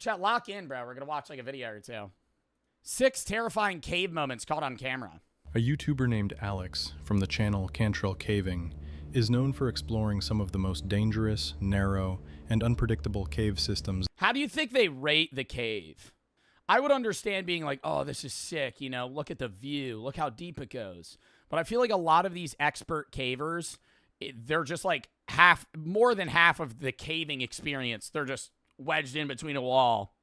Chat, lock in, bro. We're going to watch like a video or two. 6 terrifying cave moments caught on camera. A YouTuber named Alex from the channel Cantrell Caving is known for exploring some of the most dangerous, narrow, and unpredictable cave systems. How do you think they rate the cave? I would understand being like, oh, this is sick, you know, look at the view, look how deep it goes. But I feel like a lot of these expert cavers, they're just like more than half of the caving experience. They're just wedged in between a wall.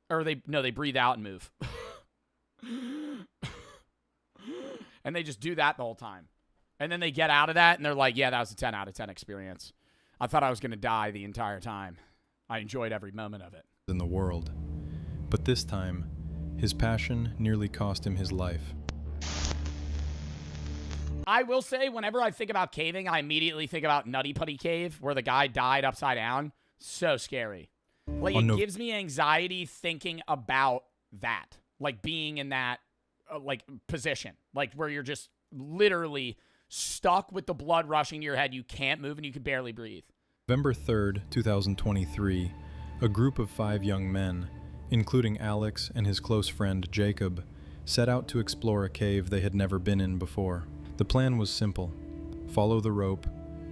Or they breathe out and move. And they just do that the whole time. And then they get out of that and they're like, yeah, that was a 10 out of 10 experience. I thought I was going to die the entire time. I enjoyed every moment of it. In the world. But this time, his passion nearly cost him his life. I will say, whenever I think about caving, I immediately think about Nutty Putty Cave, where the guy died upside down. So scary. Like, it gives me anxiety thinking about that. Like, being in that, like, position. Like, where you're just literally stuck with the blood rushing to your head. You can't move and you can barely breathe. November 3rd, 2023, a group of 5 young men, including Alex and his close friend Jacob, set out to explore a cave they had never been in before. The plan was simple: follow the rope,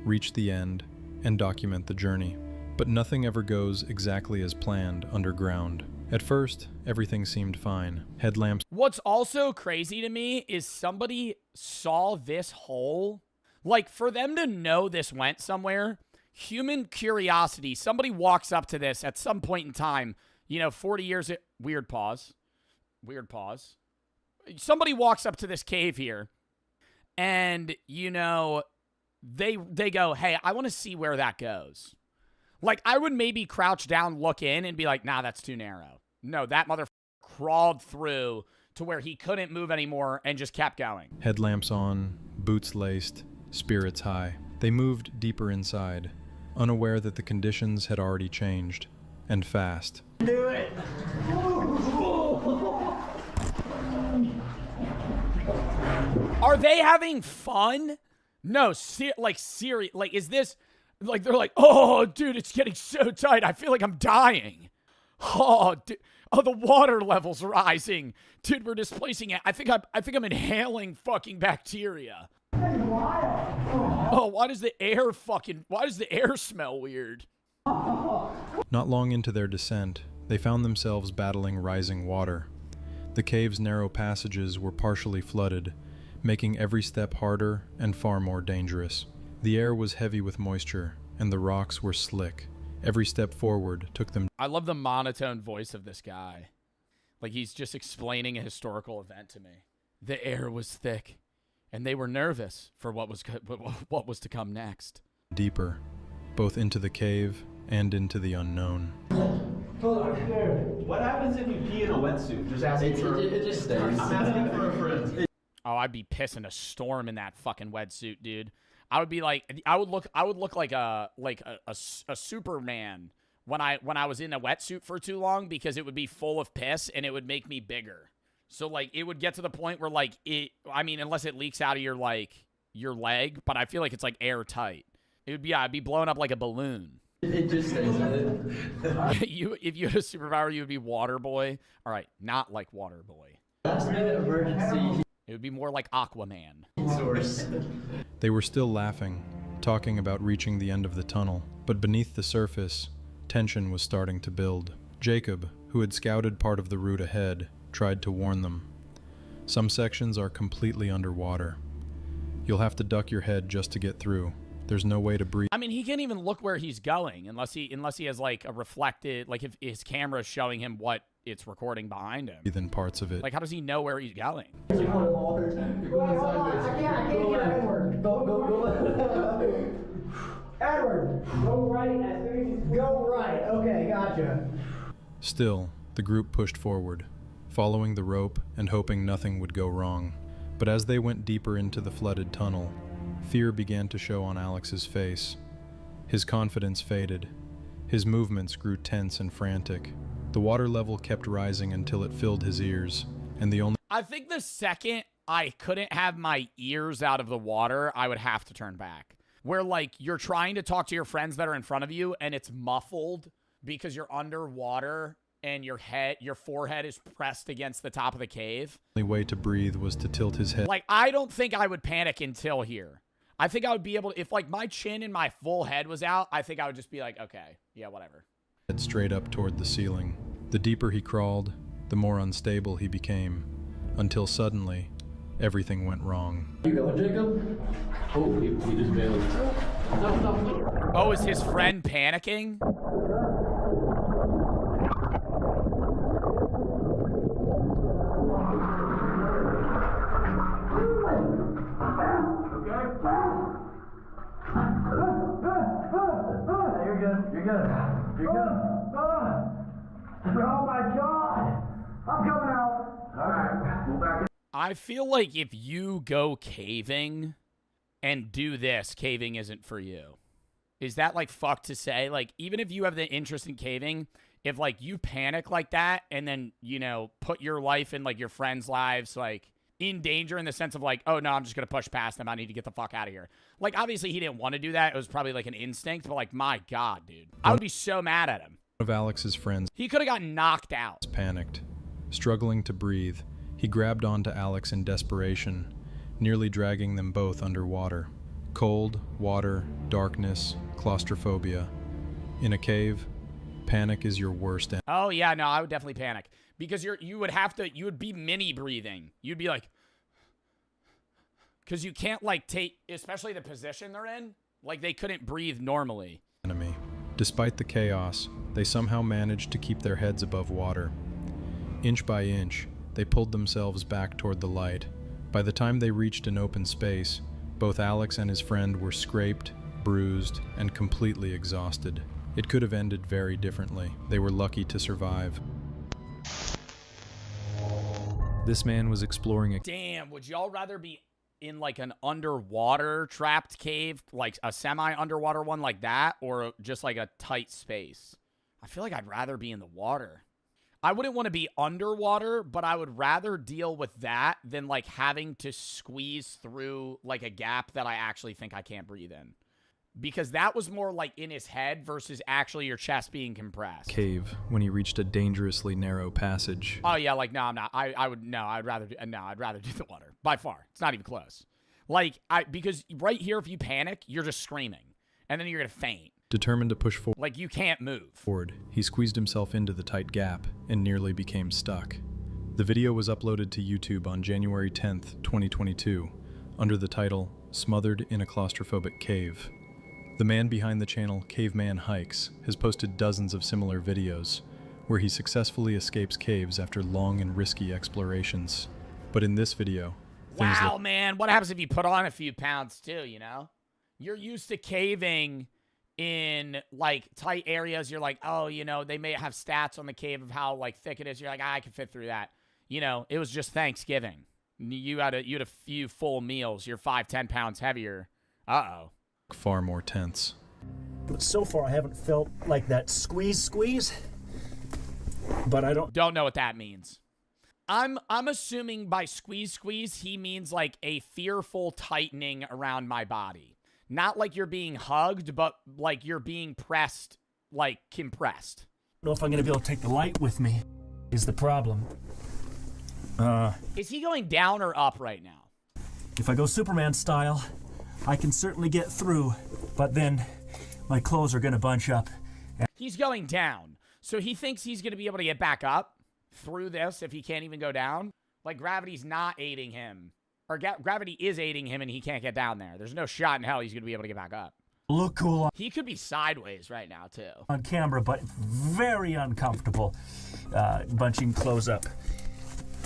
reach the end, and document the journey. But nothing ever goes exactly as planned underground. At first, everything seemed fine. Headlamps. What's also crazy to me is somebody saw this hole. Like, for them to know this went somewhere, human curiosity, somebody walks up to this at some point in time, you know, 40 years, weird pause. Somebody walks up to this cave here and, you know, they go, hey, I want to see where that goes. Like, I would maybe crouch down, look in, and be like, nah, that's too narrow. No, that motherfucker crawled through to where he couldn't move anymore and just kept going. Headlamps on, boots laced, spirits high. They moved deeper inside, unaware that the conditions had already changed, and fast. Do it! Are they having fun? No, like, is this... Like, they're like, oh, dude, it's getting so tight. I feel like I'm dying. Oh, dude. Oh, the water level's rising. Dude, we're displacing it. I think I'm inhaling fucking bacteria. Oh, why does the air smell weird? Not long into their descent, they found themselves battling rising water. The cave's narrow passages were partially flooded, making every step harder and far more dangerous. The air was heavy with moisture, and the rocks were slick. Every step forward took them... I love the monotone voice of this guy. Like, he's just explaining a historical event to me. The air was thick, and they were nervous for what was to come next. Deeper, both into the cave and into the unknown. What happens if you pee in a wetsuit? Just asking for... It just stays. I'm asking for a friend. Oh, I'd be pissing a storm in that fucking wetsuit, dude. I would be like, I would look like a Superman when I was in a wetsuit for too long, because it would be full of piss and it would make me bigger. So like, it would get to the point where like I mean, unless it leaks out of your leg, but I feel like it's like airtight. It would be, I'd be blown up like a balloon. It just stays in it. If you had a superpower, you would be Water Boy. All right, not like Water Boy. Last minute emergency. It would be more like Aquaman. Source. They were still laughing, talking about reaching the end of the tunnel, but beneath the surface, tension was starting to build. Jacob, who had scouted part of the route ahead, tried to warn them. Some sections are completely underwater. You'll have to duck your head just to get through. There's no way to breathe. I mean, he can't even look where he's going unless he has like a reflected, like if his camera's showing him what it's recording behind him. In parts of it. Like, how does he know where he's going? I can't get Edward. Go. Edward, go right. Go right. Okay, gotcha. Still, the group pushed forward, following the rope and hoping nothing would go wrong. But as they went deeper into the flooded tunnel, fear began to show on Alex's face. His confidence faded. His movements grew tense and frantic. The water level kept rising until it filled his ears, and the only... I think the second I couldn't have my ears out of the water, I would have to turn back. Where, like, you're trying to talk to your friends that are in front of you, and it's muffled because you're underwater and your forehead is pressed against the top of the cave. The only way to breathe was to tilt his head Like, I don't think I would panic until here. I think I would be able to, if like my chin and my full head was out, I think I would just be like, okay, yeah, whatever. straight up toward the ceiling. The deeper he crawled, the more unstable he became, until suddenly, everything went wrong. You going, Jacob? Oh, he just bailed. Oh, is his friend panicking? You're good. Oh my God! I'm coming out. All right, we'll back it. I feel like if you go caving and do this, caving isn't for you. Is that like fucked to say? Like, even if you have the interest in caving, if like you panic like that and then, you know, put your life and like your friends' lives like in danger in the sense of like, oh no, I'm just gonna push past them. I need to get the fuck out of here. Like, obviously he didn't want to do that. It was probably like an instinct, but like, my God, dude. I would be so mad at him. One of Alex's friends He could have gotten knocked out. panicked. Struggling to breathe, he grabbed onto Alex in desperation, nearly dragging them both underwater. Cold, water, darkness, claustrophobia. In a cave, panic is your worst enemy. Oh yeah, no, I would definitely panic because you would be mini breathing. You'd be like, because you can't like take, especially the position they're in, like they couldn't breathe normally. Despite the chaos, they somehow managed to keep their heads above water. Inch by inch, they pulled themselves back toward the light. By the time they reached an open space, both Alex and his friend were scraped, bruised, and completely exhausted. It could have ended very differently. They were lucky to survive. This man was exploring a Damn, would y'all rather be in like an underwater trapped cave, like a semi-underwater one like that, or just like a tight space? I feel like I'd rather be in the water. I wouldn't want to be underwater, but I would rather deal with that than like having to squeeze through like a gap that I actually think I can't breathe in. Because that was more like in his head versus actually your chest being compressed. cave when he reached a dangerously narrow passage. Oh yeah, like no, I'm not. I'd rather do the water by far. It's not even close. Like because right here, if you panic, you're just screaming, and then you're gonna faint. Determined to push Like you can't move. forward, he squeezed himself into the tight gap and nearly became stuck. The video was uploaded to YouTube on January 10th, 2022, under the title "Smothered in a Claustrophobic Cave." The man behind the channel, Caveman Hikes, has posted dozens of similar videos, where he successfully escapes caves after long and risky explorations. But in this video, Wow, man, what happens if you put on a few pounds too, you know? You're used to caving in, like, tight areas. You're like, oh, you know, they may have stats on the cave of how, like, thick it is. You're like, I can fit through that. You know, it was just Thanksgiving. You had a few full meals. You're 5-10 pounds heavier. Uh-oh. far more tense. But so far, I haven't felt like that squeeze. But I Don't know what that means. I'm assuming by squeeze, he means like a fearful tightening around my body. Not like you're being hugged, but like you're being pressed, like compressed. don't know if I'm gonna be able to take the light with me. Is the problem? Is he going down or up right now? If I go Superman style, I can certainly get through. But then, my clothes are gonna bunch up. He's going down. So he thinks he's going to be able to get back up through this if he can't even go down? Like gravity's not aiding him. Or gravity is aiding him and he can't get down there. There's no shot in hell he's going to be able to get back up. Look cool He could be sideways right now, too. on camera, but very uncomfortable bunching clothes up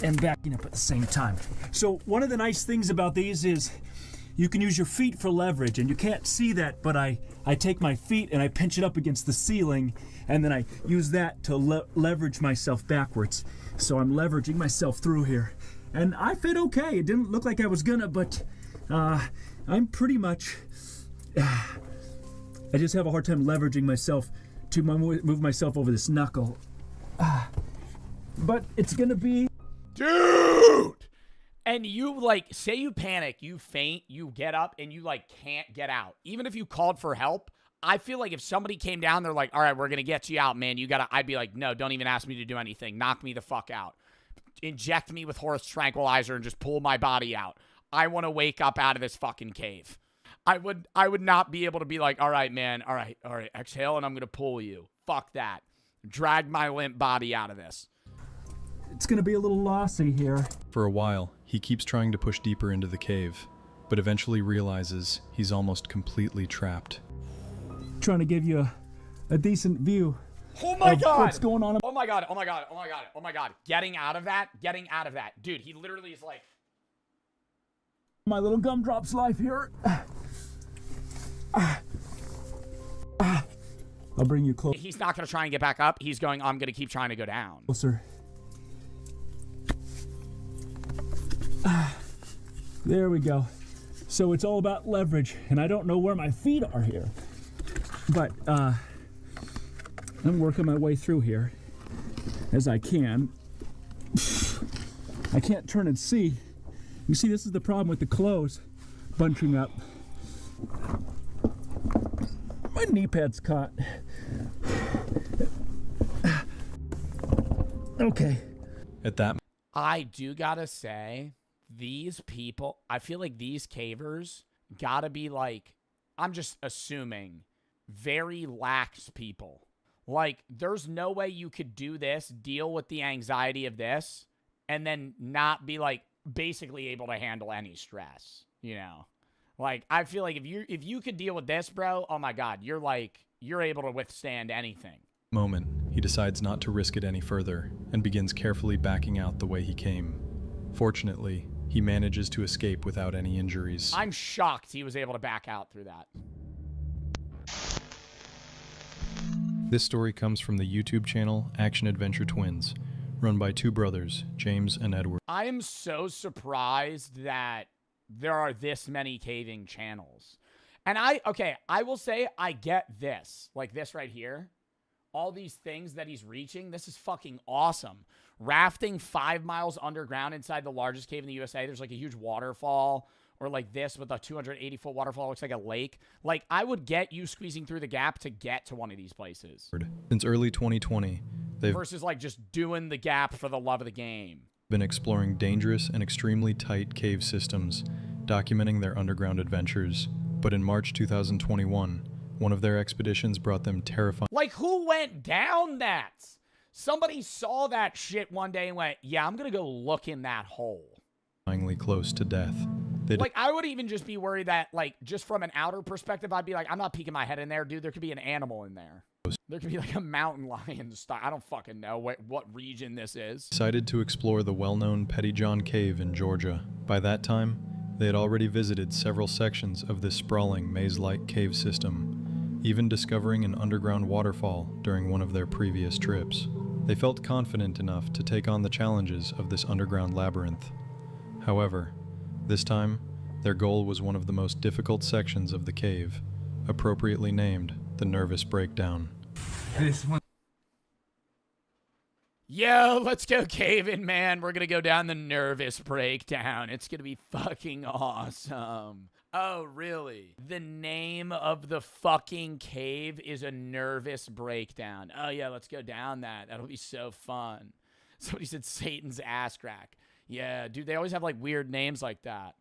and backing up at the same time. So one of the nice things about these is you can use your feet for leverage, and you can't see that, but I take my feet and I pinch it up against the ceiling, and then I use that to leverage myself backwards. So I'm leveraging myself through here. And I fit okay. It didn't look like I was gonna, but I'm pretty much... I just have a hard time leveraging myself to move myself over this knuckle. But it's gonna be... Dude! And you, like, say you panic, you faint, you get up, and you, like, can't get out. Even if you called for help, I feel like if somebody came down, they're like, all right, we're going to get you out, man. I'd be like, no, don't even ask me to do anything. Knock me the fuck out. Inject me with horse tranquilizer and just pull my body out. I want to wake up out of this fucking cave. I would not be able to be like, all right, man. All right. Exhale, and I'm going to pull you. Fuck that. Drag my limp body out of this. It's gonna be a little lossy here. For a while, he keeps trying to push deeper into the cave, but eventually realizes he's almost completely trapped. Trying to give you a decent view. Oh my God. What's going on? Oh my God. Getting out of that. Dude, he literally is like. My little gumdrop's life here. I'll bring you close. He's not going to try and get back up. He's going, I'm going to keep trying to go down. Closer. There we go. So it's all about leverage, and I don't know where my feet are here, but I'm working my way through here as I can. I can't turn and see. You see, this is the problem with the clothes bunching up. My knee pad's caught. Okay. At that I do gotta say, these people, I feel like these cavers gotta be like, I'm just assuming, very lax people. Like, there's no way you could do this, deal with the anxiety of this, and then not be like basically able to handle any stress, you know? Like, I feel like if you could deal with this, bro, oh my God, you're able to withstand anything. moment, he decides not to risk it any further and begins carefully backing out the way he came. Fortunately, he manages to escape without any injuries. I'm shocked he was able to back out through that. This story comes from the YouTube channel Action Adventure Twins, run by two brothers, James and Edward. I am so surprised that there are this many caving channels. And I will say I get this. Like this right here. All these things that he's reaching, this is fucking awesome. Rafting 5 miles underground inside the largest cave in the USA. There's like a huge waterfall, or like this with a 280-foot waterfall. Looks like a lake. Like, I would get you squeezing through the gap to get to one of these places. Since early 2020, they've versus like just doing the gap for the love of the game. Been exploring dangerous and extremely tight cave systems, documenting their underground adventures. But in March 2021, one of their expeditions brought them terrifying. Like, who went down that? Somebody saw that shit one day and went, yeah, I'm going to go look in that hole. Close to death. Like, I would even just be worried that, like, just from an outer perspective, I'd be like, I'm not peeking my head in there, dude. There could be an animal in there. There could be, like, a mountain lion style. I don't fucking know what region this is. Decided to explore the well-known Pettyjohn Cave in Georgia. By that time, they had already visited several sections of this sprawling maze-like cave system, even discovering an underground waterfall during one of their previous trips. They felt confident enough to take on the challenges of this underground labyrinth. However, this time, their goal was one of the most difficult sections of the cave, appropriately named the Nervous Breakdown. This one. Yo, let's go caving, man. We're gonna go down the Nervous Breakdown. It's gonna be fucking awesome. Oh, really? The name of the fucking cave is a Nervous Breakdown. Oh, yeah, let's go down that. That'll be so fun. Somebody said Satan's ass crack. Yeah, dude, they always have, like, weird names like that.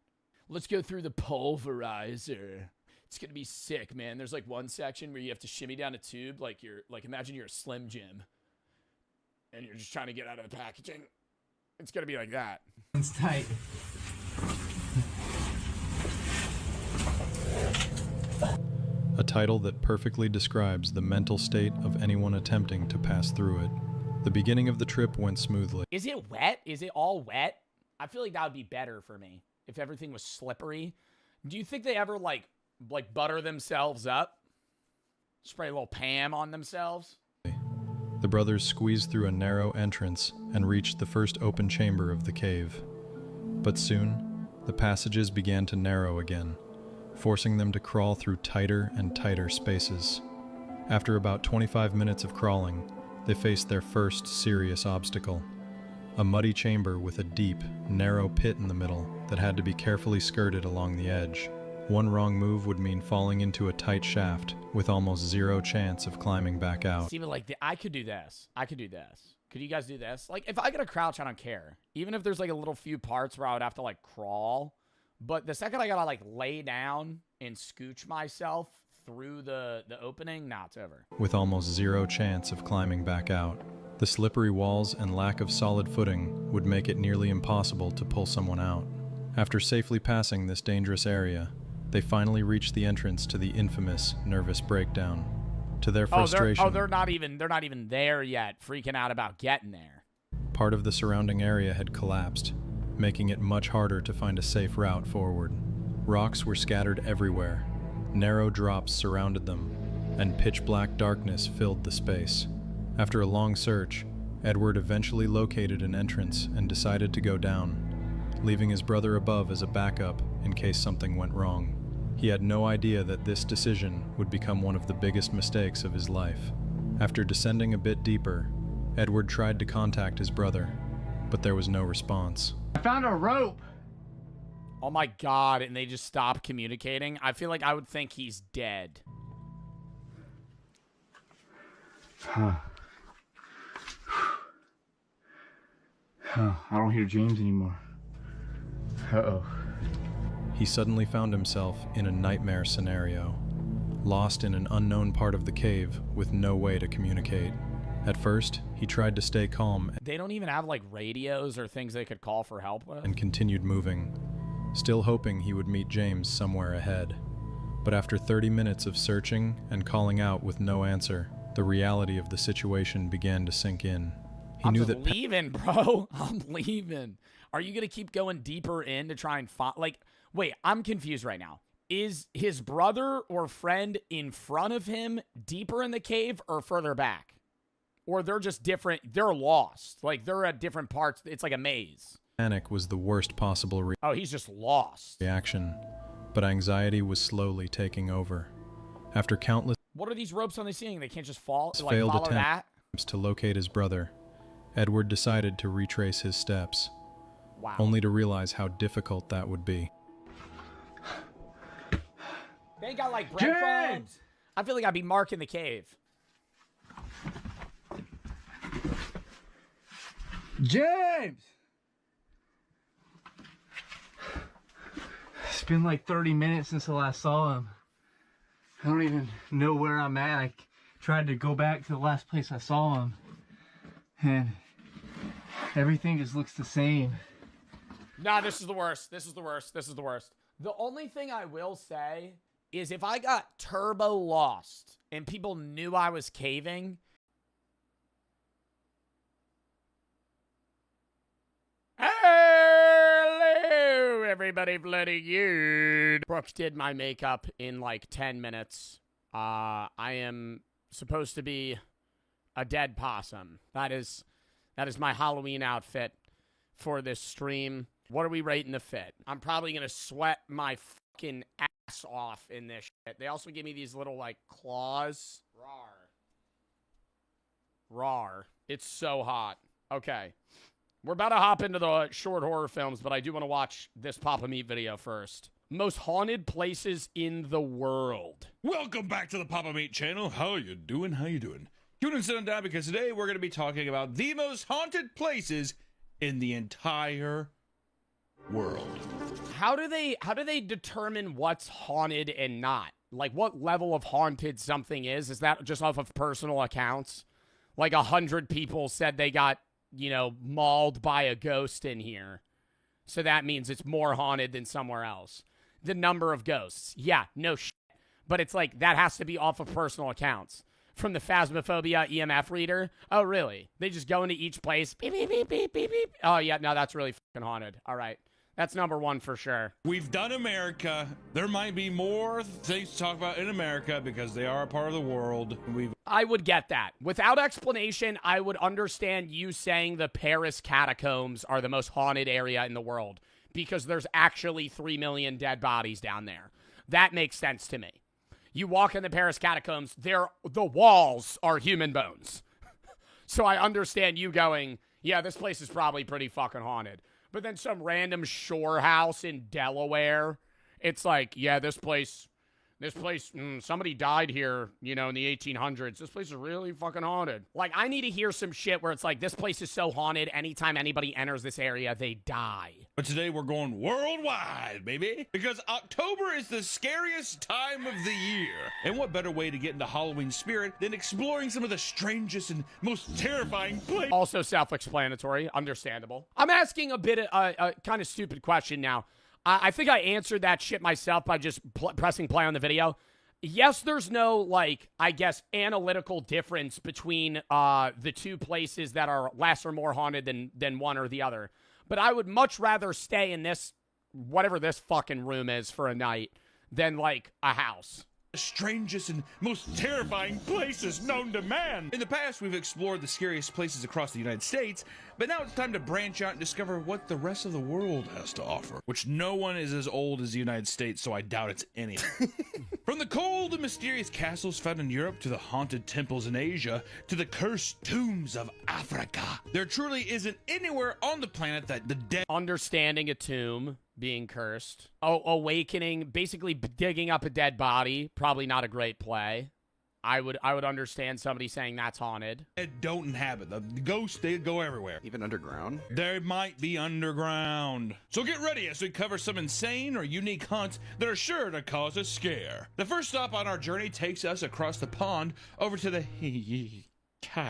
Let's go through the pulverizer. It's gonna be sick, man. There's, like, one section where you have to shimmy down a tube like imagine you're a Slim Jim. And you're just trying to get out of the packaging. It's gonna be like that. It's tight. A title that perfectly describes the mental state of anyone attempting to pass through it. The beginning of the trip went smoothly. Is it wet? Is it all wet? I feel like that would be better for me if everything was slippery. Do you think they ever like butter themselves up? Spray a little Pam on themselves? The brothers squeezed through a narrow entrance and reached the first open chamber of the cave. But soon, the passages began to narrow again, forcing them to crawl through tighter and tighter spaces. After about 25 minutes of crawling, they faced their first serious obstacle. A muddy chamber with a deep, narrow pit in the middle that had to be carefully skirted along the edge. One wrong move would mean falling into a tight shaft with almost zero chance of climbing back out. See, but like, I could do this. I could do this. Could you guys do this? Like, if I get a crouch, I don't care. Even if there's like a little few parts where I would have to like crawl. But the second I gotta like lay down and scooch myself through the opening, nah, it's over. With almost zero chance of climbing back out. The slippery walls and lack of solid footing would make it nearly impossible to pull someone out. After safely passing this dangerous area, they finally reached the entrance to the infamous nervous breakdown. To their frustration, they're not even there yet, freaking out about getting there. Part of the surrounding area had collapsed, making it much harder to find a safe route forward. Rocks were scattered everywhere, narrow drops surrounded them, and pitch-black darkness filled the space. After a long search, Edward eventually located an entrance and decided to go down, leaving his brother above as a backup in case something went wrong. He had no idea that this decision would become one of the biggest mistakes of his life. After descending a bit deeper, Edward tried to contact his brother, but there was no response. I found a rope. Oh my god, and they just stopped communicating? I feel like I would think he's dead. Huh. I don't hear James anymore. Uh-oh. He suddenly found himself in a nightmare scenario, lost in an unknown part of the cave with no way to communicate. At first, he tried to stay calm They don't even have like radios or things they could call for help with? and continued moving, still hoping he would meet James somewhere ahead. But after 30 minutes of searching and calling out with no answer, the reality of the situation began to sink in. He I'm knew just that leaving, bro. I'm leaving. Are you going to keep going deeper in to try and find... Like, wait, I'm confused right now. Is his brother or friend in front of him deeper in the cave or further back? Or they're just different... They're lost. Like, they're at different parts. It's like a maze. panic was the worst possible Oh, he's just lost. reaction, but anxiety was slowly taking over. After countless What are these ropes on the ceiling? They can't just fall? Like, failed follow attempts that? to locate his brother, Edward decided to retrace his steps, Wow. only to realize how difficult that would be. They got like breadcrumbs. I feel like I'd be marking the cave. James! It's been like 30 minutes since I last saw him. I don't even know where I'm at. I tried to go back to the last place I saw him, and everything just looks the same. Nah, this is the worst. This is the worst. This is the worst. The only thing I will say is if I got turbo lost and people knew I was caving... Hello, everybody bloody you. Brooks did my makeup in like 10 minutes. I am supposed to be a dead possum. That is my Halloween outfit for this stream. What are we rating the fit? I'm probably going to sweat my fucking ass off in this shit. They also give me these little, like, claws. Rawr. It's so hot. Okay. We're about to hop into the short horror films, but I do want to watch this Papa Meat video first. Most haunted places in the world. Welcome back to the Papa Meat channel. How you doing? How you doing? Tune in, sit on down, because today we're going to be talking about the most haunted places in the entire world. How do they determine what's haunted and not? Like, what level of haunted something is? Is that just off of personal accounts? Like 100 people said they got, you know, mauled by a ghost in here. So that means it's more haunted than somewhere else. The number of ghosts. Yeah, no shit. But it's like, that has to be off of personal accounts. From the Phasmophobia EMF reader. Oh, really? They just go into each place. Beep, beep, beep, beep, beep, beep. Oh, yeah, no, that's really fucking haunted. All right. That's number one for sure. We've done America. There might be more things to talk about in America because they are a part of the world. I would get that. Without explanation, I would understand you saying the Paris catacombs are the most haunted area in the world because there's actually 3 million dead bodies down there. That makes sense to me. You walk in the Paris catacombs, the walls are human bones. So I understand you going, yeah, this place is probably pretty fucking haunted. But then some random shore house in Delaware it's like, yeah, this place, somebody died here, you know, in the 1800s. This place is really fucking haunted. Like, I need to hear some shit where it's like, this place is so haunted, anytime anybody enters this area, they die. But today we're going worldwide, baby. Because October is the scariest time of the year. And what better way to get into Halloween spirit than exploring some of the strangest and most terrifying places? Also self-explanatory, understandable. I'm asking a bit a kind of stupid question now. I think I answered that shit myself by just pressing play on the video. Yes, there's no, like, I guess, analytical difference between the two places that are less or more haunted than one or the other. But I would much rather stay in this, whatever this fucking room is for a night, than, like, a house. The strangest and most terrifying places known to man. In the past, we've explored the scariest places across the United States, but now it's time to branch out and discover what the rest of the world has to offer, which no one is as old as the United States, so I doubt it's any. From the cold and mysterious castles found in Europe to the haunted temples in Asia to the cursed tombs of Africa, there truly isn't anywhere on the planet that the dead Understanding a tomb being cursed. Oh, awakening, basically digging up a dead body, probably not a great play. I would understand somebody saying that's haunted. don't inhabit. The ghosts, they go everywhere. Even underground? They might be underground. So get ready as we cover some insane or unique haunts that are sure to cause a scare. The first stop on our journey takes us across the pond over to the UK,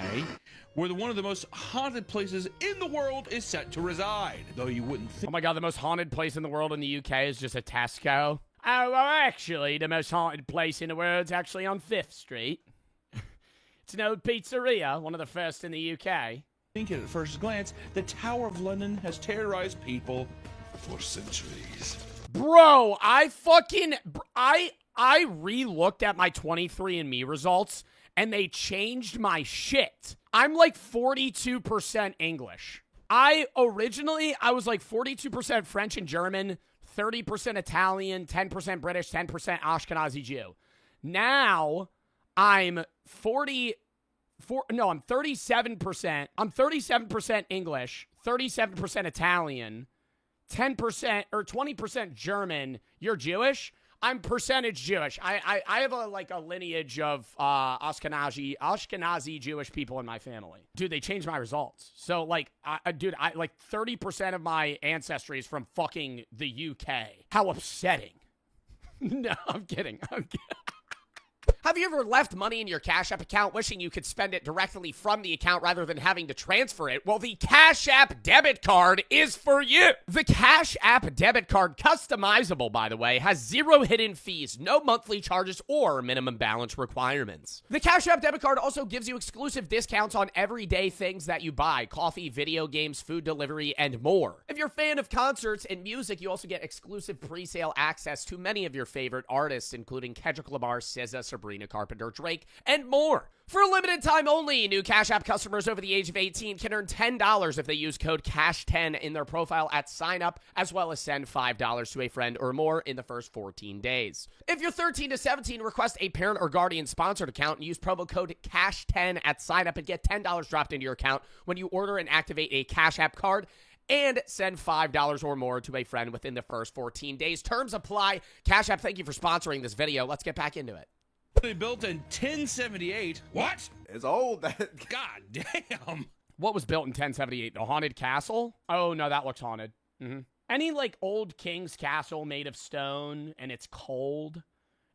where one of the most haunted places in the world is set to reside. Though you wouldn't think. Oh my god, the most haunted place in the world in the UK is just a Tesco. Oh, well, actually, the most haunted place in the world is actually on 5th Street. It's an old pizzeria, one of the first in the UK. Think at first glance, the Tower of London has terrorized people for centuries. Bro, I re-looked at my 23andMe results, and they changed my shit. I'm like 42% English. I was like 42% French and German, 30% Italian, 10% British, 10% Ashkenazi Jew. Now, I'm 37%. I'm 37% English, 37% Italian, 10% or 20% German. You're Jewish? I'm percentage Jewish. I have a lineage of Ashkenazi Jewish people in my family. Dude, they changed my results. So like 30% of my ancestry is from fucking the UK. How upsetting. No, I'm kidding. Have you ever left money in your Cash App account wishing you could spend it directly from the account rather than having to transfer it? Well, the Cash App debit card is for you. The Cash App debit card, customizable, by the way, has 0 hidden fees, no monthly charges, or minimum balance requirements. The Cash App debit card also gives you exclusive discounts on everyday things that you buy: coffee, video games, food delivery, and more. If you're a fan of concerts and music, you also get exclusive pre-sale access to many of your favorite artists, including Kendrick Lamar, SZA, Sabrina Carpenter, Drake, and more. For a limited time only, new Cash App customers over the age of 18 can earn $10 if they use code CASH10 in their profile at sign up, as well as send $5 to a friend or more in the first 14 days. If you're 13 to 17, request a parent or guardian sponsored account and use promo code CASH10 at sign up and get $10 dropped into your account when you order and activate a Cash App card, and send $5 or more to a friend within the first 14 days. Terms apply. Cash App, thank you for sponsoring this video. Let's get back into it. They built in 1078. What? It's old. God damn. What was built in 1078? The haunted castle? Oh, no, that looks haunted. Any, like, old king's castle made of stone, and it's cold,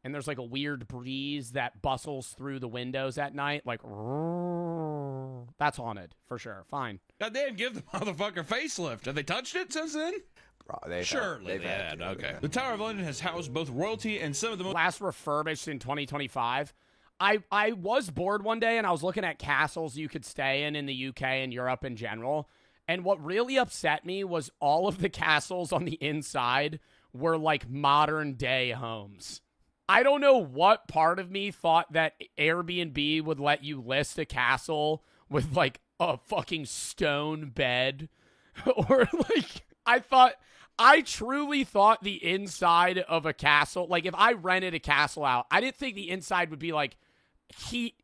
and there's, like, a weird breeze that bustles through the windows at night, like, that's haunted, for sure. Fine. God damn, give the motherfucker facelift. Have they touched it since then? Surely they had. Okay. The Tower of London has housed both royalty and some of the most... Last refurbished in 2025. I was bored one day, and I was looking at castles you could stay in the UK and Europe in general, and what really upset me was all of the castles on the inside were, like, modern-day homes. I don't know what part of me thought that Airbnb would let you list a castle with, like, a fucking stone bed, or, like, I truly thought the inside of a castle, like if I rented a castle out, I didn't think the inside would be like heat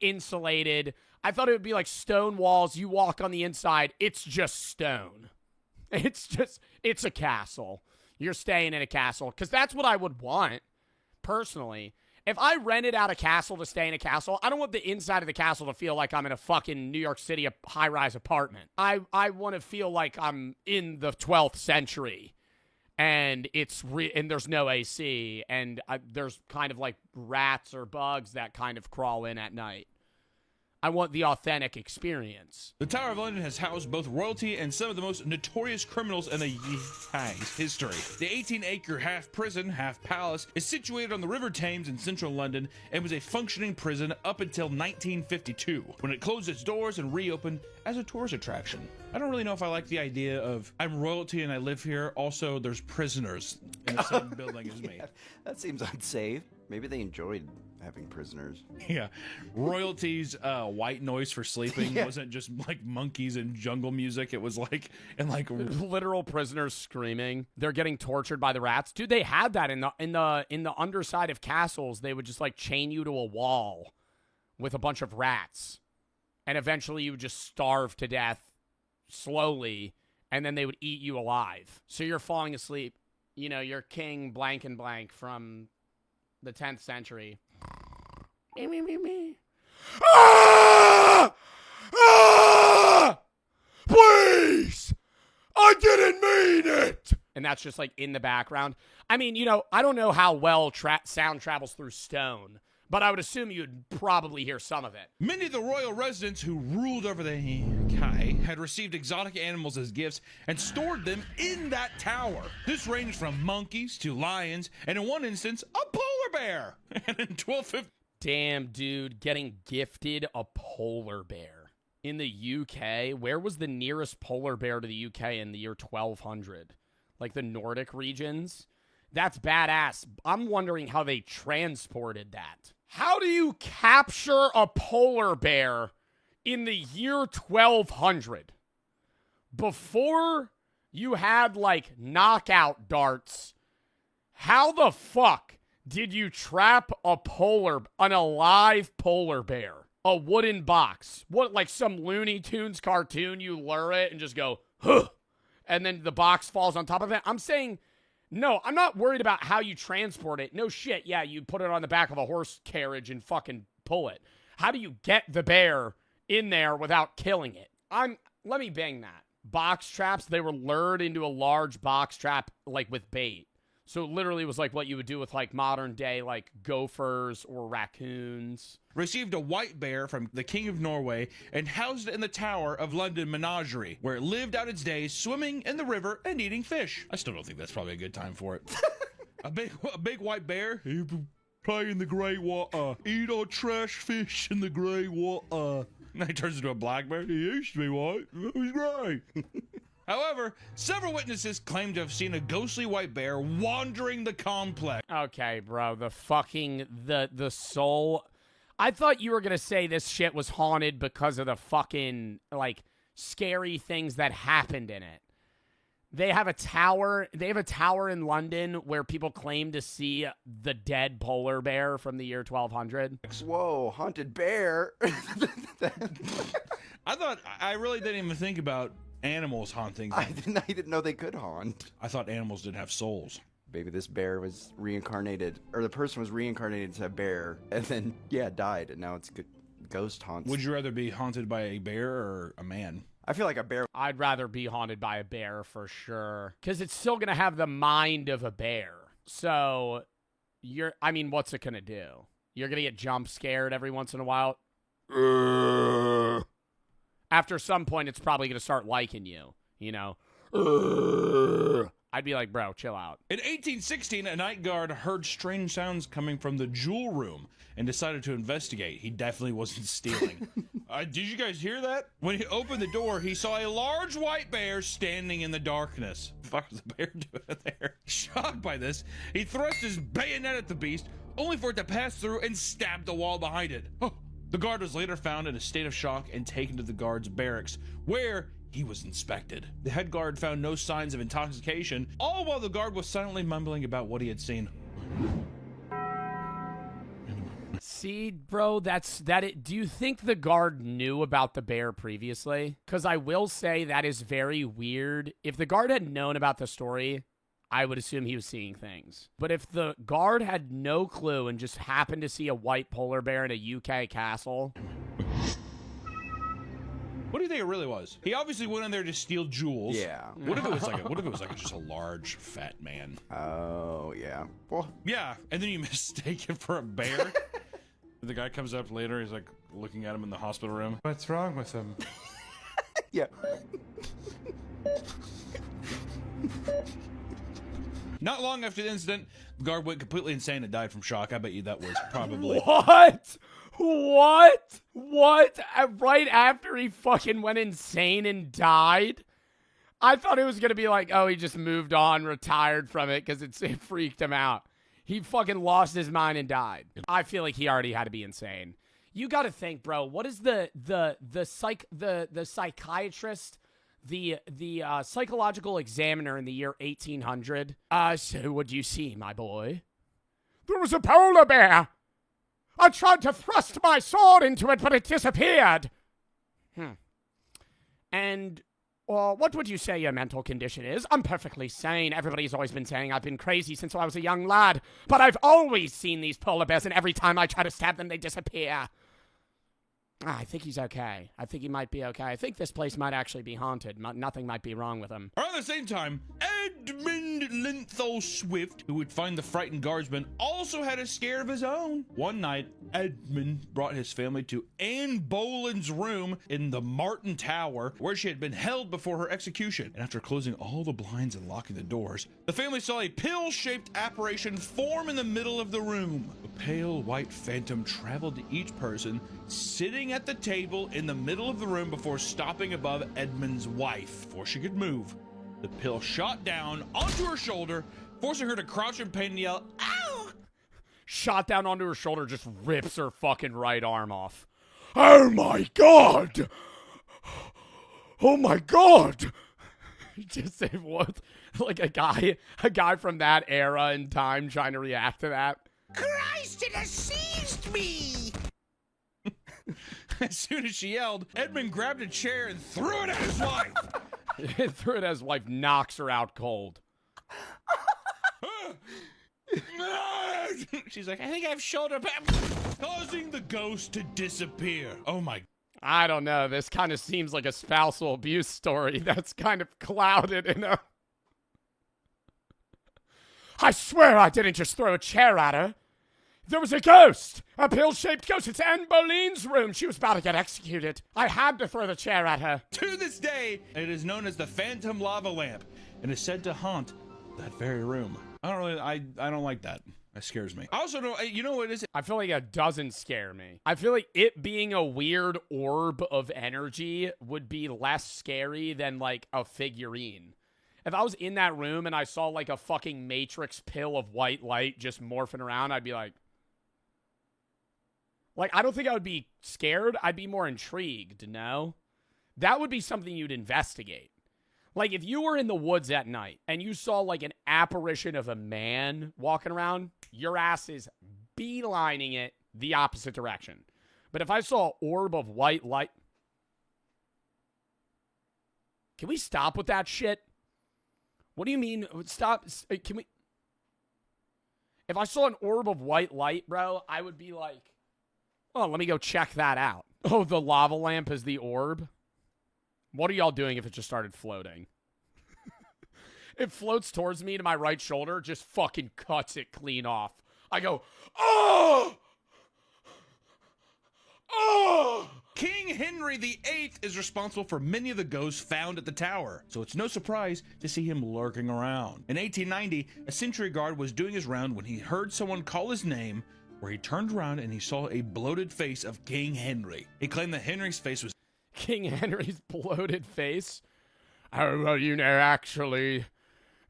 insulated. I thought it would be like stone walls. You walk on the inside, it's just stone. It's a castle. You're staying in a castle. Because that's what I would want, personally. If I rented out a castle to stay in a castle, I don't want the inside of the castle to feel like I'm in a fucking New York City high-rise apartment. I want to feel like I'm in the 12th century. And and there's no AC, and there's kind of like rats or bugs that kind of crawl in at night. I want the authentic experience. The Tower of London has housed both royalty and some of the most notorious criminals in the UK's history. The 18-acre half prison, half palace is situated on the River Thames in central London and was a functioning prison up until 1952, when it closed its doors and reopened as a tourist attraction. I don't really know if I like the idea of I'm royalty and I live here. Also, there's prisoners in the same building as me. Yeah, that seems unsafe. Maybe they enjoyed having prisoners. Yeah. Royalty's white noise for sleeping wasn't just like monkeys and jungle music. It was like, and like literal prisoners screaming. They're getting tortured by the rats. Dude, they had that in the underside of castles. They would just like chain you to a wall with a bunch of rats. And eventually you would just starve to death slowly, and then they would eat you alive. So you're falling asleep. You know, you're king blank and blank from the 10th century. Me. Ah! Ah! Please! I didn't mean it! And that's just like in the background. I mean, you know, I don't know how well sound travels through stone, but I would assume you'd probably hear some of it. Many of the royal residents who ruled over the Kai had received exotic animals as gifts and stored them in that tower. This ranged from monkeys to lions, and in one instance, a polar bear. And in 1250... Damn, dude, getting gifted a polar bear. In the UK, where was the nearest polar bear to the UK in the year 1200? Like the Nordic regions? That's badass. I'm wondering how they transported that. How do you capture a polar bear in the year 1200? Before you had, like, knockout darts, how the fuck did you trap an alive polar bear? A wooden box. What, like some Looney Tunes cartoon, you lure it and just go, huh, and then the box falls on top of it? I'm saying, no, I'm not worried about how you transport it. No shit, yeah, you put it on the back of a horse carriage and fucking pull it. How do you get the bear in there without killing it? Let me bang that. Box traps, they were lured into a large box trap, like with bait. So it literally was like what you would do with like modern day like gophers or raccoons. Received a white bear from the King of Norway and housed it in the Tower of London Menagerie, where it lived out its days swimming in the river and eating fish. I still don't think that's probably a good time for it. a big white bear, he play in the gray water, eat all trash fish in the gray water. Now he turns into a black bear. He used to be white. It was gray. However, several witnesses claim to have seen a ghostly white bear wandering the complex. Okay, bro, the soul. I thought you were going to say this shit was haunted because of the fucking, like, scary things that happened in it. They have a tower in London where people claim to see the dead polar bear from the year 1200. Whoa, haunted bear. I really didn't even think about animals haunting. I didn't know they could haunt. I thought animals didn't have souls. Maybe this bear was reincarnated, or the person was reincarnated as a bear, and then, died, and now it's ghost haunts. Would you rather be haunted by a bear or a man? I feel like a bear. I'd rather be haunted by a bear for sure. Because it's still going to have the mind of a bear. So, what's it going to do? You're going to get jump scared every once in a while. After some point, it's probably going to start liking you, you know? I'd be like, bro, chill out. In 1816, a night guard heard strange sounds coming from the jewel room and decided to investigate. He definitely wasn't stealing. Did you guys hear that? When he opened the door, he saw a large white bear standing in the darkness. What the fuck was the bear doing there? Shocked by this, he thrust his bayonet at the beast, only for it to pass through and stab the wall behind it. Oh. The guard was later found in a state of shock and taken to the guard's barracks, where he was inspected. The head guard found no signs of intoxication, all while the guard was silently mumbling about what he had seen. See, bro, do you think the guard knew about the bear previously? Because I will say that is very weird. If the guard had known about the story, I would assume he was seeing things. But if the guard had no clue and just happened to see a white polar bear in a UK castle... What do you think it really was? He obviously went in there to steal jewels. Yeah. What if it was like just a large fat man? Oh, yeah. Well, Yeah, and then you mistake it for a bear. The guy comes up later, he's like looking at him in the hospital room. What's wrong with him? yeah. Not long after the incident, the guard went completely insane and died from shock. I bet you that was probably... What? What? Right after he fucking went insane and died? I thought it was going to be like, oh, he just moved on, retired from it because it freaked him out. He fucking lost his mind and died. I feel like he already had to be insane. You got to think, bro, what is the psychiatrist, the psychological examiner in the year 1800? So what do you see, my boy? There was a polar bear. I tried to thrust my sword into it, but it disappeared. And, what would you say your mental condition is? I'm perfectly sane. Everybody's always been saying I've been crazy since I was a young lad. But I've always seen these polar bears, and every time I try to stab them, they disappear. I think he's okay. I think he might be okay. I think this place might actually be haunted. Nothing might be wrong with him. Around the same time, Edmund Linthal Swift, who would find the frightened guardsman, also had a scare of his own. One night, Edmund brought his family to Anne Boleyn's room in the Martin Tower, where she had been held before her execution. And after closing all the blinds and locking the doors, the family saw a pill-shaped apparition form in the middle of the room. A pale white phantom traveled to each person, sitting at the table in the middle of the room before stopping above Edmund's wife. Before she could move, the pill shot down onto her shoulder, forcing her to crouch in pain and yell, "Ow!" Shot down onto her shoulder, just rips her fucking right arm off. Oh my god! Oh my god! Just say what? Like a guy from that era in time trying to react to that. Christ, it has seized me! As soon as she yelled, Edmund grabbed a chair and threw it at his wife. Threw it at his wife, knocks her out cold. She's like, I think I have shoulder pain, causing the ghost to disappear. Oh my. I don't know. This kind of seems like a spousal abuse story that's kind of clouded in a... I swear I didn't just throw a chair at her. There was a ghost! A pill-shaped ghost! It's Anne Boleyn's room! She was about to get executed. I had to throw the chair at her. To this day, it is known as the Phantom Lava Lamp and is said to haunt that very room. I don't like that. That scares me. I also don't, you know what it is? I feel like it doesn't scare me. I feel like it being a weird orb of energy would be less scary than, like, a figurine. If I was in that room and I saw, like, a fucking Matrix pill of white light just morphing around, I'd be like... Like, I don't think I would be scared. I'd be more intrigued, no? That would be something you'd investigate. Like, if you were in the woods at night and you saw, like, an apparition of a man walking around, your ass is beelining it the opposite direction. But if I saw an orb of white light... Can we stop with that shit? What do you mean? Stop. Can we... If I saw an orb of white light, bro, I would be like... Oh, let me go check that out. Oh, the lava lamp is the orb? What are y'all doing if it just started floating? It floats towards me to my right shoulder, just fucking cuts it clean off. I go, oh! Oh! King Henry VIII is responsible for many of the ghosts found at the tower, so it's no surprise to see him lurking around. In 1890, a sentry guard was doing his round when he heard someone call his name, where he turned around and he saw a bloated face of King Henry. He claimed that Henry's face was... King Henry's bloated face? Oh, well, you know, actually,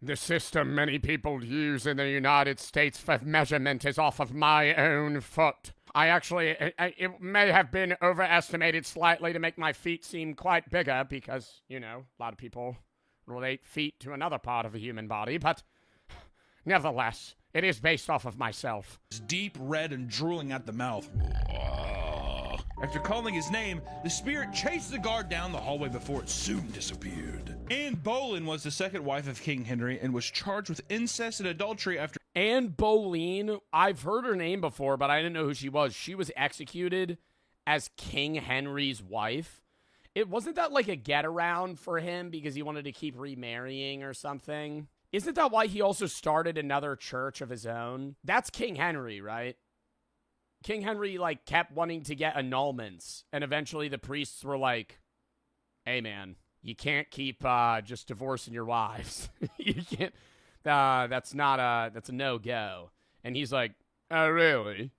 the system many people use in the United States for measurement is off of my own foot. It may have been overestimated slightly to make my feet seem quite bigger because, you know, a lot of people relate feet to another part of the human body, but nevertheless, it is based off of myself. Deep red and drooling at the mouth. After calling his name, the spirit chased the guard down the hallway before it soon disappeared. Anne Boleyn was the second wife of King Henry and was charged with incest and adultery after Anne Boleyn, I've heard her name before, but I didn't know who she was. She was executed as King Henry's wife. It wasn't that like a get around for him because he wanted to keep remarrying or something? Isn't that why he also started another church of his own? That's King Henry, right? King Henry, like, kept wanting to get annulments, and eventually the priests were like, hey, man, you can't keep just divorcing your wives. You can't, that's a no-go. And he's like, oh, really?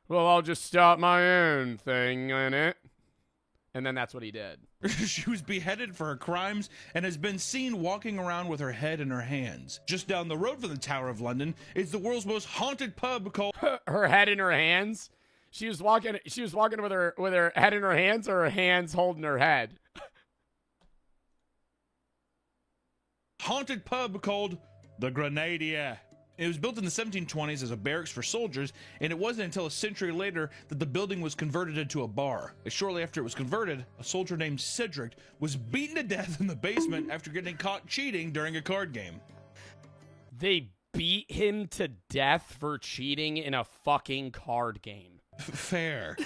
Well, I'll just start my own thing, innit? And then that's what he did. She was beheaded for her crimes and has been seen walking around with her head in her hands. Just down the road from the Tower of London is the world's most haunted pub called Her head in her hands? She was walking with her head in her hands, or her hands holding her head? haunted pub called the Grenadier. It was built in the 1720s as a barracks for soldiers, and it wasn't until a century later that the building was converted into a bar. Shortly after it was converted, a soldier named Cedric was beaten to death in the basement after getting caught cheating during a card game. They beat him to death for cheating in a fucking card game. Fair.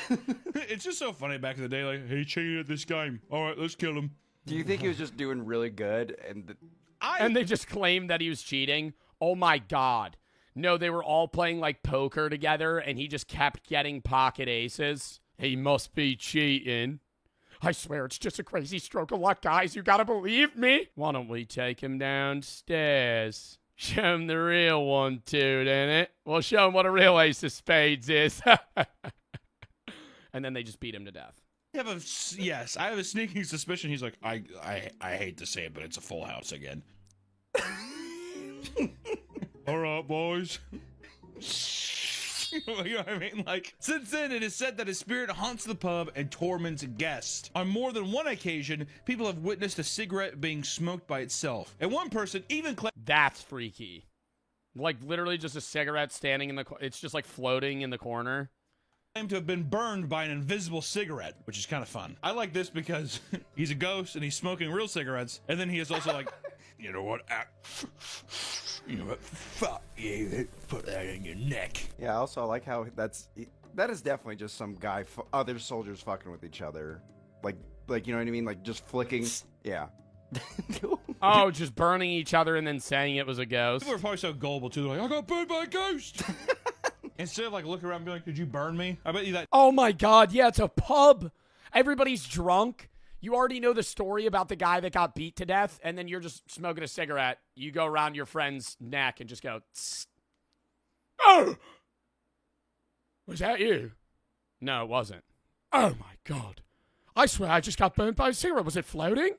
It's just so funny back in the day, like, he cheated at this game. All right, let's kill him. Do you think he was just doing really good And they just claimed that he was cheating? Oh my god. No, they were all playing like poker together and he just kept getting pocket aces. He must be cheating. I swear it's just a crazy stroke of luck, guys. You gotta believe me. Why don't we take him downstairs? Show him the real one, too, innit? We'll show him what a real ace of spades is. And then they just beat him to death. I have a sneaking suspicion he's like, I hate to say it, but it's a full house again. All right, boys. You know what I mean? Like, since then, it is said that his spirit haunts the pub and torments guests. On more than one occasion, people have witnessed a cigarette being smoked by itself. And one person even claimed That's freaky. Like, literally just a cigarette standing in the... It's just, like, floating in the corner. to have been burned by an invisible cigarette, which is kind of fun. I like this because he's a ghost and he's smoking real cigarettes. And then he is also like, you know what? You know what? Fuck you. Put that in your neck. Yeah, also I like how that is definitely just some guy, other soldiers fucking with each other. Like, you know what I mean? Like, just flicking. Yeah. Oh, just burning each other and then saying it was a ghost. People are probably so gullible, too. They're like, I got burned by a ghost. Instead of, like, looking around and being like, did you burn me? I bet you that. Oh, my God. Yeah, it's a pub. Everybody's drunk. You already know the story about the guy that got beat to death, and then you're just smoking a cigarette. You go around your friend's neck and just go, tss. Oh! Was that you? No, it wasn't. Oh, my God. I swear I just got burned by a cigarette. Was it floating?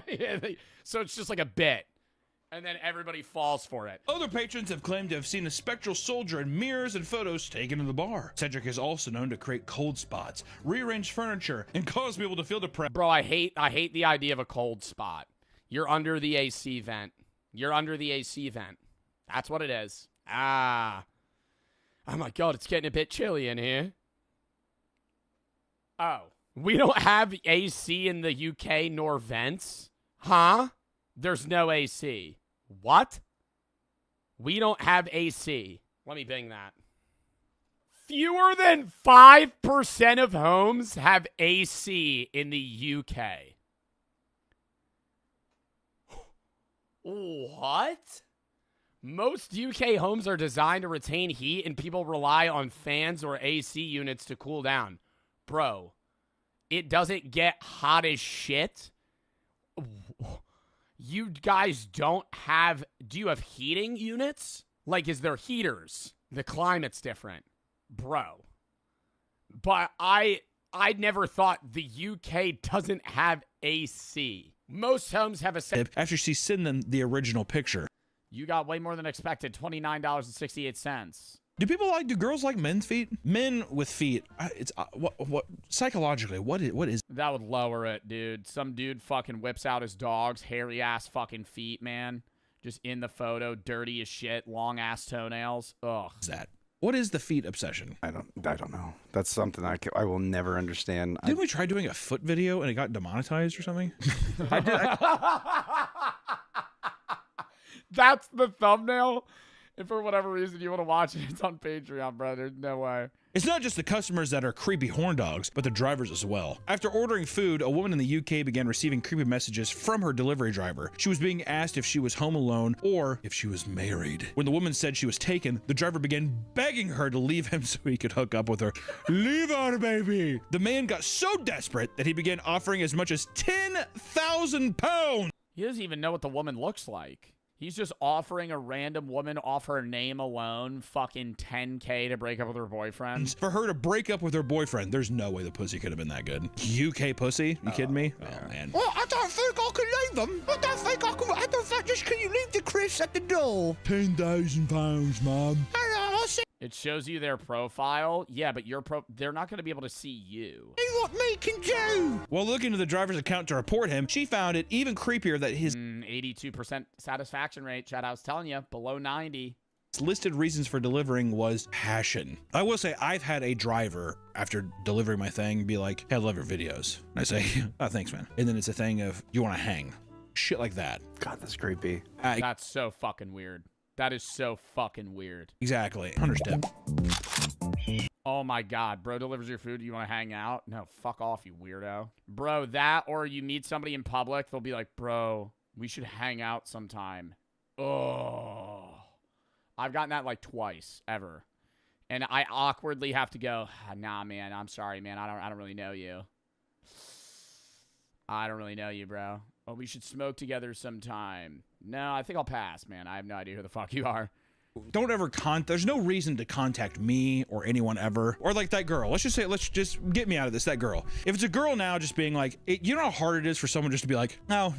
Yeah, so it's just like a bit. And then everybody falls for it. Other patrons have claimed to have seen a spectral soldier in mirrors and photos taken in the bar. Cedric is also known to create cold spots, rearrange furniture, and cause people to feel depressed. Bro, I hate the idea of a cold spot. You're under the AC vent. You're under the AC vent. That's what it is. Ah. Oh my God, it's getting a bit chilly in here. Oh. We don't have AC in the UK nor vents? Huh? There's no AC. What? We don't have AC. Let me bing that. Fewer than 5% of homes have AC in the UK. What? Most UK homes are designed to retain heat and people rely on fans or AC units to cool down. Bro, it doesn't get hot as shit. You guys don't have... Do you have heating units? Like, is there heaters? The climate's different. Bro. But I never thought the UK doesn't have AC. Most homes have a... After she sent them the original picture. You got way more than expected. $29.68. Do girls like men's feet? Men with feet. It's what psychologically, what is that would lower it, dude. Some dude fucking whips out his dog's hairy ass fucking feet, man. Just in the photo, dirty as shit, long ass toenails. Ugh. that? What is the feet obsession? I don't know. That's something I will never understand. Didn't we try doing a foot video and it got demonetized or something? That's the thumbnail. If for whatever reason you want to watch it, it's on Patreon, bro. There's no way. It's not just the customers that are creepy horn dogs, but the drivers as well. After ordering food, a woman in the UK began receiving creepy messages from her delivery driver. She was being asked if she was home alone or if she was married. When the woman said she was taken, the driver began begging her to leave him so he could hook up with her. Leave her, baby! The man got so desperate that he began offering as much as £10,000. He doesn't even know what the woman looks like. He's just offering a random woman off her name alone fucking $10K to break up with her boyfriend. For her to break up with her boyfriend, there's no way the pussy could have been that good. UK pussy? You kidding me? Yeah. Oh, man. Well, I don't think I can leave them. I don't think just can you leave the Chris at the door? £10,000, mom. Hello, I see It shows you their profile. Yeah, but they're not going to be able to see you. what me can do. While looking to the driver's account to report him, she found it even creepier that his 82% satisfaction rate. Chad, I was telling you, below 90. listed reasons for delivering was passion. I will say I've had a driver after delivering my thing be like, hey, I love your videos. And I say, oh, thanks, man. And then it's a thing of, you want to hang? Shit like that. God, that's creepy. That's so fucking weird. That is so fucking weird. Exactly. Understand. Oh my God, bro delivers your food. You want to hang out? No, fuck off, you weirdo. Bro, that or you meet somebody in public, they'll be like, bro, we should hang out sometime. Oh, I've gotten that like twice ever. And I awkwardly have to go, nah, man, I'm sorry, man. I don't really know you. I don't really know you, bro. Oh, we should smoke together sometime. No, I think I'll pass, man. I have no idea who the fuck you are. Don't ever there's no reason to contact me or anyone ever. Or like that girl. Let's just get me out of this, that girl. If it's a girl now just being like, you know how hard it is for someone just to be like, no.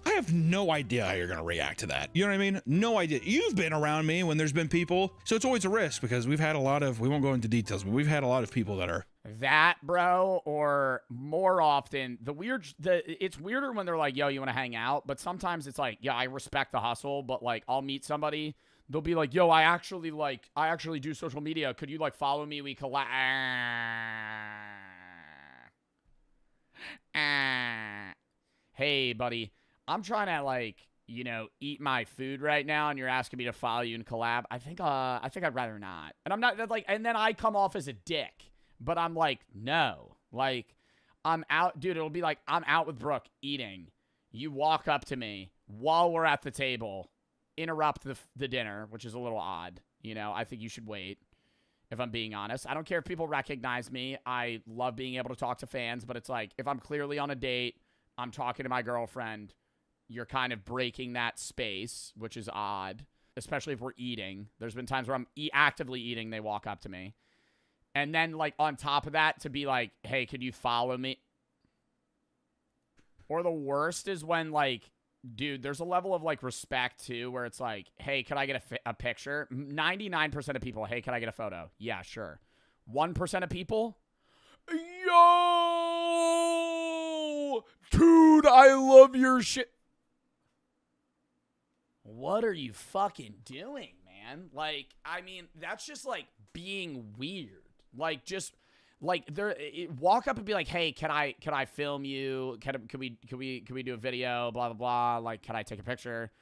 I have no idea how you're going to react to that. You know what I mean? No idea. You've been around me when there's been people. So it's always a risk because we've had a lot of, we won't go into details, but we've had a lot of people that are. That, bro, or more often, it's weirder when they're like, yo, you want to hang out? But sometimes it's like, yeah, I respect the hustle, but like, I'll meet somebody. They'll be like, yo, I actually do social media. Could you like follow me? We collab. Hey, buddy, I'm trying to like, eat my food right now, and you're asking me to follow you and collab. I think I'd rather not. And I'm not like, and then I come off as a dick, but I'm like, no, like I'm out, dude. It'll be like, I'm out with Brooke eating. You walk up to me while we're at the table, interrupt the dinner, which is a little odd. I think you should wait, if I'm being honest. I don't care if people recognize me. I love being able to talk to fans, but it's like, if I'm clearly on a date, I'm talking to my girlfriend, you're kind of breaking that space, which is odd, especially if we're eating. There's been times where I'm actively eating, they walk up to me. And then, like, on top of that, to be like, hey, could you follow me? Or the worst is when, like, dude, there's a level of, like, respect, too, where it's like, hey, could I get a picture? 99% of people, hey, could I get a photo? Yeah, sure. 1% of people, yo, dude, I love your shit. What are you fucking doing, man? Like, I mean, that's just, like, being weird. Like, just... Like, walk up and be like, hey, can I film you? Can we do a video? Blah, blah, blah. Like, can I take a picture?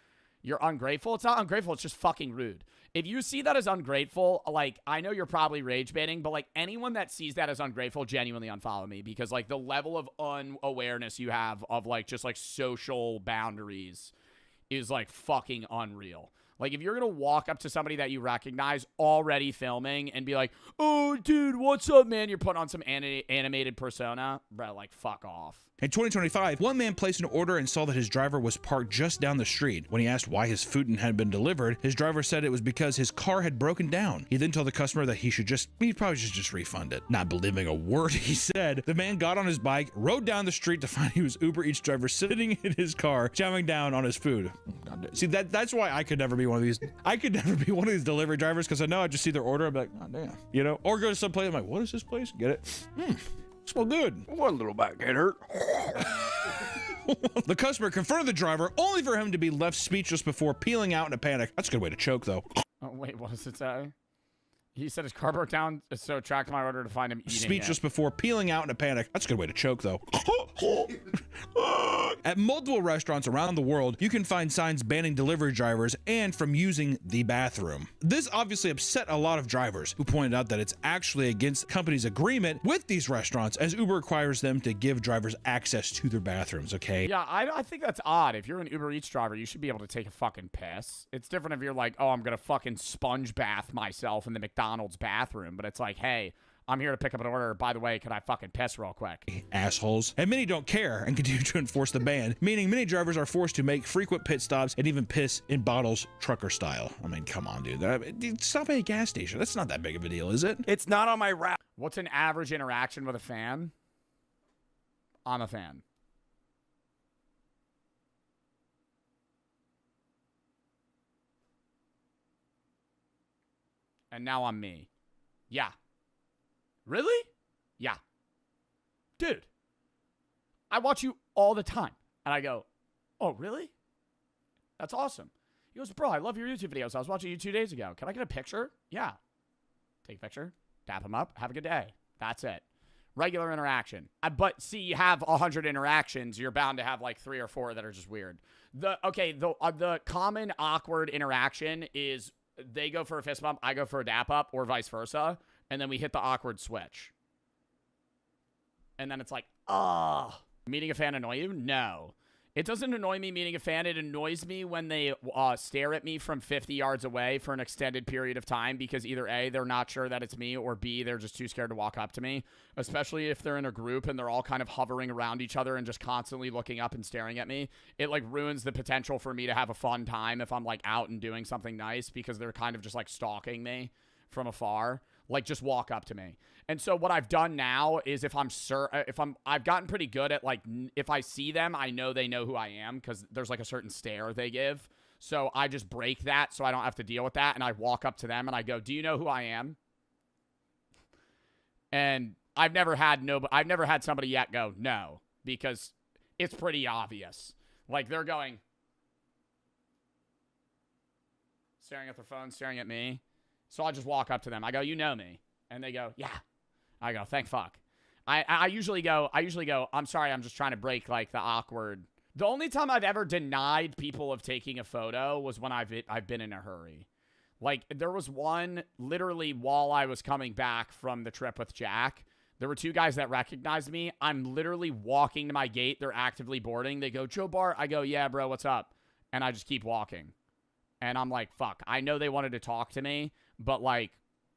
You're ungrateful? It's not ungrateful. It's just fucking rude. If you see that as ungrateful, like, I know you're probably rage baiting, but, like, anyone that sees that as ungrateful, genuinely unfollow me. Because, like, the level of unawareness you have of, like, just, like, social boundaries is, like, fucking unreal. Like, if you're going to walk up to somebody that you recognize already filming and be like, oh, dude, what's up, man? You're putting on some animated persona. Bro, like, fuck off. In 2025, one man placed an order and saw that his driver was parked just down the street. When he asked why his food hadn't been delivered, his driver said it was because his car had broken down. He then told the customer that he'd probably just refund it. Not believing a word he said, the man got on his bike, rode down the street to find he was Uber Eats driver sitting in his car, chowing down on his food. See, that's why I could never be one of these. I could never be one of these delivery drivers, because I know I'd just see their order, I'd be like, oh, damn. Or go to some place, I'm like, what is this place? Get it? Smell good. One little back can't hurt. The customer confronted the driver, only for him to be left speechless before peeling out in a panic. That's a good way to choke, though. Oh, wait, what does it say? He said his car broke down, so tracked my order to find him eating Speechless it. before peeling out in a panic. That's a good way to choke, though. At multiple restaurants around the world, you can find signs banning delivery drivers and from using the bathroom. This obviously upset a lot of drivers, who pointed out that it's actually against the company's agreement with these restaurants, as Uber requires them to give drivers access to their bathrooms, okay? Yeah, I think that's odd. If you're an Uber Eats driver, you should be able to take a fucking piss. It's different if you're like, oh, I'm gonna fucking sponge bath myself in the McDonald's bathroom, but it's like, hey, I'm here to pick up an order. By the way, could I fucking piss real quick? Assholes. And many don't care and continue to enforce the ban, meaning many drivers are forced to make frequent pit stops and even piss in bottles, trucker style. I mean, come on, dude. Stop at a gas station. That's not that big of a deal, is it? It's not on my route. What's an average interaction with a fan? I'm a fan. And now I'm me. Yeah. Really? Yeah. Dude, I watch you all the time. And I go, oh, really? That's awesome. He goes, bro, I love your YouTube videos. I was watching you 2 days ago. Can I get a picture? Yeah. Take a picture, dap him up, have a good day. That's it. Regular interaction. But see, you have 100 interactions, you're bound to have like 3 or 4 that are just weird. The common awkward interaction is they go for a fist bump, I go for a dap up, or vice versa, and then we hit the awkward switch. And then it's like, oh. Meeting a fan annoy you? No. It doesn't annoy me meeting a fan. It annoys me when they stare at me from 50 yards away for an extended period of time because either A, they're not sure that it's me, or B, they're just too scared to walk up to me, especially if they're in a group and they're all kind of hovering around each other and just constantly looking up and staring at me. It like ruins the potential for me to have a fun time if I'm like out and doing something nice because they're kind of just like stalking me from afar. Like, just walk up to me. And so what I've done now is I've gotten pretty good at, like, if I see them, I know they know who I am because there's, like, a certain stare they give. So I just break that so I don't have to deal with that. And I walk up to them and I go, do you know who I am? And I've never had somebody yet go, no, because it's pretty obvious. Like, they're going, staring at their phone, staring at me. So I'll just walk up to them. I go, you know me. And they go, yeah. I go, thank fuck. I usually go, I'm sorry, I'm just trying to break, like, the awkward. The only time I've ever denied people of taking a photo was when I've been in a hurry. Like, there was one, literally, while I was coming back from the trip with Jack, there were 2 guys that recognized me. I'm literally walking to my gate. They're actively boarding. They go, Joe Bart. I go, yeah, bro, what's up? And I just keep walking. And I'm like, fuck, I know they wanted to talk to me, but, like,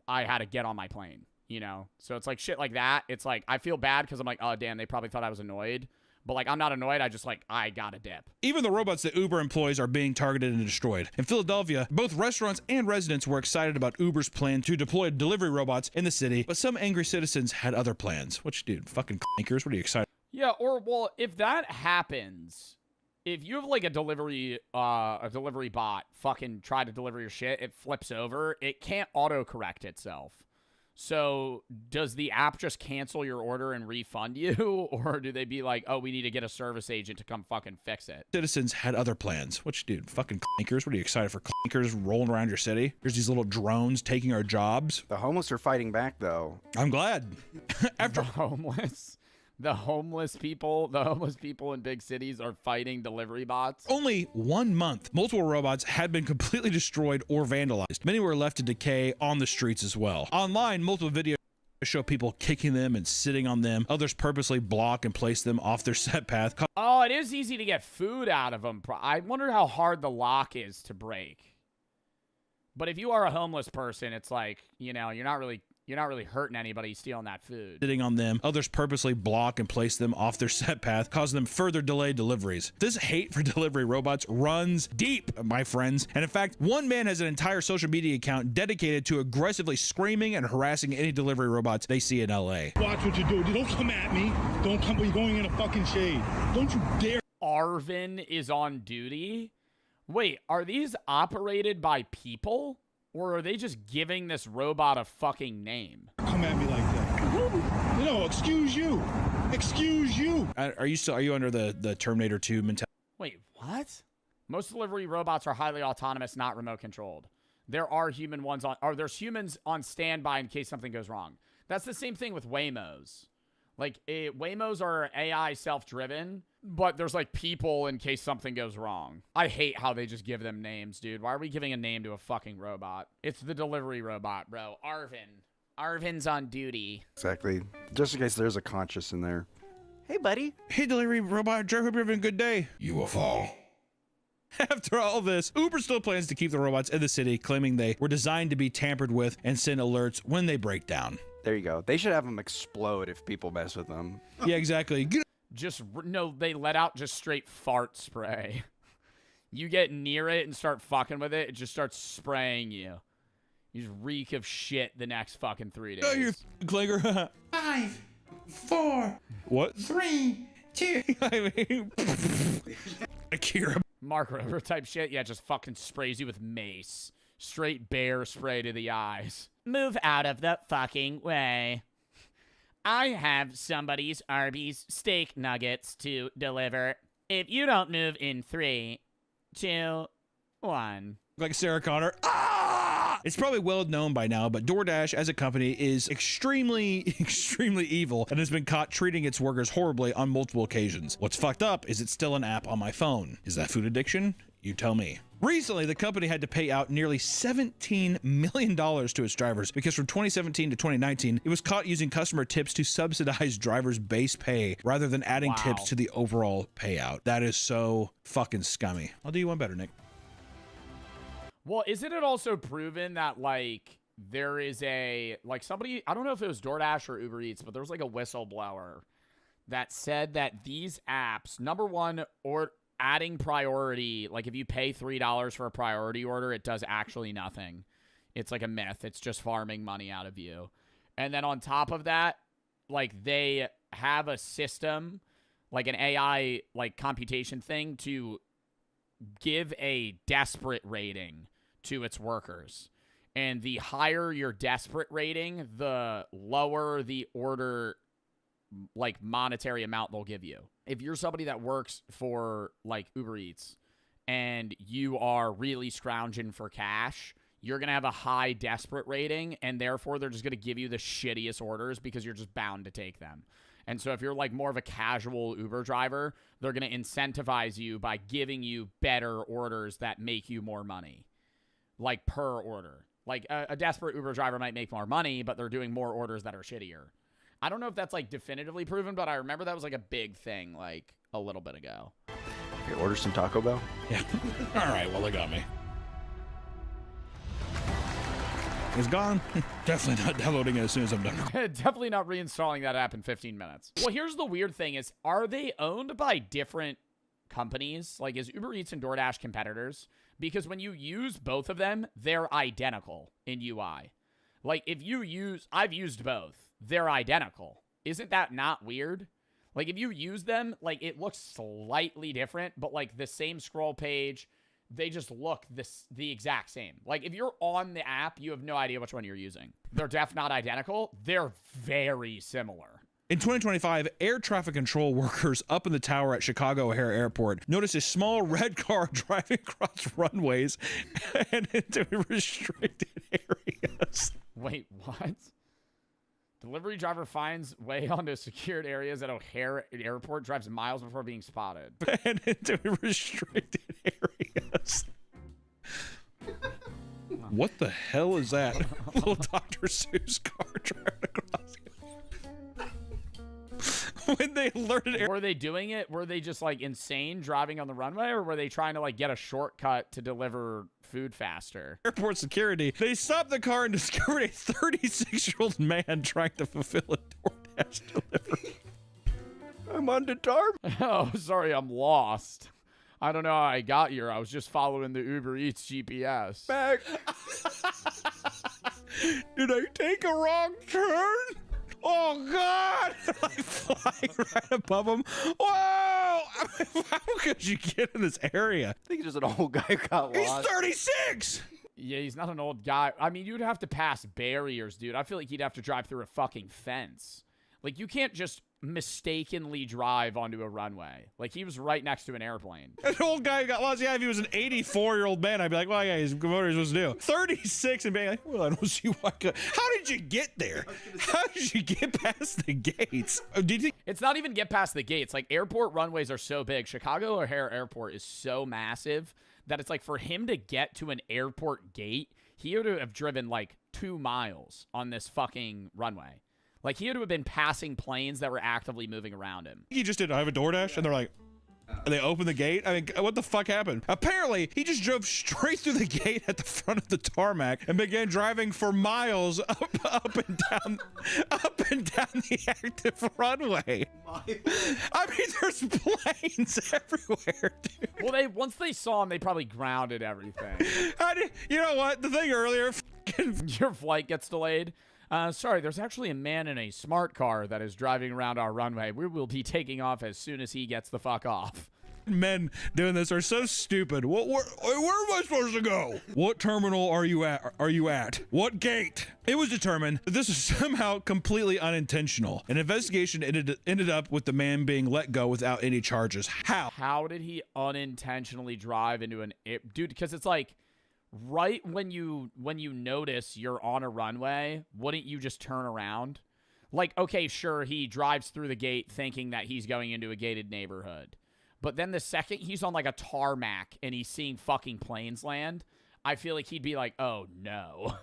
I had to get on my plane, you know? So it's, like, shit like that. It's, like, I feel bad because I'm like, oh, damn, they probably thought I was annoyed. But, like, I'm not annoyed. I just, like, I gotta dip. Even the robots that Uber employs are being targeted and destroyed. In Philadelphia, both restaurants and residents were excited about Uber's plan to deploy delivery robots in the city, but some angry citizens had other plans. Which, dude, fucking clankers, what are you excited? Yeah, or, well, if that happens, if you have, like, a delivery bot fucking try to deliver your shit, it flips over, it can't autocorrect itself. So does the app just cancel your order and refund you? Or do they be like, oh, we need to get a service agent to come fucking fix it? Citizens had other plans. Which, dude, fucking clankers, what are you excited for? Clankers rolling around your city? Here's these little drones taking our jobs. The homeless are fighting back, though. I'm glad. After The homeless people in big cities are fighting delivery bots. Only 1 month, multiple robots had been completely destroyed or vandalized. Many were left to decay on the streets as well. Online, multiple videos show people kicking them and sitting on them. Others purposely block and place them off their set path. Oh, it is easy to get food out of them. I wonder how hard the lock is to break. But if you are a homeless person, it's like, you know, you're not really hurting anybody stealing that food. Sitting on them. Others purposely block and place them off their set path, causing them further delayed deliveries. This hate for delivery robots runs deep, my friends. And in fact, one man has an entire social media account dedicated to aggressively screaming and harassing any delivery robots they see in LA. Watch what you do. Don't come at me. Don't come. We're going in a fucking shade. Don't you dare. Arvin is on duty? Wait, are these operated by people? Or are they just giving this robot a fucking name? Come at me like that. No, excuse you. Excuse you. Are you under the Terminator 2 mentality? Wait, what? Most delivery robots are highly autonomous, not remote controlled. There are human ones on, or there's humans on standby in case something goes wrong. That's the same thing with Waymos. Like, Waymos are AI self-driven, but there's, like, people in case something goes wrong. I hate how they just give them names, dude. Why are we giving a name to a fucking robot? It's the delivery robot, bro. Arvin. Arvin's on duty. Exactly. Just in case there's a conscious in there. Hey, buddy. Hey, delivery robot, Joe, hope you're having a good day. You will fall. After all this, Uber still plans to keep the robots in the city, claiming they were designed to be tampered with and send alerts when they break down. There you go. They should have them explode if people mess with them. Yeah, exactly. No, they let out just straight fart spray. You get near it and start fucking with it, it just starts spraying you. You just reek of shit the next fucking 3 days. Oh, you clinger. 5, 4, What? 3, 2. I mean, Akira. Mark Rober type shit, yeah, just fucking sprays you with mace. Straight bear spray to the eyes. Move out of the fucking way. I have somebody's Arby's steak nuggets to deliver. If you don't move in 3, 2, 1. Like Sarah Connor. Ah! It's probably well known by now, but DoorDash as a company is extremely, extremely evil and has been caught treating its workers horribly on multiple occasions. What's fucked up is it's still an app on my phone. Is that food addiction? You tell me. Recently, the company had to pay out nearly $17 million to its drivers because from 2017 to 2019, it was caught using customer tips to subsidize drivers' base pay rather than adding tips to the overall payout. That is so fucking scummy. I'll do you one better, Nick. Well, isn't it also proven that, like, there is a, like, somebody, I don't know if it was DoorDash or Uber Eats, but there was, like, a whistleblower that said that these apps, number one, or adding priority, like, if you pay $3 for a priority order, it does actually nothing. It's like a myth. It's just farming money out of you. And then on top of that, like, they have a system, like an AI, like, computation thing to give a desperate rating to its workers. And the higher your desperate rating, the lower the order, like, monetary amount they'll give you. If you're somebody that works for, like, Uber Eats and you are really scrounging for cash, you're going to have a high desperate rating, and therefore they're just going to give you the shittiest orders because you're just bound to take them. And so if you're, like, more of a casual Uber driver, they're going to incentivize you by giving you better orders that make you more money, like, per order. Like, a desperate Uber driver might make more money, but they're doing more orders that are shittier. I don't know if that's, like, definitively proven, but I remember that was, like, a big thing, like, a little bit ago. Okay, order some Taco Bell? Yeah. All right, well, they got me. It's gone. Definitely not downloading it as soon as I'm done. Definitely not reinstalling that app in 15 minutes. Well, here's the weird thing is, are they owned by different companies? Like, is Uber Eats and DoorDash competitors? Because when you use both of them, they're identical in UI. Like, if you use, I've used both. They're identical. Isn't that not weird? Like, if you use them, like, it looks slightly different, but, like, the same scroll page, they just look the exact same. Like, if you're on the app, you have no idea which one you're using. They're definitely not identical. They're very similar. In 2025, air traffic control workers up in the tower at Chicago O'Hare Airport noticed a small red car driving across runways and into restricted areas. Wait, what? Delivery driver finds way onto secured areas at O'Hare Airport, drives miles before being spotted. And into restricted areas. What the hell is that? Little Dr. Seuss car driving across. When they alerted Were they doing it? Were they just, like, insane driving on the runway, or were they trying to, like, get a shortcut to deliver food faster? airport security, they stopped the car and discovered a 36-year-old man trying to fulfill a DoorDash delivery. I'm undetermined. Oh, sorry, I'm lost. I don't know how I got here. I was just following the Uber Eats GPS. Back. Did I take a wrong turn? Oh, God! I fly right above him. Whoa! How could you get in this area? I think just an old guy got He's lost. 36! Yeah, he's not an old guy. I mean, you'd have to pass barriers, dude. I feel like he'd have to drive through a fucking fence. Like, you can't just mistakenly drive onto a runway. Like, he was right next to an airplane. An old guy who got lost. Yeah, if he was an 84-year-old man, I'd be like, well, yeah, he's what are you supposed to do? 36 and being like, well, I don't see why. How did you get there? How did you get past the gates? Did you think? It's not even get past the gates. Like, airport runways are so big. Chicago O'Hare Airport is so massive that it's like for him to get to an airport gate, he had to have driven like 2 miles on this fucking runway. Like, he had to have been passing planes that were actively moving around him. He just did, I have a DoorDash, and they're like, and they open the gate. I mean, what the fuck happened? Apparently, he just drove straight through the gate at the front of the tarmac and began driving for miles up and down the active runway. I mean, there's planes everywhere, dude. Well, once they saw him, they probably grounded everything. You know what? The thing earlier, Your flight gets delayed. Sorry, there's actually a man in a smart car that is driving around our runway. We will be taking off as soon as he gets the fuck off. men doing this are so stupid. Where am I supposed to go? What terminal are you at? What gate? It was determined that this is somehow completely unintentional. An investigation ended up with the man being let go without any charges. How? How did he unintentionally drive into an dude? Because it's like right when you notice you're on a runway, wouldn't you just turn around? Like, okay, sure, he drives through the gate thinking that he's going into a gated neighborhood. But then the second he's on, like, a tarmac and he's seeing fucking planes land, I feel like he'd be like, oh, no.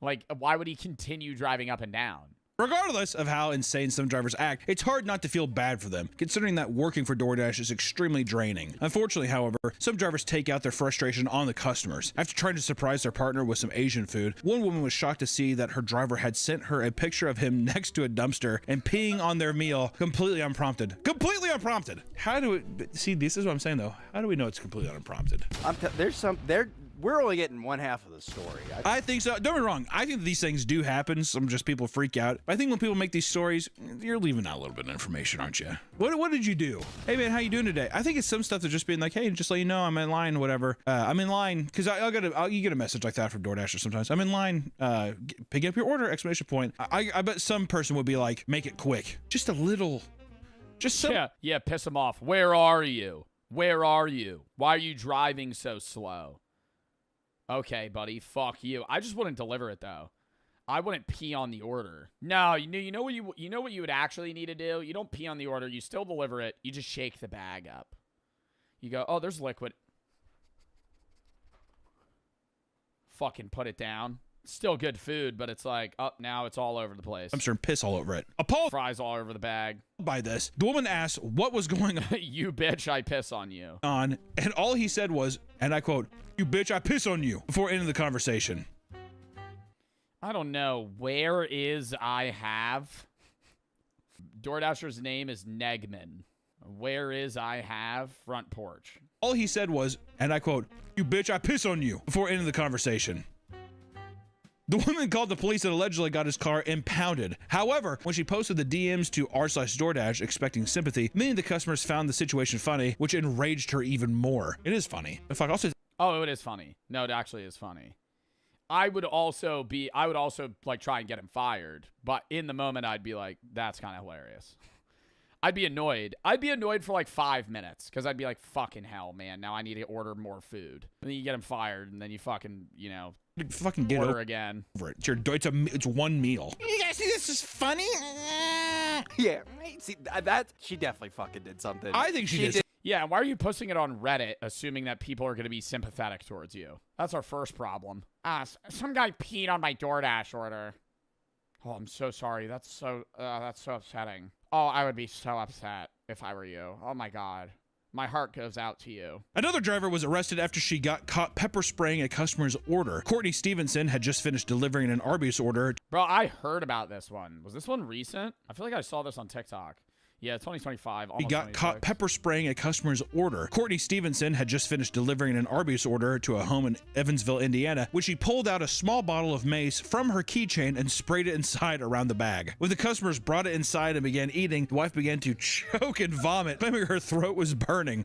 Like, why would he continue driving up and down? Regardless of how insane some drivers act, it's hard not to feel bad for them, considering that working for DoorDash is extremely draining. Unfortunately, however, some drivers take out their frustration on the customers. After trying to surprise their partner with some Asian food, one woman was shocked to see that her driver had sent her a picture of him next to a dumpster and peeing on their meal completely unprompted. Completely unprompted! How do it... See, this is what I'm saying, though. How do we know it's completely unprompted? We're only getting one half of the story. I think so. Don't get me wrong. I think that these things do happen. Some just people freak out. But I think when people make these stories, you're leaving out a little bit of information, aren't you? What did you do? Hey, man, how you doing today? I think it's some stuff that's just being like, hey, just let you know I'm in line, whatever. I'm in line, because you get a message like that from DoorDash sometimes. I'm in line, picking up your order, exclamation point. I bet some person would be like, make it quick. Just a little, just some. Yeah, piss him off. Where are you? Where are you? Why are you driving so slow? Okay, buddy, fuck you. I just wouldn't deliver it though. I wouldn't pee on the order. No, you know what you would actually need to do? You don't pee on the order, you still deliver it. You just shake the bag up. You go, "Oh, there's liquid." Fucking put it down. Still good food, but it's like, oh, now it's all over the place. I'm sure piss all over it. Appalled fries all over the bag. By this, the woman asked what was going on. You bitch, I piss on you. And all he said was, and I quote, "You bitch, I piss on you," before ending the conversation. I don't know. Where is I have? DoorDasher's name is Negman. Where is I have? Front porch. All he said was, and I quote, "You bitch, I piss on you," before ending the conversation. The woman called the police and allegedly got his car impounded. However, when she posted the DMs to r/DoorDash expecting sympathy, many of the customers found the situation funny, which enraged her even more. It is funny. If I also... Oh, it is funny. No, it actually is funny. I would also like try and get him fired, but in the moment I'd be like, that's kind of hilarious. I'd be annoyed. I'd be annoyed for like 5 minutes because I'd be like, fucking hell, man. Now I need to order more food. And then you get him fired, and then you fucking, fucking get order again. Over it. It's one meal. You guys think this is funny? Yeah, see that she definitely fucking did something. I think she did. Yeah, why are you posting it on Reddit assuming that people are going to be sympathetic towards you? That's our first problem. Some guy peed on my DoorDash order. Oh, I'm so sorry. That's so upsetting. Oh, I would be so upset if I were you. Oh my God. My heart goes out to you. Another driver was arrested after she got caught pepper spraying a customer's order. Courtney Stevenson had just finished delivering an Arby's order. Bro, I heard about this one. Was this one recent? I feel like I saw this on TikTok. Yeah, 2025. He got caught pepper spraying a customer's order. Courtney Stevenson had just finished delivering an Arby's order to a home in Evansville, Indiana, when she pulled out a small bottle of mace from her keychain and sprayed it inside around the bag. When the customers brought it inside and began eating, the wife began to choke and vomit, claiming her throat was burning.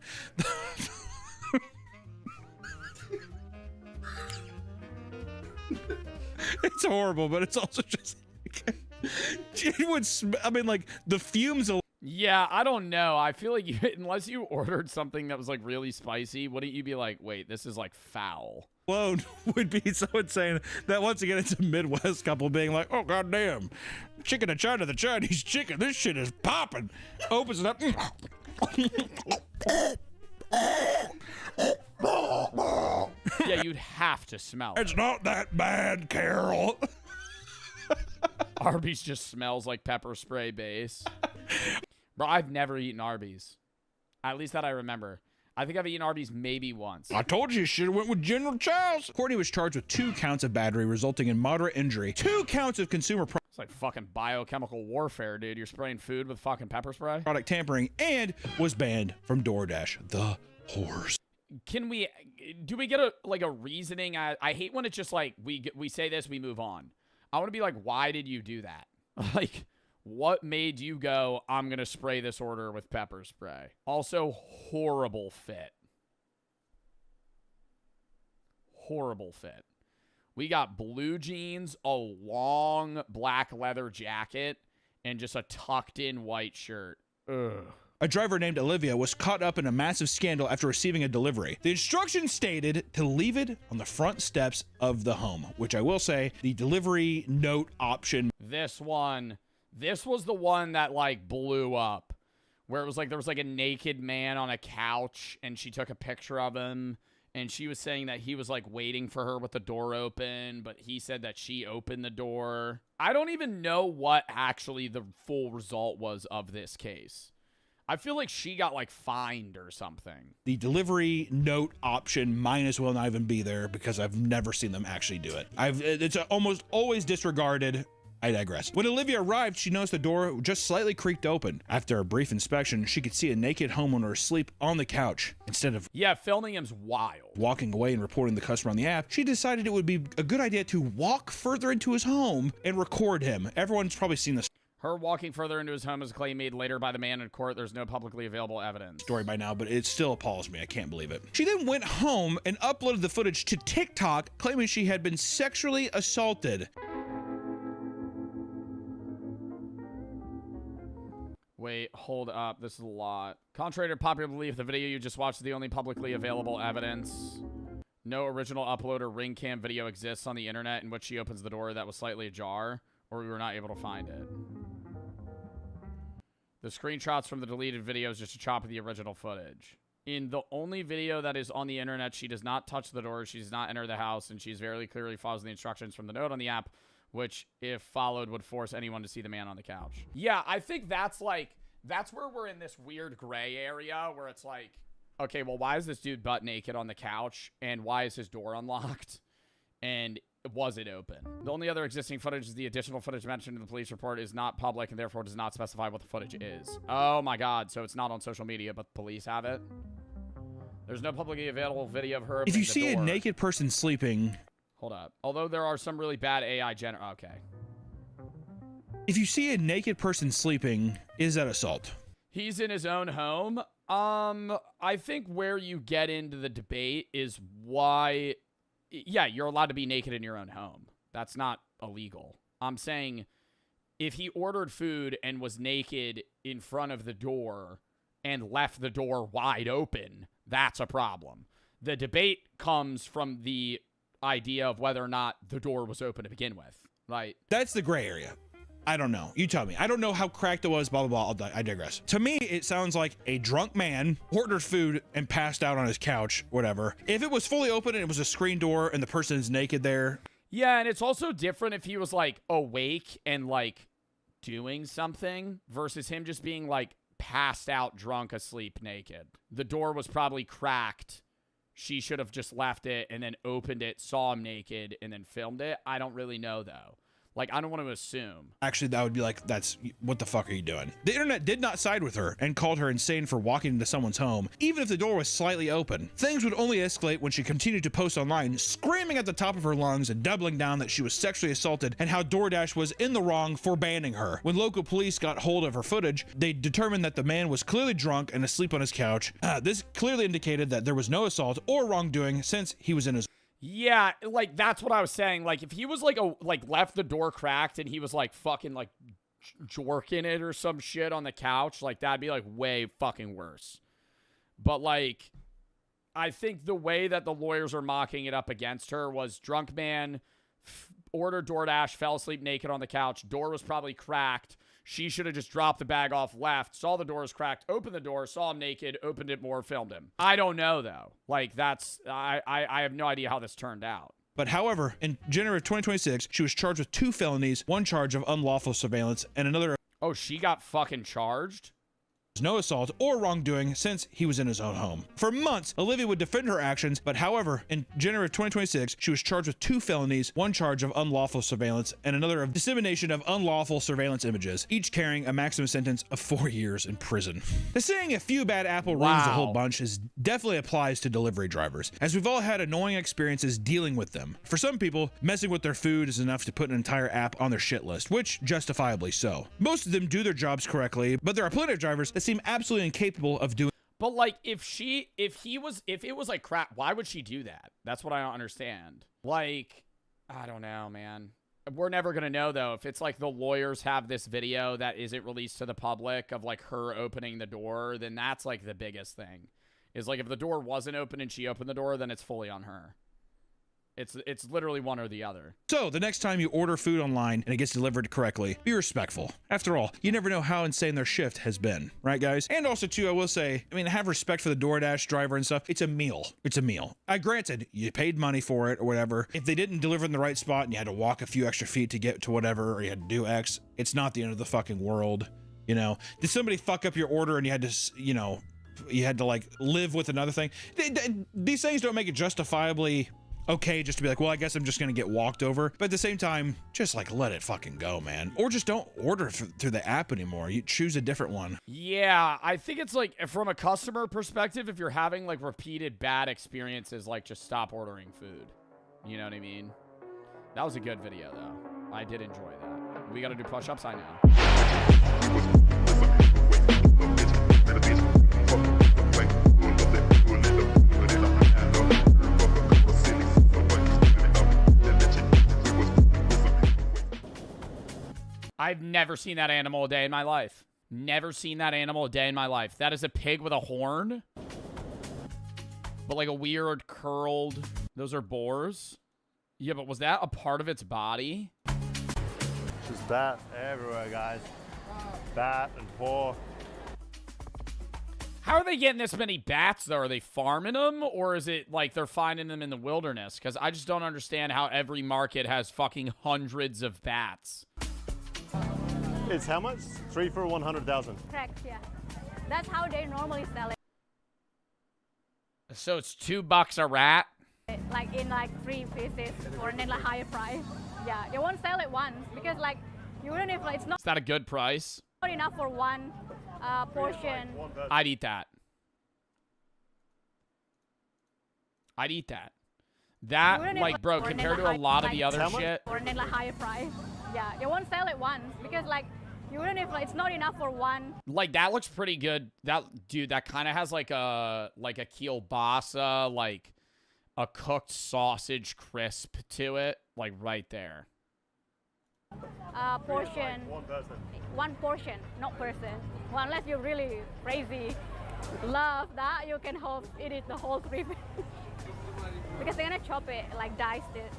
It's horrible, but it's also just... It would, I mean, like, the fumes Yeah, I don't know. I feel like unless you ordered something that was like really spicy, wouldn't you be like, wait, this is like foul? Alone would be someone saying that once again it's a Midwest couple being like, oh goddamn, chicken of China, the Chinese chicken, this shit is popping. Opens it up. Yeah, you'd have to smell it. It's not that bad, Carol. Arby's just smells like pepper spray base. Bro, I've never eaten Arby's. At least that I remember. I think I've eaten Arby's maybe once. I told you should have went with General Chow's. Courtney was charged with 2 counts of battery resulting in moderate injury, 2 counts of consumer It's like fucking biochemical warfare, dude. You're spraying food with fucking pepper spray? product tampering, and was banned from DoorDash. The horse. Do we get a reasoning? I hate when it's just like we say this, we move on. I want to be like, why did you do that? Like, what made you go, I'm going to spray this order with pepper spray? Also, horrible fit. Horrible fit. We got blue jeans, a long black leather jacket, and just a tucked in white shirt. Ugh. A driver named Olivia was caught up in a massive scandal after receiving a delivery. The instructions stated to leave it on the front steps of the home, which I will say, the delivery note option. This was the one that like blew up, where it was like there was like a naked man on a couch and she took a picture of him and she was saying that he was like waiting for her with the door open, but he said that she opened the door. I don't even know what actually the full result was of this case. I feel like she got like fined or something. The delivery note option might as well not even be there because I've never seen them actually do it. It's almost always disregarded. I digress. When Olivia arrived, she noticed the door just slightly creaked open. After a brief inspection, she could see a naked homeowner asleep on the couch. Instead of filming him's wild. Walking away and reporting the customer on the app, she decided it would be a good idea to walk further into his home and record him. Everyone's probably seen this Her walking further into his home is a claim made later by the man in court. There's no publicly available evidence. story by now, but it still appalls me. I can't believe it. She then went home and uploaded the footage to TikTok, claiming she had been sexually assaulted. Wait, hold up. This is a lot. Contrary to popular belief, the video you just watched is the only publicly available evidence. No original upload or ring cam video exists on the internet in which she opens the door that was slightly ajar, or we were not able to find it. The screenshots from the deleted video is just a chop of the original footage. In the only video that is on the internet, she does not touch the door, she does not enter the house, and she's very clearly follows the instructions from the note on the app, which, if followed, would force anyone to see the man on the couch. Yeah, I think that's where we're in this weird gray area where it's like, okay, well, why is this dude butt naked on the couch, and why is his door unlocked, and was it open? The only other existing footage is the additional footage mentioned in the police report is not public and therefore does not specify what the footage is. Oh my god, so it's not on social media, but the police have it? There's no publicly available video of her opening If you the see door. a naked person sleeping... Hold up. Although there are some really bad AI okay. If you see a naked person sleeping, is that assault? He's in his own home. I think where you get into the debate is why... Yeah, you're allowed to be naked in your own home. That's not illegal. I'm saying if he ordered food and was naked in front of the door and left the door wide open, that's a problem. The debate comes from the idea of whether or not the door was open to begin with. Like, that's the gray area. I don't know. You tell me. I don't know how cracked it was, blah, blah, blah. I digress. To me, it sounds like a drunk man ordered food and passed out on his couch, whatever. If it was fully open and it was a screen door and the person is naked there. Yeah, and it's also different if he was, like, awake and, like, doing something versus him just being, like, passed out, drunk, asleep, naked. The door was probably cracked. She should have just left it and then opened it, saw him naked, and then filmed it. I don't really know, though. Like, I don't want to assume. Actually, that would be like, what the fuck are you doing? The internet did not side with her and called her insane for walking into someone's home, even if the door was slightly open. Things would only escalate when she continued to post online, screaming at the top of her lungs and doubling down that she was sexually assaulted and how DoorDash was in the wrong for banning her. When local police got hold of her footage, they determined that the man was clearly drunk and asleep on his couch. This clearly indicated that there was no assault or wrongdoing since he was in his... Yeah, like, that's what I was saying. Like, if he was, like, left the door cracked and he was, like, fucking, like, jorking it or some shit on the couch, like that'd be like way fucking worse. But like, I think the way that the lawyers are mocking it up against her was drunk man ordered DoorDash, fell asleep naked on the couch. Door was probably cracked. She should have just dropped the bag off, left, saw the door was cracked, opened the door, saw him naked, opened it more, filmed him. I don't know though. Like that's, I have no idea how this turned out. But however, in January of 2026, she was charged with 2 felonies, 1 charge of unlawful surveillance, and another Oh, she got fucking charged? no assault or wrongdoing since he was in his own home. For months, Olivia would defend her actions, but however, in January of 2026, she was charged with 2 felonies, 1 charge of unlawful surveillance, and another of dissemination of unlawful surveillance images, each carrying a maximum sentence of 4 years in prison. The saying a few bad apple ruins a whole bunch definitely applies to delivery drivers, as we've all had annoying experiences dealing with them. For some people, messing with their food is enough to put an entire app on their shit list, which justifiably so. Most of them do their jobs correctly, but there are plenty of drivers that seem absolutely incapable of doing. But like, if it was like crap, why would she do that? That's what I don't understand. Like, I don't know, man. We're never gonna know though. If it's like the lawyers have this video that isn't released to the public of like her opening the door, then that's like the biggest thing. Is like if the door wasn't open and she opened the door, then it's fully on her. It's literally one or the other. So, the next time you order food online and it gets delivered correctly, be respectful. After all, you never know how insane their shift has been, right guys? And also too, I will say, I mean, have respect for the DoorDash driver and stuff. It's a meal. It's a meal. Granted, you paid money for it or whatever. If they didn't deliver in the right spot and you had to walk a few extra feet to get to whatever, or you had to do X, it's not the end of the fucking world, you know? Did somebody fuck up your order and you had to, you know, you had to like live with another thing? These things don't make it justifiably okay just to be like, well, I guess I'm just gonna get walked over. But at the same time, just like let it fucking go, man. Or just don't order through the app anymore. You choose a different one. Yeah, I think it's like, from a customer perspective, if you're having like repeated bad experiences, like just stop ordering food. You know what I mean? That was a good video though. I did enjoy that. We gotta do push-ups, I know. I've never seen that animal a day in my life. Never seen that animal a day in my life. That is a pig with a horn. But like a weird curled... Those are boars? Yeah, but was that a part of its body? There's bats everywhere, guys. Bat and boar. How are they getting this many bats, though? Are they farming them? Or is it like they're finding them in the wilderness? Because I just don't understand how every market has fucking hundreds of bats. It's how much? 3 for 100,000. Correct, yeah. That's how they normally sell it. So it's $2 a rat? Like in like 3 pieces for a like higher price. Yeah, they won't sell it once because like you wouldn't if like, it's not Is that a good price? enough for one portion. I'd eat that. I'd eat that. That, like, bro, compared to a lot of the other shit. For a like higher price. Yeah, they won't sell it once because like you wouldn't if like, it's not enough for one. Like that looks pretty good. That dude, that kind of has like a kielbasa, like a cooked sausage crisp to it, like right there. Portion. One portion, not person. Well, unless you're really crazy, love that you can eat it the whole 3 because they're gonna chop it, like diced it.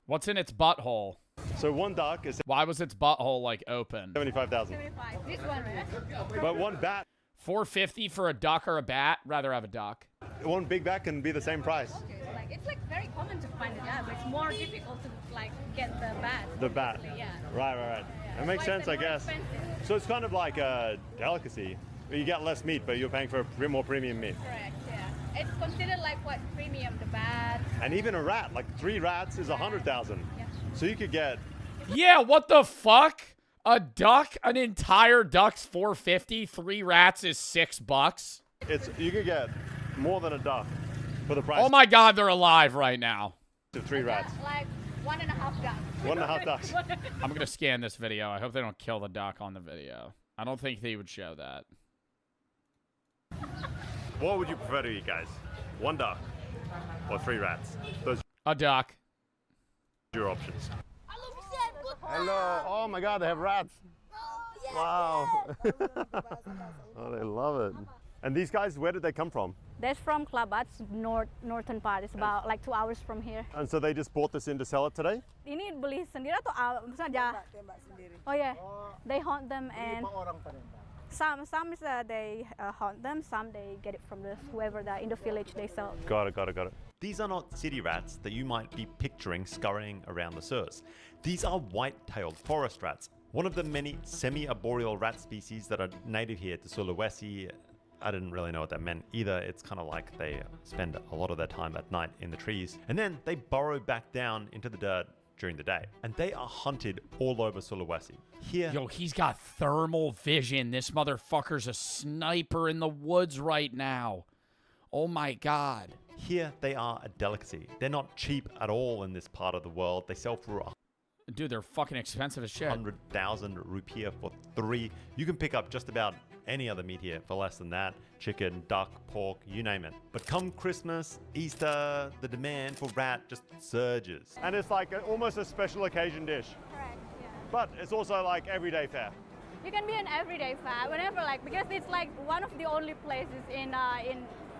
What's in its butthole? So one duck is Why was its butthole like open? 75,000. 75. This one, right? But one bat, $450 for a duck or a bat? Rather have a duck. one big bat can be the same price. Okay, so like it's like very common to find it out, but it's more difficult to like get the bat. The bat. Yeah. Right. Yeah. That makes Why is sense, it I more guess. expensive? So it's kind of like a delicacy. You get less meat, but you're paying for more premium meat. Correct, yeah. It's considered like what premium, the bat. And even a rat, like 3 rats is 100,000. Yeah. So you could get Yeah, what the fuck? A duck? An entire duck's $450. 3 rats is $6. you could get more than a duck for the price Oh my god, they're alive right now. of 3 rats. Like 1.5 ducks. 1.5 ducks. I'm gonna scan this video. I hope they don't kill the duck on the video. I don't think they would show that. What would you prefer to eat, guys? 1 duck or 3 rats? Those A duck. are your options. Hello. Oh my god, they have rats. Wow. Oh, they love it. And these guys, where did they come from? That's from Klabat's northern part. It's about like 2 hours from here. And so they just bought this in to sell it today? Ini beli sendiri atau saja? Oh yeah, they hunt them and some is they hunt them. Some they get it from whoever that in the village they sell. Got it. These are not city rats that you might be picturing scurrying around the sewers. These are white-tailed forest rats, one of the many semi-arboreal rat species that are native here to Sulawesi. I didn't really know what that meant either. It's kind of like they spend a lot of their time at night in the trees, and then they burrow back down into the dirt during the day. And they are hunted all over Sulawesi. Here, Yo, he's got thermal vision. This motherfucker's a sniper in the woods right now. Oh my God. here they are a delicacy. They're not cheap at all in this part of the world. They sell for Dude, they're fucking expensive as shit. 100,000 rupiah for 3. You can pick up just about any other meat here for less than that. Chicken, duck, pork, you name it. But come Christmas, Easter, the demand for rat just surges. And it's like almost a special occasion dish. Correct. Yeah. But it's also like everyday fare. You can be an everyday fare whenever, like, because it's like one of the only places in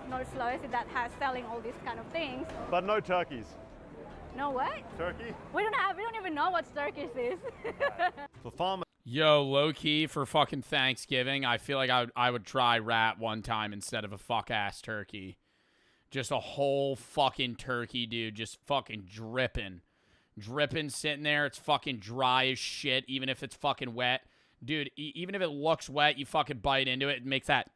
North Sulawesi that has selling all these kind of things. But no turkeys. No what? Turkey? We don't even know what Turkish is. For farmers. Yo, low key for fucking Thanksgiving, I feel like I would try rat one time instead of a fuck ass turkey. Just a whole fucking turkey, dude, just fucking dripping. Dripping, sitting there, it's fucking dry as shit, even if it's fucking wet. Dude, even if it looks wet, you fucking bite into it and makes that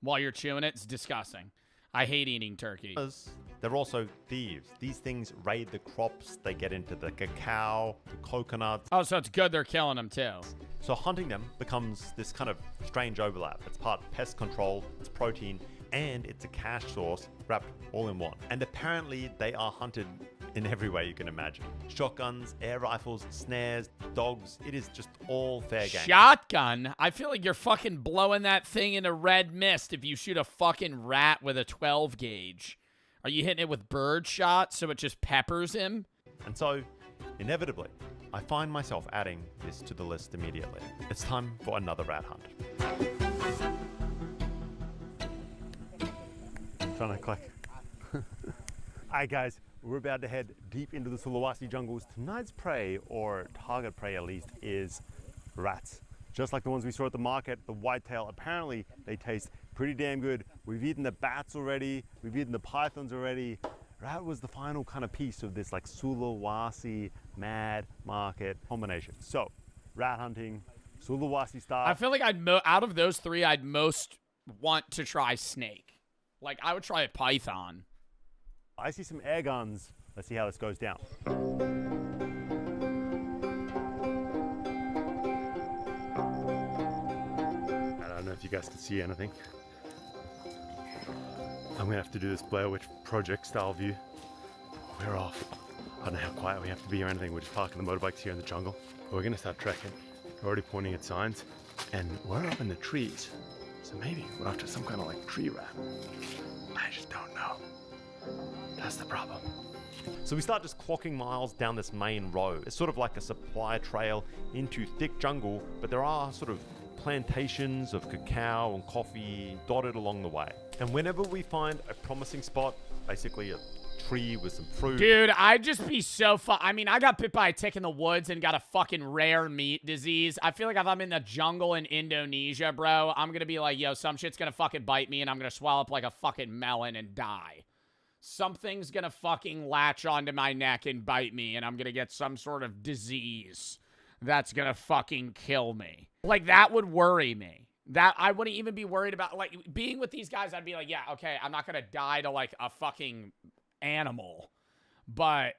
while you're chewing it. It's disgusting. I hate eating turkey. They're also thieves. These things raid the crops. They get into the cacao, the coconuts. Oh, so it's good they're killing them too. So hunting them becomes this kind of strange overlap. It's part pest control, it's protein, and it's a cash source wrapped all in one. And apparently they are hunted in every way you can imagine. Shotguns, air rifles, snares, dogs. It is just all fair game. Shotgun? I feel like you're fucking blowing that thing into red mist if you shoot a fucking rat with a 12 gauge. Are you hitting it with bird shot so it just peppers him? And so, inevitably, I find myself adding this to the list immediately. It's time for another rat hunt. Trying to click. Alright guys, we're about to head deep into the Sulawesi jungles. Tonight's prey, or target prey at least, is rats. Just like the ones we saw at the market, the whitetail, apparently they taste pretty damn good. We've eaten the bats already, we've eaten the pythons already. Rat was the final kind of piece of this like Sulawesi mad market combination. So, rat hunting, Sulawesi style. I feel like out of those three, I'd most want to try snake. Like, I would try a python. I see some air guns. Let's see how this goes down. I don't know if you guys can see anything. I'm gonna have to do this Blair Witch Project style view. We're off. I don't know how quiet we have to be or anything. We're just parking the motorbikes here in the jungle. But we're gonna start trekking. We're already pointing at signs. And we're up in the trees. So maybe we're after some kind of like tree rat. I just don't know. That's the problem. So we start just clocking miles down this main road. It's sort of like a supply trail into thick jungle, but there are sort of plantations of cacao and coffee dotted along the way. And whenever we find a promising spot, basically a tree with some fruit. Dude, I'd just be so I mean, I got bit by a tick in the woods and got a fucking rare meat disease. I feel like if I'm in the jungle in Indonesia, bro, I'm gonna be like, yo, some shit's gonna fucking bite me and I'm gonna swallow up like a fucking melon and die. Something's gonna fucking latch onto my neck and bite me and I'm gonna get some sort of disease that's gonna fucking kill me. Like, that would worry me. That I wouldn't even be worried about, like, being with these guys. I'd be like, yeah, okay, I'm not gonna die to like a fucking animal, but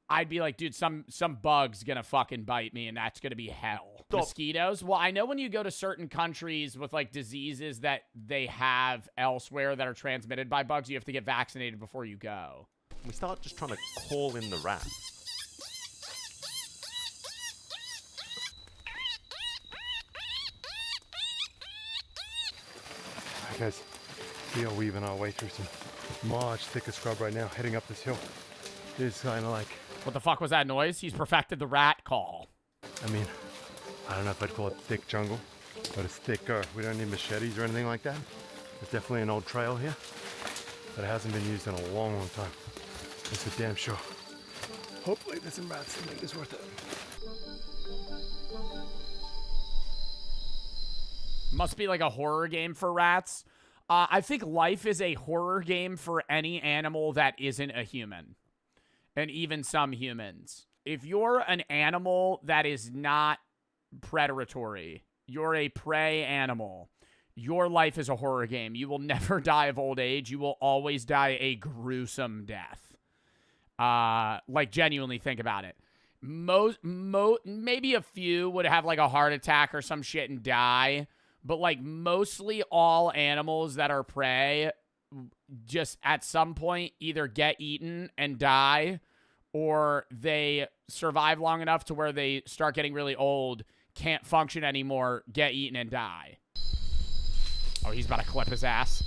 I'd be like, dude, some bug's gonna fucking bite me and that's gonna be hell. Stop. Mosquitoes? Well, I know when you go to certain countries with like diseases that they have elsewhere that are transmitted by bugs, you have to get vaccinated before you go. We start just trying to call in the rat. Alright guys, we are weaving our way through some much thicker scrub right now, heading up this hill. It's kind of like... What the fuck was that noise? He's perfected the rat call. I mean, I don't know if I'd call it thick jungle, but it's thicker. We don't need machetes or anything like that. There's definitely an old trail here, but it hasn't been used in a long, long time. That's for damn sure. Hopefully there's some rats to make this worth it. Must be like a horror game for rats. I think life is a horror game for any animal that isn't a human. And even some humans. If you're an animal that is not predatory, you're a prey animal, your life is a horror game. You will never die of old age. You will always die a gruesome death. Like, genuinely think about it. Maybe a few would have like a heart attack or some shit and die. But, like, mostly all animals that are prey just at some point either get eaten and die, or they survive long enough to where they start getting really old, can't function anymore, get eaten and die. Oh, he's about to clip his ass.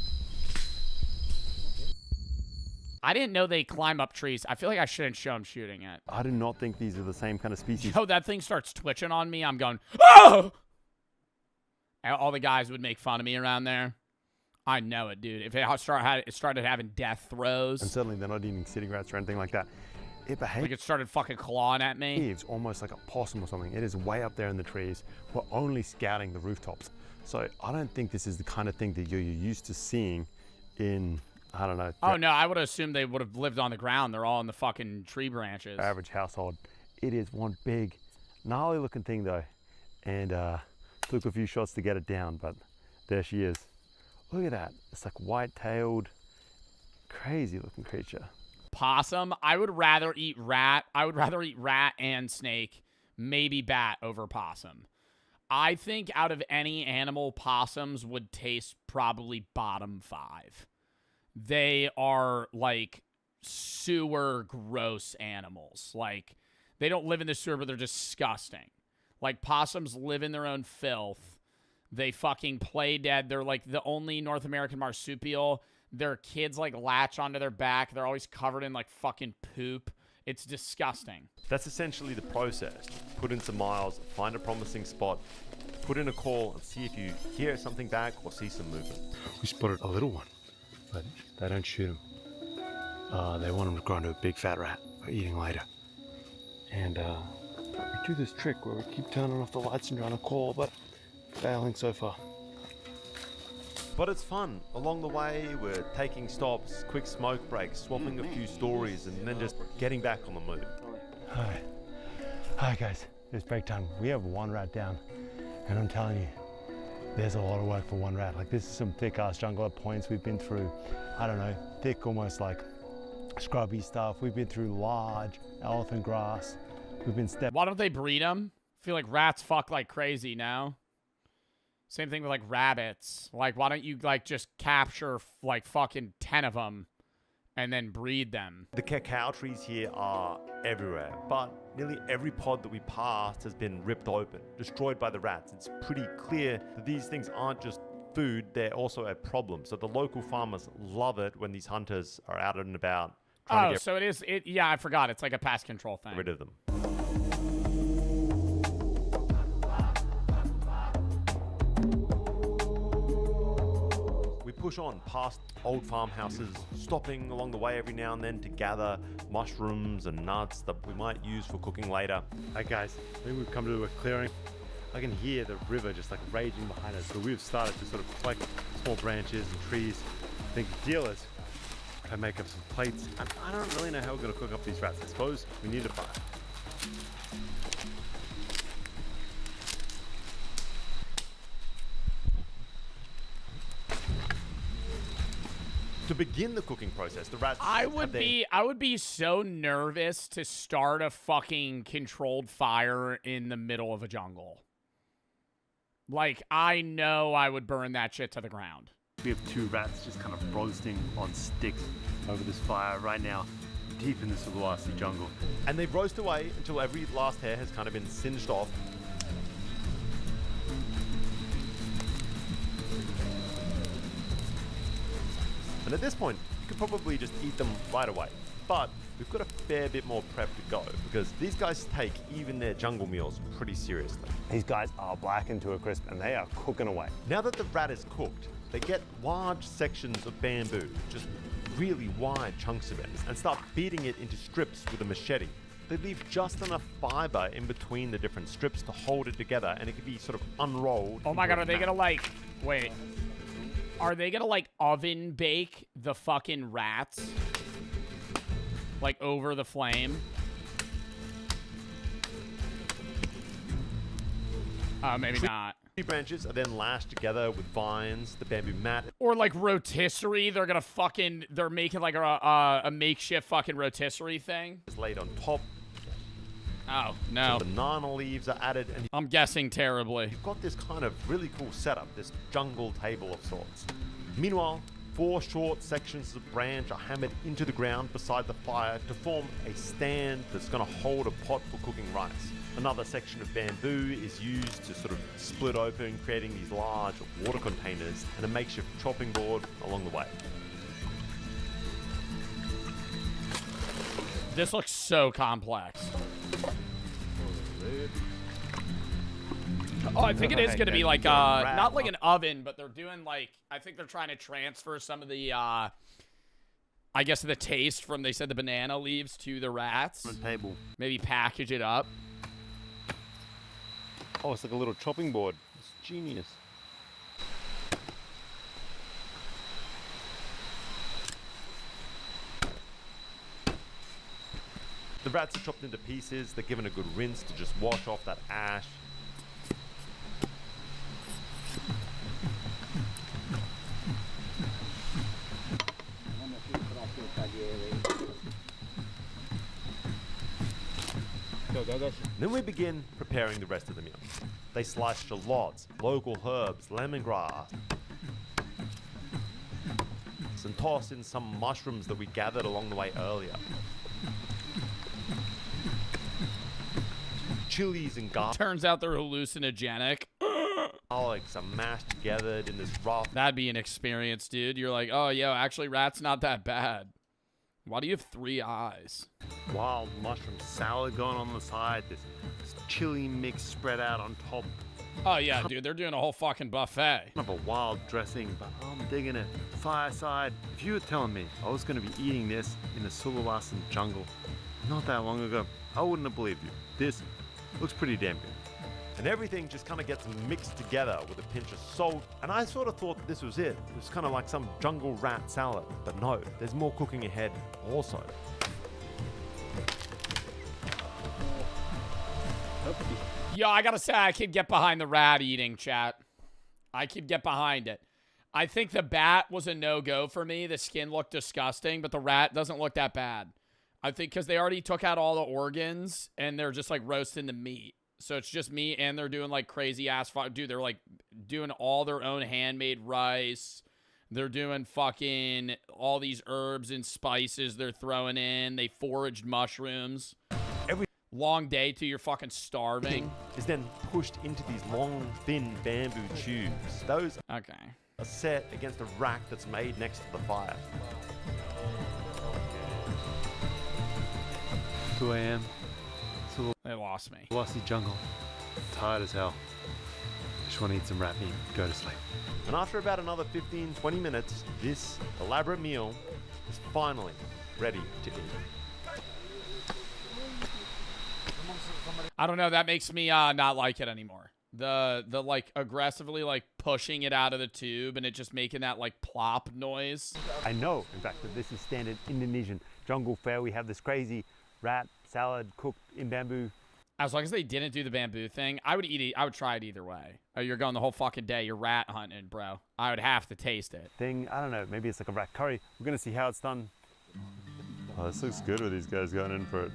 I didn't know they climb up trees. I feel like I shouldn't show him shooting it. I do not think these are the same kind of species. Yo, that thing starts twitching on me. I'm going, oh! All the guys would make fun of me around there. I know it, dude. If it started having death throes. And certainly they're not eating city rats or anything like that. It behaves like it started fucking clawing at me. It's almost like a possum or something. It is way up there in the trees. We're only scouting the rooftops. So I don't think this is the kind of thing that you're used to seeing in, I don't know. Oh, no, I would assume they would have lived on the ground. They're all in the fucking tree branches. Average household. It is one big, gnarly looking thing though. And took a few shots to get it down, but there she is. Look at that. It's like white-tailed, crazy looking creature. Possum. I would rather eat rat. I would rather eat rat and snake, maybe bat over possum. I think out of any animal, possums would taste probably bottom 5. They are like sewer gross animals. Like, they don't live in the sewer, but they're disgusting. Like, possums live in their own filth. They fucking play dead. They're like the only North American marsupial. Their kids like latch onto their back. They're always covered in like fucking poop. It's disgusting. That's essentially the process. Put in some miles, find a promising spot, put in a call and see if you hear something back or see some movement. We spotted a little one, but they don't shoot him. They want him to grow into a big fat rat for eating later. And we do this trick where we keep turning off the lights and trying to call, but failing so far. But it's fun. Along the way, we're taking stops, quick smoke breaks, swapping a few stories, and then just getting back on the move. Hi guys, it's break time. We have one rat down, and I'm telling you, there's a lot of work for one rat. Like, this is some thick ass jungle at points. We've been through, I don't know, thick, almost like scrubby stuff. We've been through large elephant grass. We've been Why don't they breed them? I feel like rats fuck like crazy now. Same thing with like rabbits. Like, why don't you like just capture like fucking 10 of them and then breed them? The cacao trees here are everywhere, but nearly every pod that we passed has been ripped open, destroyed by the rats. It's pretty clear that these things aren't just food, they're also a problem. So the local farmers love it when these hunters are out and about. Oh, so it is. Yeah, I forgot. It's like a pest control thing. Rid of them. We push on past old farmhouses, stopping along the way every now and then to gather mushrooms and nuts that we might use for cooking later. Hey guys, I think we've come to a clearing. I can hear the river just like raging behind us, so we've started to sort of collect small branches and trees. I think the deal is I make up some plates. I don't really know how we're going to cook up these rats. I suppose we need a fire. To begin the cooking process, the rats. I would be so nervous to start a fucking controlled fire in the middle of a jungle. Like, I know I would burn that shit to the ground. We have 2 rats just kind of roasting on sticks over this fire right now, deep in the Sulawesi jungle. And they roast away until every last hair has kind of been singed off. And at this point, you could probably just eat them right away. but we've got a fair bit more prep to go because these guys take even their jungle meals pretty seriously. These guys are blackened to a crisp and they are cooking away. Now that the rat is cooked, they get large sections of bamboo, just really wide chunks of it, and start beating it into strips with a machete. They leave just enough fiber in between the different strips to hold it together, and it can be sort of unrolled. Oh my god, are they gonna like, wait. Are they gonna like oven bake the fucking rats? Like over the flame? Maybe not. Tree branches are then lashed together with vines, the bamboo mat. Or like rotisserie, they're gonna fucking, they're making like a makeshift fucking rotisserie thing. Is laid on top. Oh, no. Some banana leaves are added, and I'm guessing terribly. you've got this kind of really cool setup, this jungle table of sorts. Meanwhile, 4 short sections of branch are hammered into the ground beside the fire to form a stand that's going to hold a pot for cooking rice. Another section of bamboo is used to sort of split open, creating these large water containers and a makeshift chopping board along the way. This looks so complex. Oh, I think it is going to be like, not like an oven, but they're doing like, I think they're trying to transfer some of the, I guess the taste from, they said the banana leaves to the rats. On the table. Maybe package it up. Oh, it's like a little chopping board. It's genius. The rats are chopped into pieces, they're given a good rinse to just wash off that ash. Then we begin preparing the rest of the meal. They slice shallots, local herbs, lemongrass, and toss in some mushrooms that we gathered along the way earlier. Chilies and Turns out they're hallucinogenic. garlics are mashed together in this rough. That'd be an experience, dude. You're like, oh, yo, actually, rat's not that bad. Why do you have 3 eyes? Wild mushroom salad going on the side. This chili mix spread out on top. Oh, yeah, dude. They're doing a whole fucking buffet. Kind of a wild dressing, but I'm digging it. Fireside. If you were telling me I was going to be eating this in the Sulawesi jungle not that long ago, I wouldn't have believed you. This looks pretty damn good. And everything just kind of gets mixed together with a pinch of salt. And I sort of thought this was it. It was kind of like some jungle rat salad. But no, there's more cooking ahead also. Yo, I gotta say, I could get behind the rat eating, chat. I could get behind it. I think the bat was a no-go for me. The skin looked disgusting, but the rat doesn't look that bad. I think because they already took out all the organs, and they're just, like, roasting the meat. So it's just meat, and they're doing, like, crazy-ass... Dude, they're, like, doing all their own handmade rice. They're doing fucking all these herbs and spices they're throwing in. They foraged mushrooms. Every long day till you're fucking starving. Is then pushed into these long, thin bamboo tubes. Those are set against a rack that's made next to the fire. 2 a.m. They lost me. Sulawesi jungle. Tired as hell. Just want to eat some rat meat. Go to sleep. And after about another 15-20 minutes, this elaborate meal is finally ready to eat. I don't know. That makes me not like it anymore. The like aggressively like pushing it out of the tube and it just making that like plop noise. I know, in fact, that this is standard Indonesian jungle fare. We have this crazy rat salad cooked in bamboo. As long as they didn't do the bamboo thing, I would eat it. I would try it either way. Oh, you're going the whole fucking day. You're rat hunting, bro. I would have to taste it. I don't know. Maybe it's like a rat curry. We're gonna see how it's done. Oh, this looks good with these guys going in for it.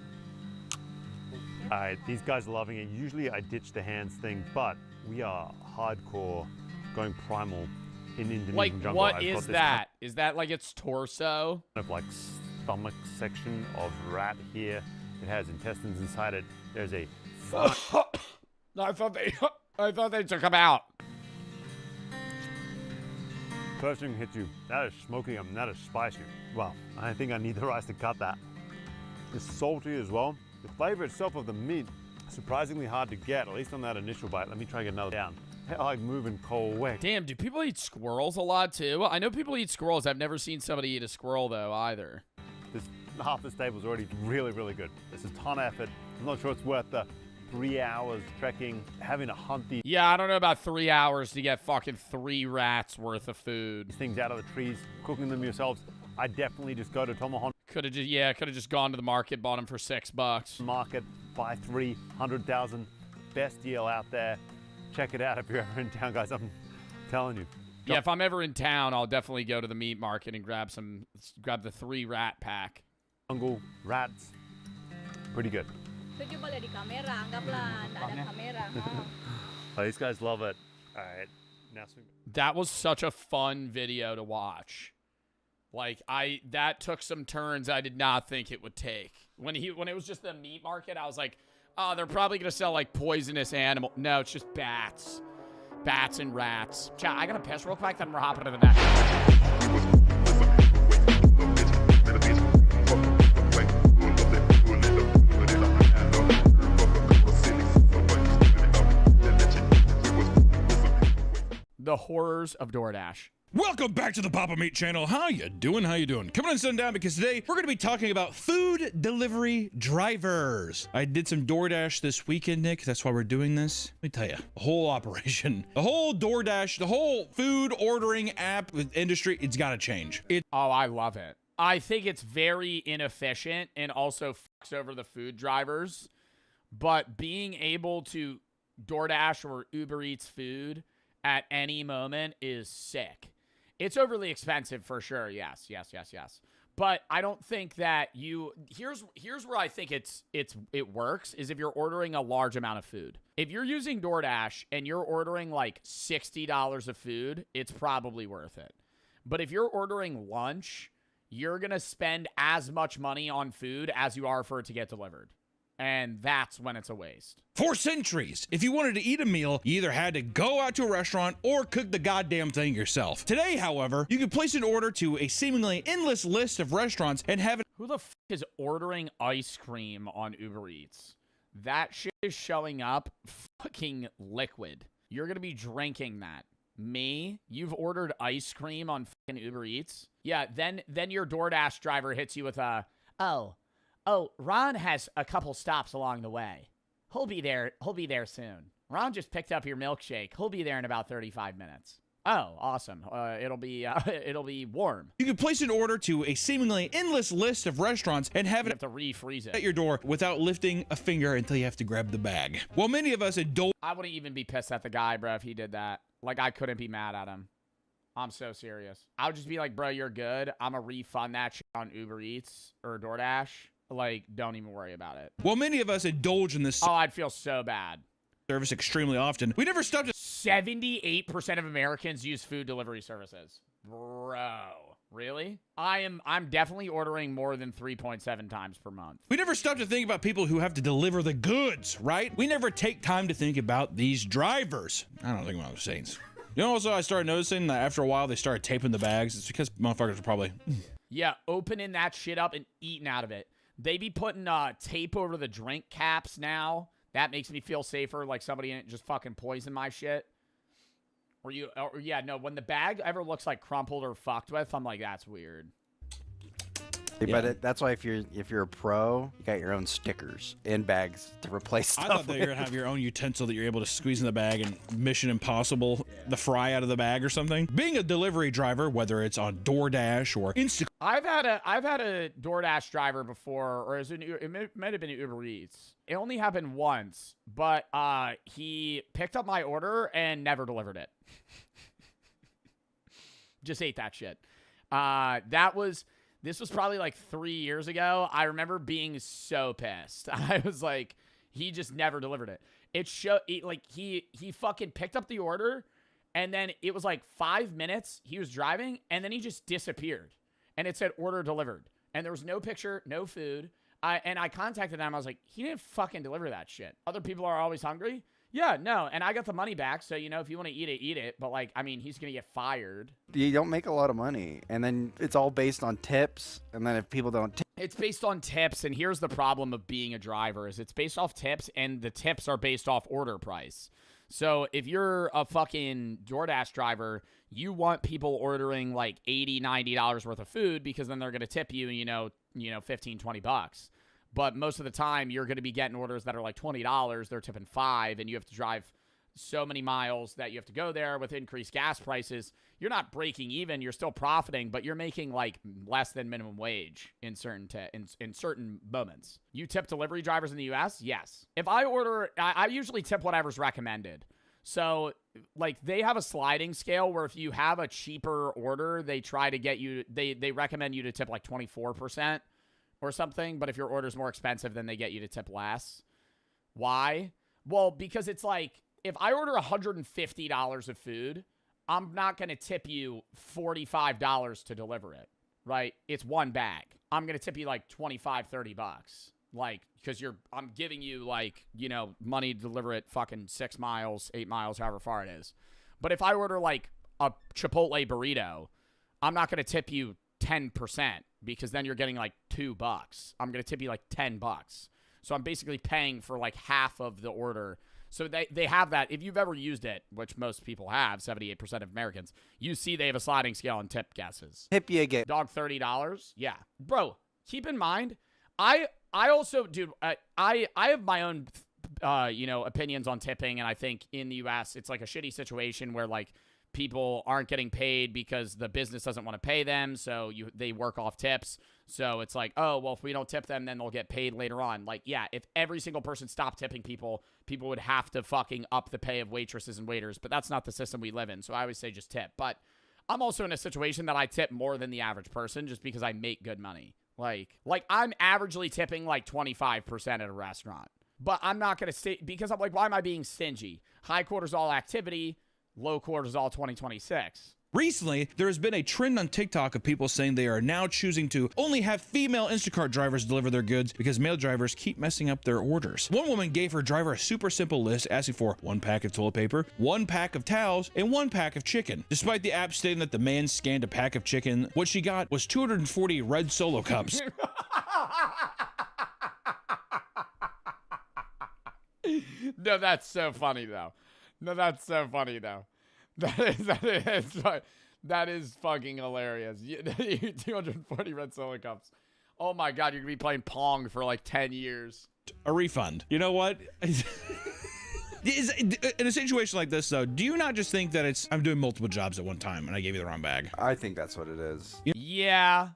All right, these guys are loving it. Usually I ditch the hands thing, but we are hardcore going primal in Indonesian like, jungle. what is that? Is that like its torso? Kind of like stomach section of rat here. It has intestines inside it. There's a I thought they took him out. First thing hits you. That is smoky. That is spicy. Wow, I think I need the rice to cut that. It's salty as well. The flavor itself of the meat, surprisingly hard to get, at least on that initial bite. Let me try and get another down. I like moving cold quick. Damn, do people eat squirrels a lot too? I know people eat squirrels. I've never seen somebody eat a squirrel though either. This half this table is already really, really good. It's a ton of effort. I'm not sure it's worth the 3 hours trekking, having to hunt these Yeah, I don't know about 3 hours to get fucking 3 rats worth of food. things out of the trees, cooking them yourselves. I definitely just go to Tomahawk Could have just gone to the market, bought them for $6. Market, buy 300,000. Best deal out there. Check it out if you're ever in town, guys. I'm telling you. Yeah, if I'm ever in town, I'll definitely go to the meat market and grab the 3 rat pack. Jungle, rats, pretty good. Setuju boleh di kamera, anggaplah nggak ada kamera. Oh, these guys love it. All right, now swing. That was such a fun video to watch. Like that took some turns I did not think it would take. When it was just the meat market, I was like, oh, they're probably gonna sell like poisonous animal. No, it's just bats. Bats and rats. Chat, I gotta piss real quick, then we're hopping to the next. The horrors of DoorDash. Welcome back to the Papa Meat channel. How you doing? How you doing? Coming on sundown because today we're going to be talking about food delivery drivers. I did some DoorDash this weekend, Nick. That's why we're doing this. Let me tell you, the whole operation, the whole DoorDash, the whole food ordering app industry, it's got to change. Oh, I love it. I think it's very inefficient and also fucks over the food drivers. But being able to DoorDash or Uber Eats food at any moment is sick. It's overly expensive for sure. Yes. But I don't think that here's where I think it works is if you're ordering a large amount of food. If you're using DoorDash and you're ordering like $60 of food, it's probably worth it. But if you're ordering lunch, you're going to spend as much money on food as you are for it to get delivered. And that's when it's a waste. For centuries, if you wanted to eat a meal, you either had to go out to a restaurant or cook the goddamn thing yourself. Today, however, you can place an order to a seemingly endless list of restaurants and have it. Who the f is ordering ice cream on Uber Eats? That shit is showing up fucking liquid. You're going to be drinking that. Me? You've ordered ice cream on fucking Uber Eats? Yeah, then your DoorDash driver hits you with a, Oh, Ron has a couple stops along the way. He'll be there soon. Ron just picked up your milkshake. He'll be there in about 35 minutes. Oh, awesome. It'll be warm. You can place an order to a seemingly endless list of restaurants and have You it have to refreeze at it. your door without lifting a finger until you have to grab the bag. While many of us indulge I wouldn't even be pissed at the guy, bro, if he did that. Like, I couldn't be mad at him. I'm so serious. I would just be like, bro, you're good. I'm going to refund that shit on Uber Eats or DoorDash. Like, don't even worry about it. While many of us indulge in this Oh, I'd feel so bad. service extremely often, we never stop to 78% of Americans use food delivery services. Bro, really? I'm definitely ordering more than 3.7 times per month. We never stop to think about people who have to deliver the goods, right? We never take time to think about these drivers. I don't think about those things. You know, also, I started noticing that after a while, they started taping the bags. It's because motherfuckers are probably... Yeah, opening that shit up and eating out of it. They be putting tape over the drink caps now. That makes me feel safer, like somebody didn't just fucking poison my shit. Or yeah, no, when the bag ever looks like crumpled or fucked with, I'm like, that's weird. But that's why if you're a pro, you got your own stickers in bags to replace stuff. I thought that you were going to have your own utensil that you're able to squeeze in the bag and Mission Impossible, the fry out of the bag or something. Being a delivery driver, whether it's on DoorDash or Instacart. I've had a DoorDash driver before, or it might have been Uber Eats. It only happened once, but he picked up my order and never delivered it. Just ate that shit. This was probably like 3 years ago. I remember being so pissed. I was like, he just never delivered it. He fucking picked up the order, and then it was like 5 minutes. He was driving, and then he just disappeared. And it said order delivered. And there was no picture, no food. I contacted him. I was like, he didn't fucking deliver that shit. Other people are always hungry. Yeah, no, and I got the money back, so, you know, if you want to eat it, eat it. But, like, I mean, he's going to get fired. You don't make a lot of money, and then it's all based on tips, and then if people don't tip... It's based on tips, and here's the problem of being a driver is it's based off tips, and the tips are based off order price. So if you're a fucking DoorDash driver, you want people ordering like $80, $90 worth of food because then they're going to tip you, 15, 20 bucks. But most of the time, you're going to be getting orders that are like $20. They're tipping $5, and you have to drive so many miles that you have to go there with increased gas prices. You're not breaking even. You're still profiting, but you're making like less than minimum wage in certain in certain moments. You tip delivery drivers in the U.S.? Yes. If I order, I usually tip whatever's recommended. So like they have a sliding scale where if you have a cheaper order, they try to get you, they recommend you to tip like 24% or something. But if your order's more expensive, then they get you to tip less. Why? Well, because it's like, if I order $150 of food, I'm not going to tip you $45 to deliver it, right? It's one bag. I'm going to tip you like 25, 30 bucks. Like, because I'm giving you like, money to deliver it fucking 6 miles, 8 miles, however far it is. But if I order like a Chipotle burrito, I'm not going to tip you 10% because then you're getting like $2. I'm going to tip you like 10 bucks. So I'm basically paying for like half of the order. So they have that. If you've ever used it, which most people have, 78% of Americans, you see they have a sliding scale on tip guesses. Tip you get. Dog, $30? Yeah. Bro, keep in mind, I also, dude, I have my own, opinions on tipping, and I think in the U.S. it's like a shitty situation where like people aren't getting paid because the business doesn't want to pay them, so they work off tips. So it's like, oh, well, if we don't tip them, then they'll get paid later on. Like, yeah, if every single person stopped tipping people would have to fucking up the pay of waitresses and waiters, but that's not the system we live in, so I always say just tip. But I'm also in a situation that I tip more than the average person just because I make good money. Like I'm averagely tipping like 25% at a restaurant. But I'm not going to stay, because I'm like, why am I being stingy? High quarters all activity, low quarters all 2026. Recently, there has been a trend on TikTok of people saying they are now choosing to only have female Instacart drivers deliver their goods because male drivers keep messing up their orders. One woman gave her driver a super simple list asking for 1 pack of toilet paper, 1 pack of towels, and 1 pack of chicken. Despite the app stating that the man scanned a pack of chicken, what she got was 240 red Solo cups. No, that's so funny though. That is fucking hilarious. 240 red Solo cups. Oh my god, you're gonna be playing Pong for like 10 years. A refund. You know what? In a situation like this, though, do you not just think that I'm doing multiple jobs at one time and I gave you the wrong bag? I think that's what it is. Yeah.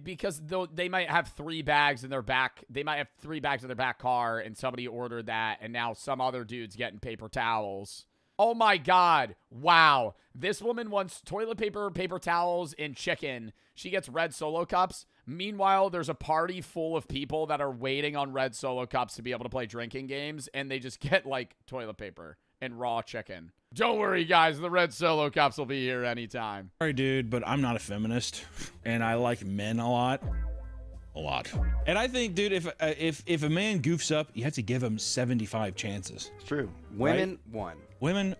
Because they might have 3 bags in their back. They might have 3 bags in their back car, and somebody ordered that, and now some other dude's getting paper towels. Oh my god. Wow. This woman wants toilet paper, paper towels, and chicken. She gets red Solo cups. Meanwhile, there's a party full of people that are waiting on red Solo cups to be able to play drinking games, and they just get like toilet paper and raw chicken. Don't worry, guys. The red Solo cups will be here anytime. Sorry, dude, but I'm not a feminist, and I like men a lot. And I think, dude, if a man goofs up, you have to give him 75 chances. It's true. Women, right? 1. Women,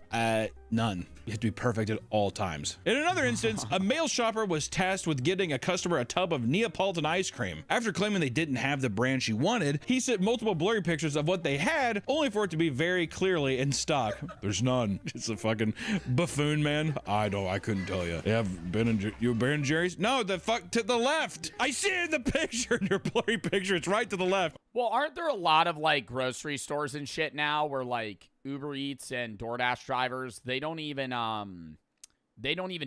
none. You have to be perfect at all times. In another instance, a male shopper was tasked with getting a customer a tub of Neapolitan ice cream. After claiming they didn't have the brand she wanted, he sent multiple blurry pictures of what they had, only for it to be very clearly in stock. There's none. It's a fucking buffoon, man. I couldn't tell you. You Ben & Jerry's? No, the fuck to the left. I see it in the picture, in your blurry picture. It's right to the left. Well, aren't there a lot of like grocery stores and shit now where like Uber Eats and DoorDash drivers, they don't even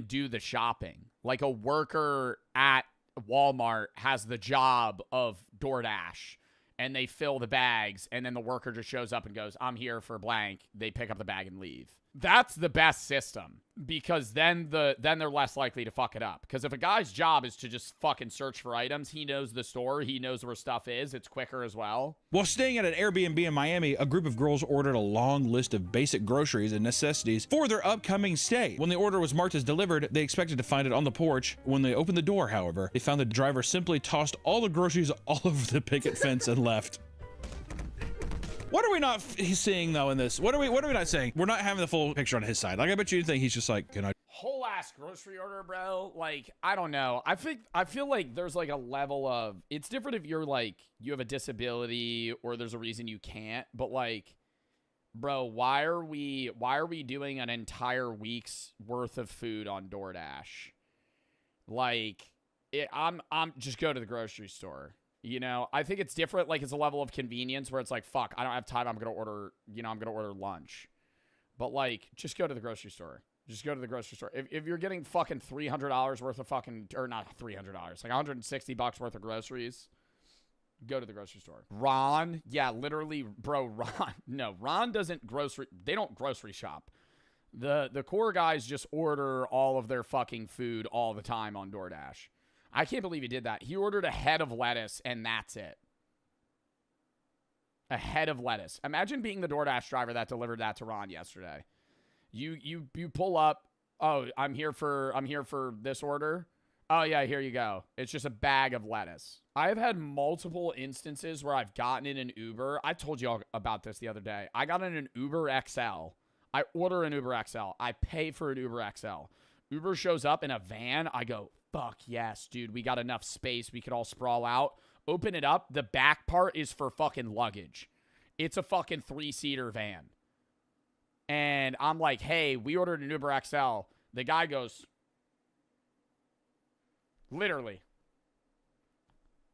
do the shopping. Like a worker at Walmart has the job of DoorDash, and they fill the bags, and then the worker just shows up and goes, I'm here for blank. They pick up the bag and leave. That's the best system, because then they're less likely to fuck it up. Because if a guy's job is to just fucking search for items, he knows the store, he knows where stuff is, it's quicker as well. While staying at an Airbnb in Miami, a group of girls ordered a long list of basic groceries and necessities for their upcoming stay. When the order was marked as delivered, they expected to find it on the porch. When they opened the door, however, they found the driver simply tossed all the groceries all over the picket fence and left. What are we not seeing though in this? What are we not saying? We're not having the full picture on his side. Like I bet you think he's just like, can I? whole ass grocery order, bro. Like, I don't know. I feel like there's like a level of, it's different if you're like, you have a disability or there's a reason you can't, but like, bro, why are we doing an entire week's worth of food on DoorDash? Like, I'm just go to the grocery store. You know, I think it's different. Like, it's a level of convenience where it's like, fuck, I don't have time. I'm going to order, you know, I'm going to order lunch. But like, just go to the grocery store. Just go to the grocery store. If you're getting fucking $300 worth of fucking, or not $300, like $160 worth of groceries, go to the grocery store. Ron, yeah, literally, bro, Ron doesn't they don't grocery shop. The core guys just order all of their fucking food all the time on DoorDash. I can't believe he did that. He ordered a head of lettuce, and that's it. A head of lettuce. Imagine being the DoorDash driver that delivered that to Ron yesterday. You pull up. Oh, I'm here for this order. Oh yeah, here you go. It's just a bag of lettuce. I've had multiple instances where I've gotten in an Uber. I told you all about this the other day. I got in an Uber XL. I order an Uber XL. I pay for an Uber XL. Uber shows up in a van. I go, fuck yes, dude. We got enough space. We could all sprawl out. Open it up. The back part is for fucking luggage. It's a fucking 3-seater van. And I'm like, hey, we ordered an Uber XL. The guy goes, literally.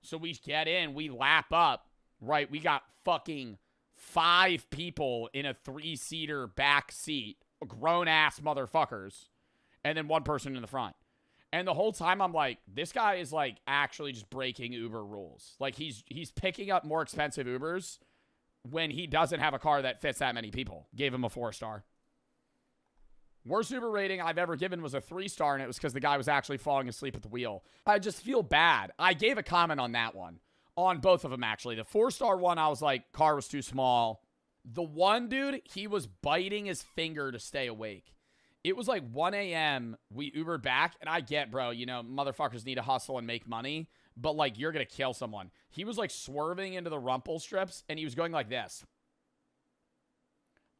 So we get in. We lap up. Right? We got fucking 5 people in a 3-seater back seat. Grown-ass motherfuckers. And then 1 person in the front. And the whole time I'm like, this guy is like actually just breaking Uber rules. Like he's picking up more expensive Ubers when he doesn't have a car that fits that many people. Gave him a 4-star. Worst Uber rating I've ever given was a 3-star, and it was because the guy was actually falling asleep at the wheel. I just feel bad. I gave a comment on that one. On both of them, actually. The 4-star one, I was like, car was too small. The one dude, he was biting his finger to stay awake. It was like 1 a.m. We Ubered back, and I get, bro, you know, motherfuckers need to hustle and make money, but, like, you're going to kill someone. He was, like, swerving into the rumple strips, and he was going like this.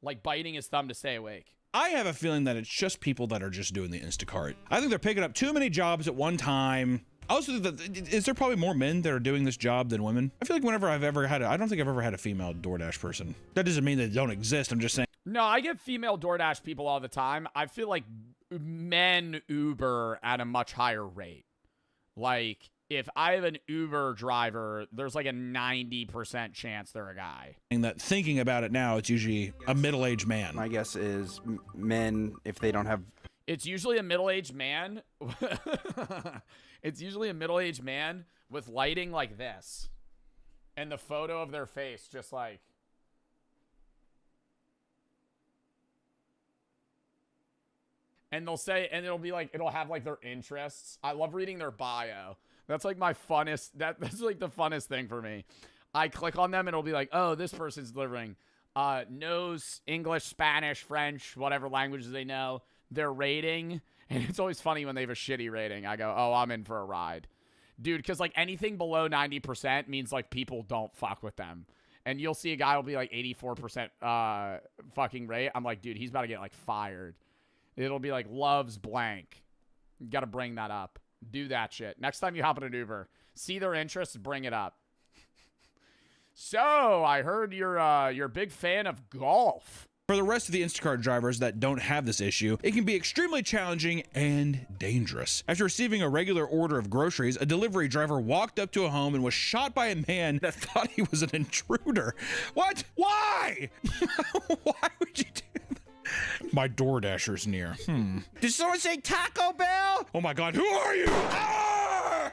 Like, biting his thumb to stay awake. I have a feeling that it's just people that are just doing the Instacart. I think they're picking up too many jobs at one time. Also, is there probably more men that are doing this job than women? I feel like whenever I don't think I've ever had a female DoorDash person. That doesn't mean they don't exist. I'm just saying. No, I get female DoorDash people all the time. I feel like men Uber at a much higher rate. Like, if I have an Uber driver, there's like a 90% chance they're a guy. That thinking about it now, it's usually a middle-aged man. My guess is men, if they don't have... It's usually a middle-aged man. It's usually a middle-aged man with lighting like this. And the photo of their face just like... And they'll say, and it'll be like, it'll have like their interests. I love reading their bio. That's like my funnest, that's like the funnest thing for me. I click on them and it'll be like, oh, this person's delivering. Knows English, Spanish, French, whatever languages they know. Their rating. And it's always funny when they have a shitty rating. I go, oh, I'm in for a ride. Dude, because like anything below 90% means like people don't fuck with them. And you'll see a guy will be like 84% fucking rate. I'm like, dude, he's about to get like fired. It'll be like loves blank. You got to bring that up. Do that shit. Next time you hop in an Uber, see their interests, bring it up. So, I heard you're a big fan of golf. For the rest of the Instacart drivers that don't have this issue, it can be extremely challenging and dangerous. After receiving a regular order of groceries, a delivery driver walked up to a home and was shot by a man that thought he was an intruder. What? Why? Why would you do that? My DoorDasher's near. Did someone say Taco Bell? Oh my God, who are you? Ah!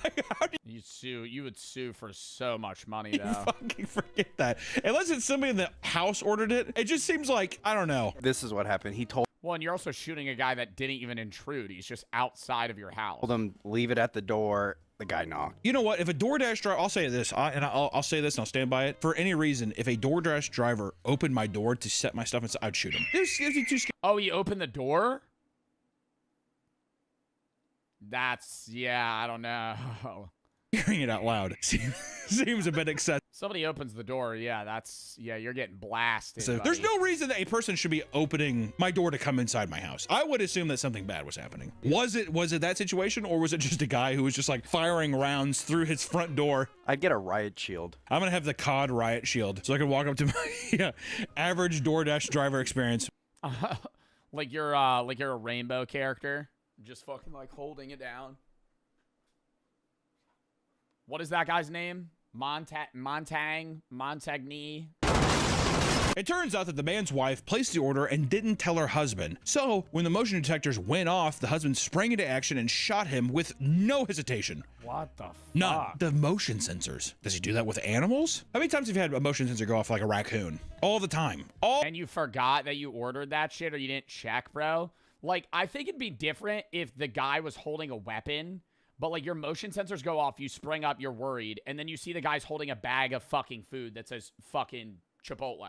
You would sue for so much money, though. Fucking forget that. Unless it's somebody in the house ordered it, it just seems like, I don't know. This is what happened. He told Well, and you're also shooting a guy that didn't even intrude. He's just outside of your house. him, leave it at the door. The guy knocked. You know what? If a DoorDash driver, I'll say this, I'll say this and I'll stand by it. For any reason, if a DoorDash driver opened my door to set my stuff inside, I'd shoot him. Oh, he opened the door? That's, yeah, I don't know. Hearing it out loud seems a bit excessive. Somebody opens the door. Yeah, you're getting blasted. So there's no reason that a person should be opening my door to come inside my house. I would assume that something bad was happening. Was it that situation, or was it just a guy who was just like firing rounds through his front door? I'd get a riot shield. I'm gonna have the COD riot shield so I can walk up to my average DoorDash driver experience. Like you're a rainbow character, just fucking like holding it down. What is that guy's name? Montagny? It turns out that the man's wife placed the order and didn't tell her husband. So when the motion detectors went off, the husband sprang into action and shot him with no hesitation. What the fuck? Not the motion sensors. Does he do that with animals? How many times have you had a motion sensor go off like a raccoon? All the time. And you forgot that you ordered that shit, or you didn't check, bro? Like, I think it'd be different if the guy was holding a weapon, but like your motion sensors go off, you spring up, you're worried, and then you see the guy's holding a bag of fucking food that says fucking Chipotle.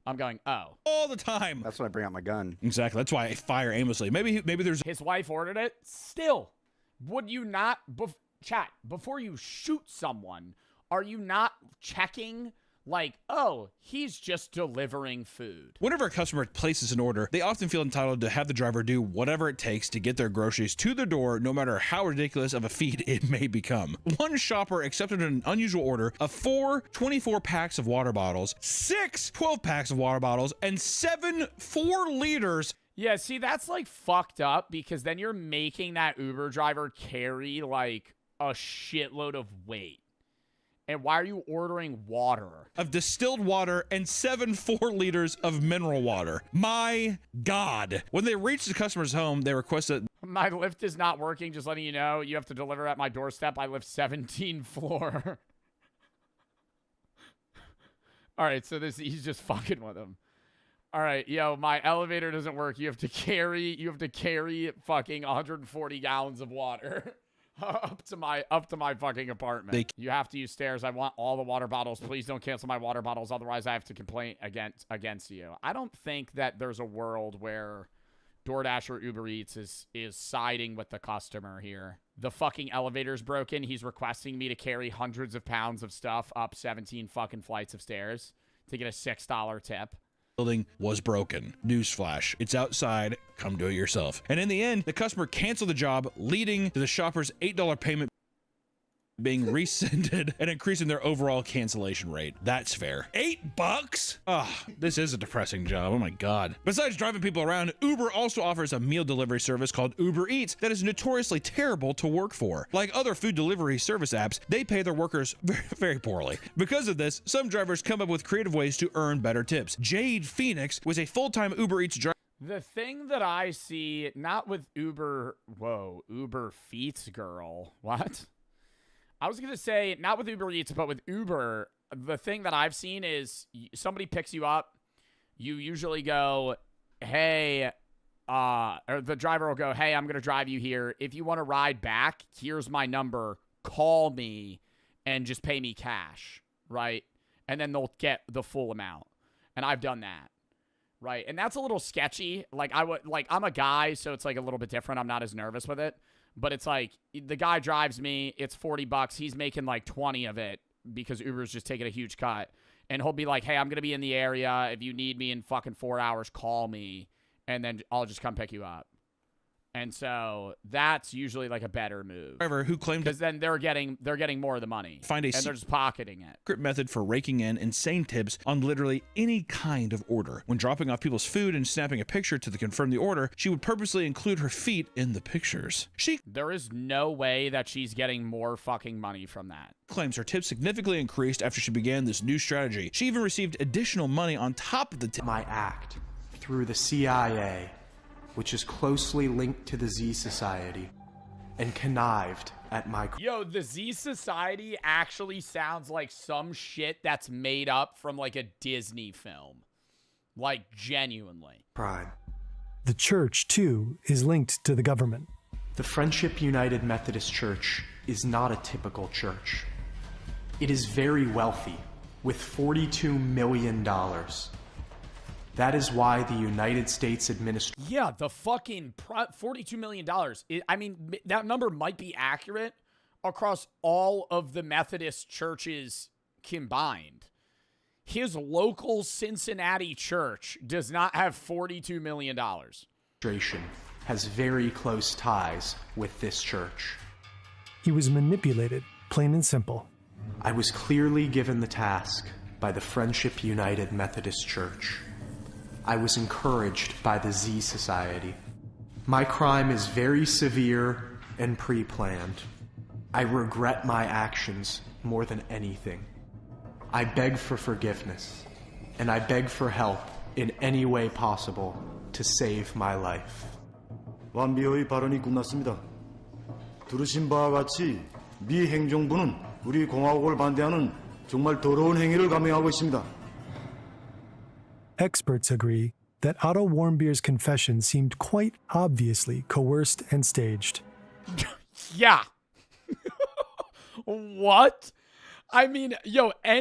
I'm going, oh. All the time. That's when I bring out my gun. Exactly. That's why I fire aimlessly. Maybe there's... His wife ordered it. Still, would you not... chat, before you shoot someone, are you not checking... Like, oh, he's just delivering food. Whenever a customer places an order, they often feel entitled to have the driver do whatever it takes to get their groceries to their door, no matter how ridiculous of a feat it may become. One shopper accepted an unusual order of 4 24 packs of water bottles, 6 12 packs of water bottles, and 7 4 liters. Yeah, see, that's like fucked up, because then you're making that Uber driver carry like a shitload of weight. And why are you ordering water? Of distilled water and 7 4 liters of mineral water. My God. When they reached the customer's home, they requested... My lift is not working, just letting you know. You have to deliver at my doorstep. I live 17th floor. All right, so he's just fucking with him. All right, yo, my elevator doesn't work. You have to carry fucking 140 gallons of water. up to my fucking apartment. You have to use stairs. I want all the water bottles. Please don't cancel my water bottles, otherwise I have to complain against you. I don't think that there's a world where DoorDash or Uber Eats is siding with the customer here. The fucking elevator's broken. He's requesting me to carry hundreds of pounds of stuff up 17 fucking flights of stairs to get a $6 tip. Building was broken. Newsflash. It's outside. Come do it yourself. And in the end, the customer canceled the job, leading to the shopper's $8 payment being rescinded and increasing their overall cancellation rate. That's fair. $8? Ah, this is a depressing job. Oh my God. Besides driving people around, Uber also offers a meal delivery service called Uber Eats that is notoriously terrible to work for. Like other food delivery service apps, they pay their workers very, very poorly. Because of this, some drivers come up with creative ways to earn better tips. Jade Phoenix was a full-time Uber Eats driver. The thing that I see, not with Uber Feets girl. What? I was going to say, not with Uber Eats, but with Uber, the thing that I've seen is somebody picks you up. You usually go, hey, or the driver will go, hey, I'm going to drive you here. If you want to ride back, here's my number. Call me and just pay me cash, right? And then they'll get the full amount. And I've done that, right? And that's a little sketchy. I'm a guy, so it's like a little bit different. I'm not as nervous with it. But it's like, the guy drives me, it's $40, he's making like 20 of it because Uber's just taking a huge cut. And he'll be like, hey, I'm going to be in the area. If you need me in fucking 4 hours, call me. And then I'll just come pick you up. And so that's usually like a better move. Driver who claimed, because then they're getting more of the money. And they're just pocketing it. Secret method for raking in insane tips on literally any kind of order. When dropping off people's food and snapping a picture to confirm the order, she would purposely include her feet in the pictures. There is no way that she's getting more fucking money from that. Claims her tips significantly increased after she began this new strategy. She even received additional money on top of the tip. My act through the CIA, which is closely linked to the Z Society, and connived at my... Yo, the Z Society actually sounds like some shit that's made up from like a Disney film. Like, genuinely. Crime. The church, too, is linked to the government. The Friendship United Methodist Church is not a typical church. It is very wealthy, with $42 million. That is why the United States administration... Yeah, the fucking $42 million. I mean, that number might be accurate, across all of the Methodist churches combined. His local Cincinnati church does not have $42 million. Has very close ties with this church. He was manipulated, plain and simple. I was clearly given the task by the Friendship United Methodist Church. I was encouraged by the Z Society. My crime is very severe and pre-planned. I regret my actions more than anything. I beg for forgiveness, and I beg for help in any way possible to save my life. 완비의 발언이 끝났습니다. 들으신 바와 같이 미 행정부는 우리 공화국을 반대하는 정말 더러운 행위를 감행하고 있습니다. Experts agree that Otto Warmbier's confession seemed quite obviously coerced and staged. Yeah. What? I mean, yo, how,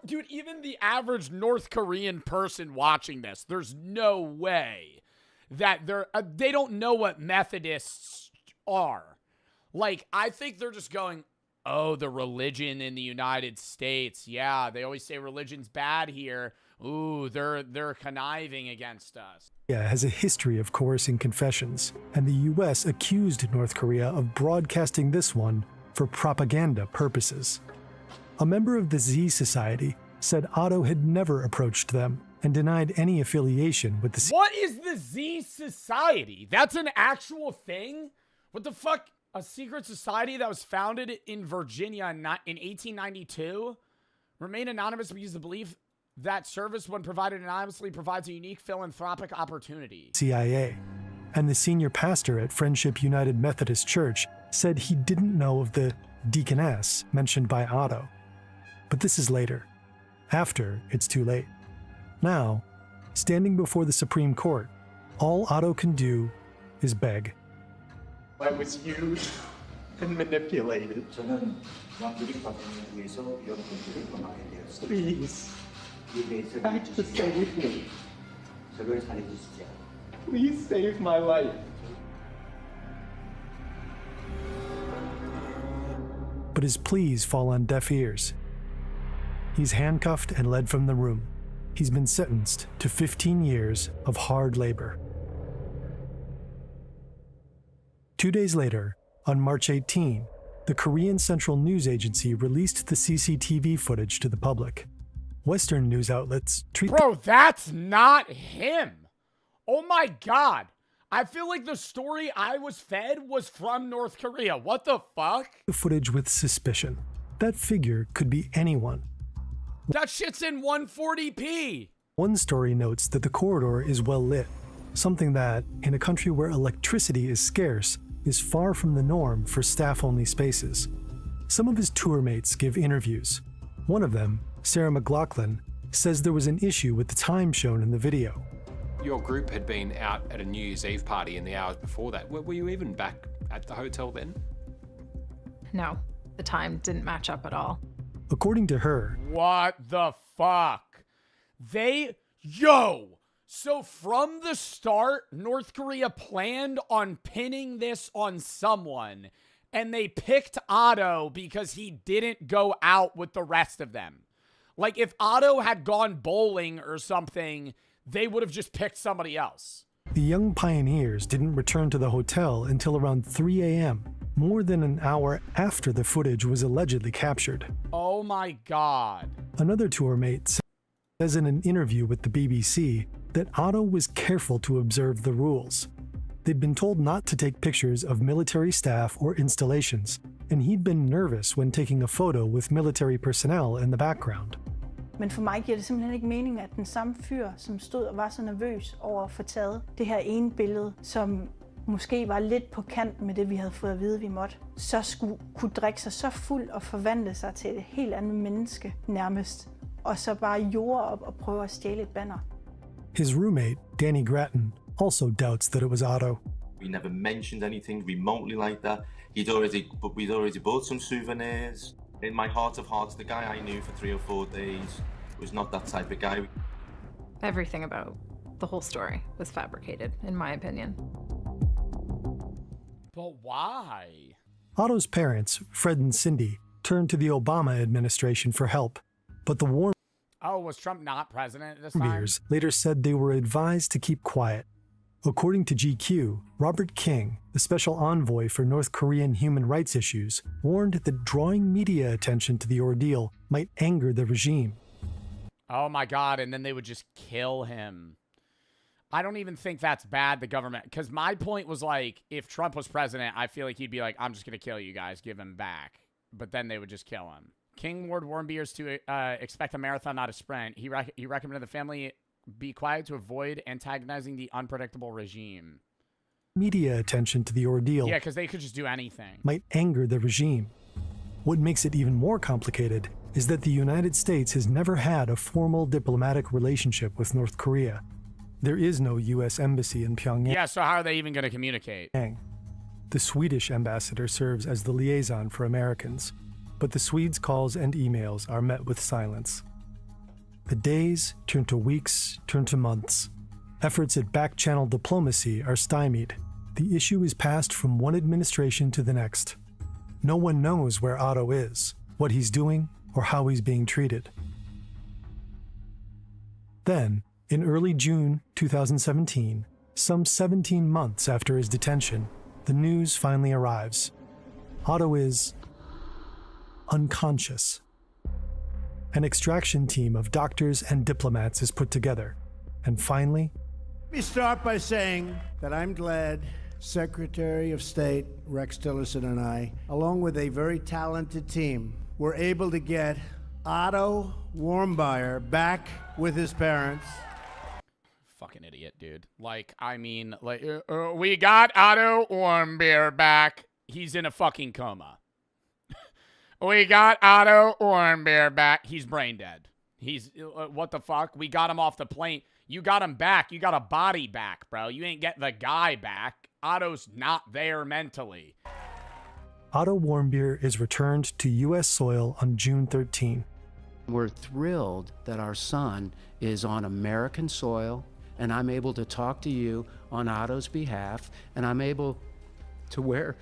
dude, even the average North Korean person watching this, there's no way that they don't know what Methodists are. Like, I think they're just going, oh, the religion in the United States. Yeah, they always say religion's bad here. Ooh, they're conniving against us. Korea has a history of coercing confessions, and the U.S. accused North Korea of broadcasting this one for propaganda purposes. A member of the Z Society said Otto had never approached them and denied any affiliation with the What is the Z Society? That's an actual thing? What the fuck? A secret society that was founded in Virginia in 1892? Remain anonymous because the belief that service, when provided anonymously, provides a unique philanthropic opportunity. CIA. And the senior pastor at Friendship United Methodist Church said he didn't know of the deaconess mentioned by Otto. But this is later, after it's too late. Now, standing before the Supreme Court, all Otto can do is beg. I was used and manipulated. Please, act to save me. Please save my life. But his pleas fall on deaf ears. He's handcuffed and led from the room. He's been sentenced to 15 years of hard labor. 2 days later, on March 18, the Korean Central News Agency released the CCTV footage to the public. Western news outlets treat Bro, that's not him. Oh my God. I feel like the story I was fed was from North Korea. What the fuck? the footage with suspicion. That figure could be anyone. That shit's in 140p. One story notes that the corridor is well lit, something that, in a country where electricity is scarce, is far from the norm for staff-only spaces. Some of his tour mates give interviews. One of them, Sarah McLaughlin, says there was an issue with the time shown in the video. Your group had been out at a New Year's Eve party in the hours before that. Were you even back at the hotel then? No, the time didn't match up at all. According to her, What the fuck? So from the start, North Korea planned on pinning this on someone, and they picked Otto because he didn't go out with the rest of them. Like, if Otto had gone bowling or something, they would have just picked somebody else. the young pioneers didn't return to the hotel until around 3 a.m., more than an hour after the footage was allegedly captured. Oh my God. Another tour mate says in an interview with the BBC that Otto was careful to observe the rules. They'd been told not to take pictures of military staff or installations, and he'd been nervous when taking a photo with military personnel in the background. Men for mig giver det simpelthen ikke mening, at den samme fyr, som stod og var så nervøs over at få taget det her ene billede, som måske var lidt på kant med det, vi havde fået at vide, vi måtte, så skulle kunne drikke sig så fuld og forvandle sig til et helt andet menneske nærmest, og så bare jorde op og prøve at stjæle et banner. His roommate, Danny Grattan, also doubts that it was Otto. We never mentioned anything remotely like that. We'd already bought some souvenirs. In my heart of hearts, the guy I knew for 3 or 4 days was not that type of guy. Everything about the whole story was fabricated, in my opinion. But why? Otto's parents, Fred and Cindy, turned to the Obama administration for help, but the Oh, was Trump not president at this time? Warmbiers later said they were advised to keep quiet. According to GQ, Robert King, the special envoy for North Korean human rights issues, warned that drawing media attention to the ordeal might anger the regime. Oh my God, and then they would just kill him. I don't even think that's bad, the government, because my point was like, if Trump was president, I feel like he'd be like, I'm just going to kill you guys, give him back. But then they would just kill him. King warned Warmbiers to expect a marathon, not a sprint. He recommended the family be quiet to avoid antagonizing the unpredictable regime. Media attention to the ordeal Yeah, because they could just do anything. might anger the regime. What makes it even more complicated is that the United States has never had a formal diplomatic relationship with North Korea. There is no U.S. embassy in Pyongyang. Yeah, so how are they even going to communicate? The Swedish ambassador serves as the liaison for Americans, but the Swedes' calls and emails are met with silence. The days turn to weeks, turn to months. Efforts at back-channel diplomacy are stymied. The issue is passed from one administration to the next. No one knows where Otto is, what he's doing, or how he's being treated. Then, in early June 2017, some 17 months after his detention, the news finally arrives. Otto is unconscious. An extraction team of doctors and diplomats is put together, and finally, Let me start by saying that I'm glad Secretary of State Rex Tillerson and I, along with a very talented team, were able to get Otto Warmbier back with his parents. Fucking idiot, dude. Like, I mean, like, we got Otto Warmbier back. He's in a fucking coma. We got Otto Warmbier back. He's brain dead. He's, what the fuck? We got him off the plane. You got him back. You got a body back, bro. You ain't get the guy back. Otto's not there mentally. Otto Warmbier is returned to U.S. soil on June 13. We're thrilled that our son is on American soil, and I'm able to talk to you on Otto's behalf, and I'm able to wear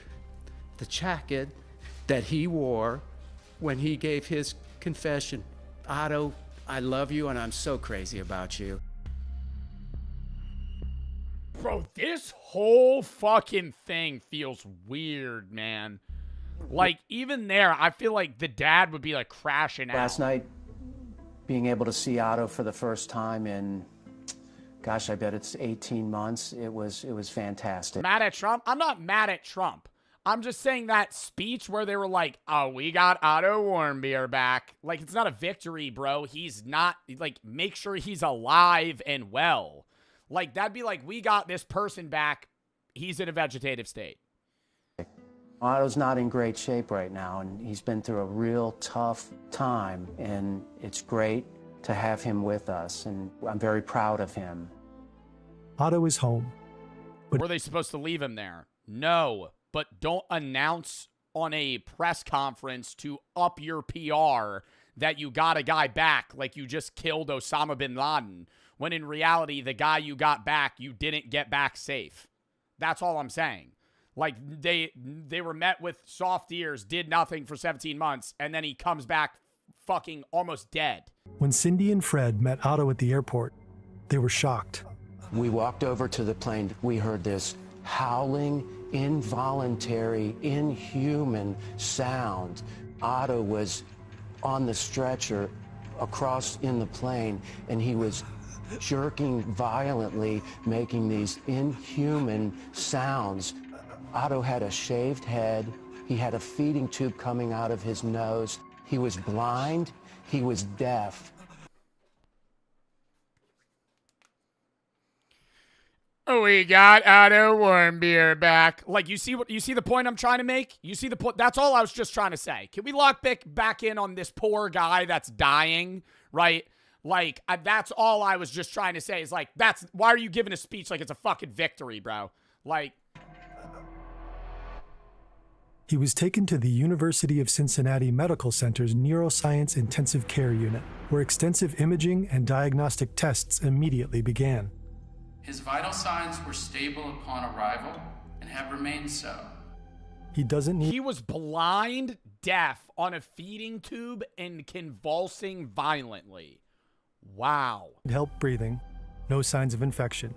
the jacket that he wore when he gave his confession. Otto, I love you, and I'm so crazy about you. Bro, this whole fucking thing feels weird, man. Like, even there, I feel like the dad would be, like, crashing out. Last night, being able to see Otto for the first time in, gosh, I bet it's 18 months, it was fantastic. Mad at Trump? I'm not mad at Trump. I'm just saying that speech where they were like, oh, we got Otto Warmbier back. Like, it's not a victory, bro. He's not, like, make sure he's alive and well. Like, that'd be like, we got this person back. He's in a vegetative state. Otto's not in great shape right now, and he's been through a real tough time, and it's great to have him with us, and I'm very proud of him. Otto is home. Were they supposed to leave him there? No, but don't announce on a press conference to up your PR that you got a guy back like you just killed Osama bin Laden, when in reality, the guy you got back, you didn't get back safe. That's all I'm saying. Like, they were met with soft ears, did nothing for 17 months, and then he comes back fucking almost dead. When Cindy and Fred met Otto at the airport, they were shocked. We walked over to the plane. We heard this howling, involuntary, inhuman sound. Otto was on the stretcher across in the plane, and he was jerking violently, making these inhuman sounds. Otto had a shaved head. He had a feeding tube coming out of his nose. He was blind. He was deaf. We got Otto Warmbier back. Like, you see the point I'm trying to make? You see the point? That's all I was just trying to say. Can we lock back in on this poor guy that's dying, right? Like, that's all I was just trying to say is, like, why are you giving a speech like it's a fucking victory, bro? Like, He was taken to the University of Cincinnati Medical Center's Neuroscience Intensive Care Unit, where extensive imaging and diagnostic tests immediately began. His vital signs were stable upon arrival and have remained so. He doesn't need He was blind, deaf, on a feeding tube, and convulsing violently. Wow. help breathing, no signs of infection.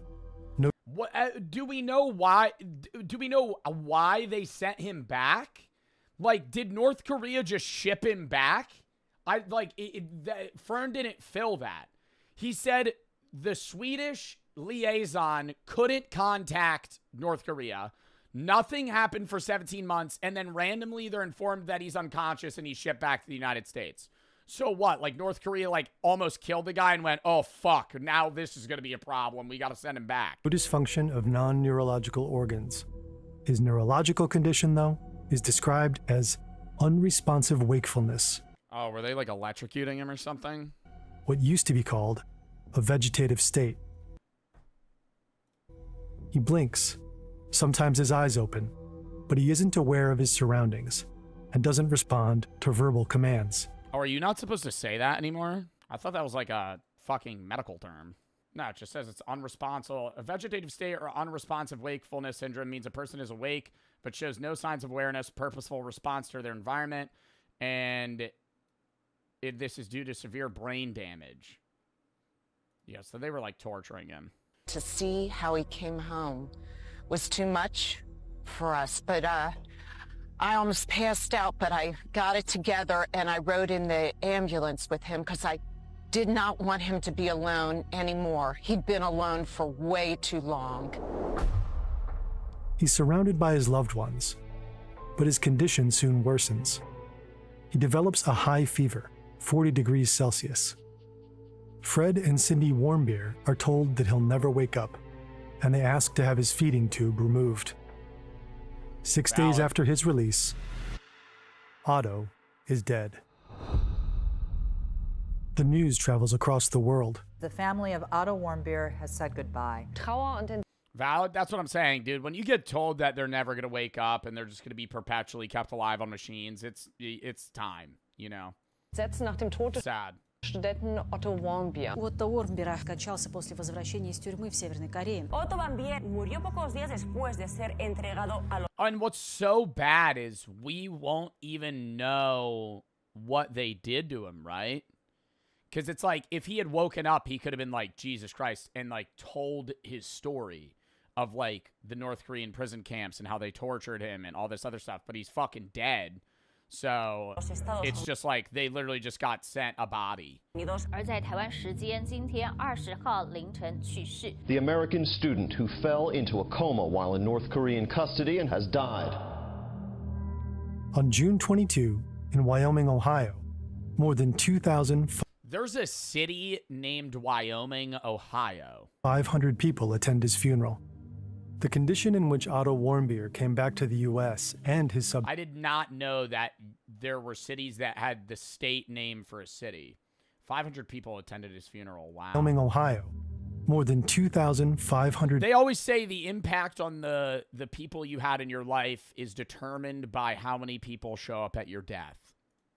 No What do we know why? Do we know why they sent him back? Like, did North Korea just ship him back? Fern didn't fill that. He said the Swedish liaison couldn't contact North Korea. Nothing happened for 17 months, and then randomly they're informed that he's unconscious and he's shipped back to the United States. So what? Like, North Korea, like, almost killed the guy and went, oh, fuck, now this is going to be a problem. We got to send him back. dysfunction of non-neurological organs. His neurological condition, though, is described as unresponsive wakefulness, Oh, were they, like, electrocuting him or something? what used to be called a vegetative state. He blinks. Sometimes his eyes open, but he isn't aware of his surroundings and doesn't respond to verbal commands. Oh, are you not supposed to say that anymore? I thought that was like a fucking medical term. No, it just says it's unresponsive. A vegetative state or unresponsive wakefulness syndrome means a person is awake but shows no signs of awareness, purposeful response to their environment, and this is due to severe brain damage. Yeah, so they were like torturing him. To see how he came home was too much for us, but I almost passed out, but I got it together and I rode in the ambulance with him because I did not want him to be alone anymore. He'd been alone for way too long. He's surrounded by his loved ones, but his condition soon worsens. He develops a high fever, 40 degrees Celsius. Fred and Cindy Warmbier are told that he'll never wake up, and they ask to have his feeding tube removed. 6 days after his release, Otto is dead. The news travels across the world. The family of Otto Warmbier has said goodbye. Valid. That's what I'm saying, dude. When you get told that they're never going to wake up and they're just going to be perpetually kept alive on machines, it's time, you know? Nach dem Tod des Sad. Studenten Otto Warmbier. Otto Warmbier скончался после возвращения из тюрьмы в Северной Корее. Otto Warmbier murió pocos días después de ser entregado a los... And what's so bad is we won't even know what they did to him, right? Because it's like, if he had woken up, he could have been like, Jesus Christ, and like told his story of like the North Korean prison camps and how they tortured him and all this other stuff, but he's fucking dead. So it's just like they literally just got sent a body. 而在台湾时间今天20号凌晨去世。 The American student who fell into a coma while in North Korean custody and has died. On June 22, in Wyoming, Ohio, more than 2,500 There's a city named Wyoming, Ohio. people attend his funeral. The condition in which Otto Warmbier came back to the U.S. and his I did not know that there were cities that had the state name for a city. 500 people attended his funeral. Wow. Wyoming, Ohio, more than 2,500 They always say the impact on the people you had in your life is determined by how many people show up at your death.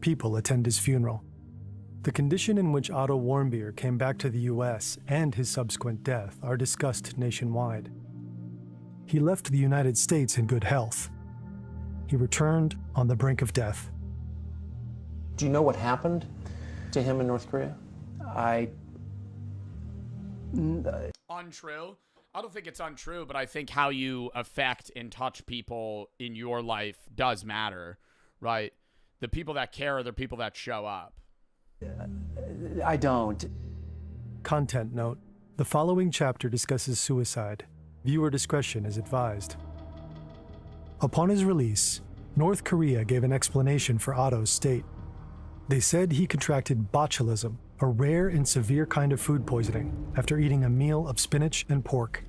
people attend his funeral. The condition in which Otto Warmbier came back to the U.S. and his subsequent death are discussed nationwide. He left the United States in good health. He returned on the brink of death. Do you know what happened to him in North Korea? Untrue. I don't think it's untrue, but I think how you affect and touch people in your life does matter, right? The people that care are the people that show up. I don't. Content note: the following chapter discusses suicide. Viewer discretion is advised. Upon his release, North Korea gave an explanation for Otto's state. They said he contracted botulism, a rare and severe kind of food poisoning, after eating a meal of spinach and pork.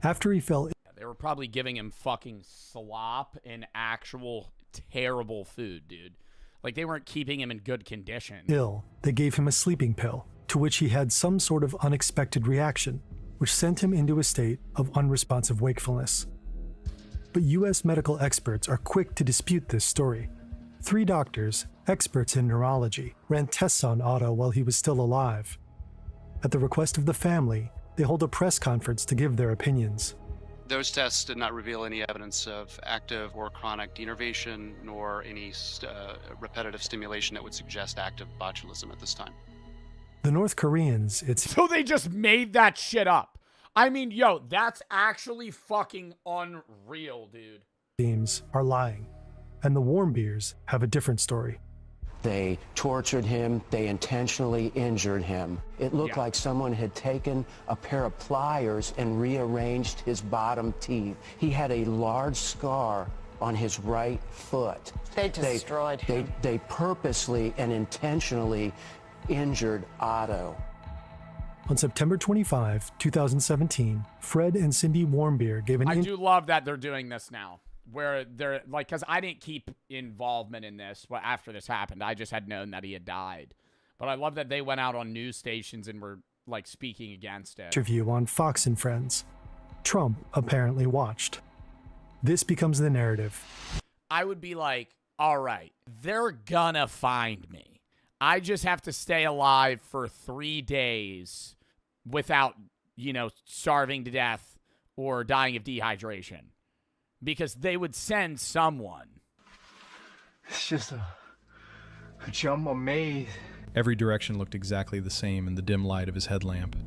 After he fell They were probably giving him fucking slop and actual terrible food, dude. Like, they weren't keeping him in good condition. ill, they gave him a sleeping pill, to which he had some sort of unexpected reaction, which sent him into a state of unresponsive wakefulness. But U.S. medical experts are quick to dispute this story. 3 doctors, experts in neurology, ran tests on Otto while he was still alive. At the request of the family, they hold a press conference to give their opinions. Those tests did not reveal any evidence of active or chronic denervation, nor any repetitive stimulation that would suggest active botulism at this time. The North Koreans, So they just made that shit up. I mean, yo, that's actually fucking unreal, dude. teams are lying, and the warm beers have a different story. They tortured him. They intentionally injured him. It looked like someone had taken a pair of pliers and rearranged his bottom teeth. He had a large scar on his right foot. They destroyed him. They purposely and intentionally injured Otto. On September 25, 2017, Fred and Cindy Warmbier gave an I do love that they're doing this now. Where they're like, because I didn't keep involvement in this after this happened. I just had known that he had died. But I love that they went out on news stations and were like speaking against it. interview on Fox and Friends. Trump apparently watched. This becomes the narrative. I would be like, all right, they're gonna find me. I just have to stay alive for 3 days without, you know, starving to death or dying of dehydration. Because they would send someone. It's just a jumbo maze. Every direction looked exactly the same in the dim light of his headlamp.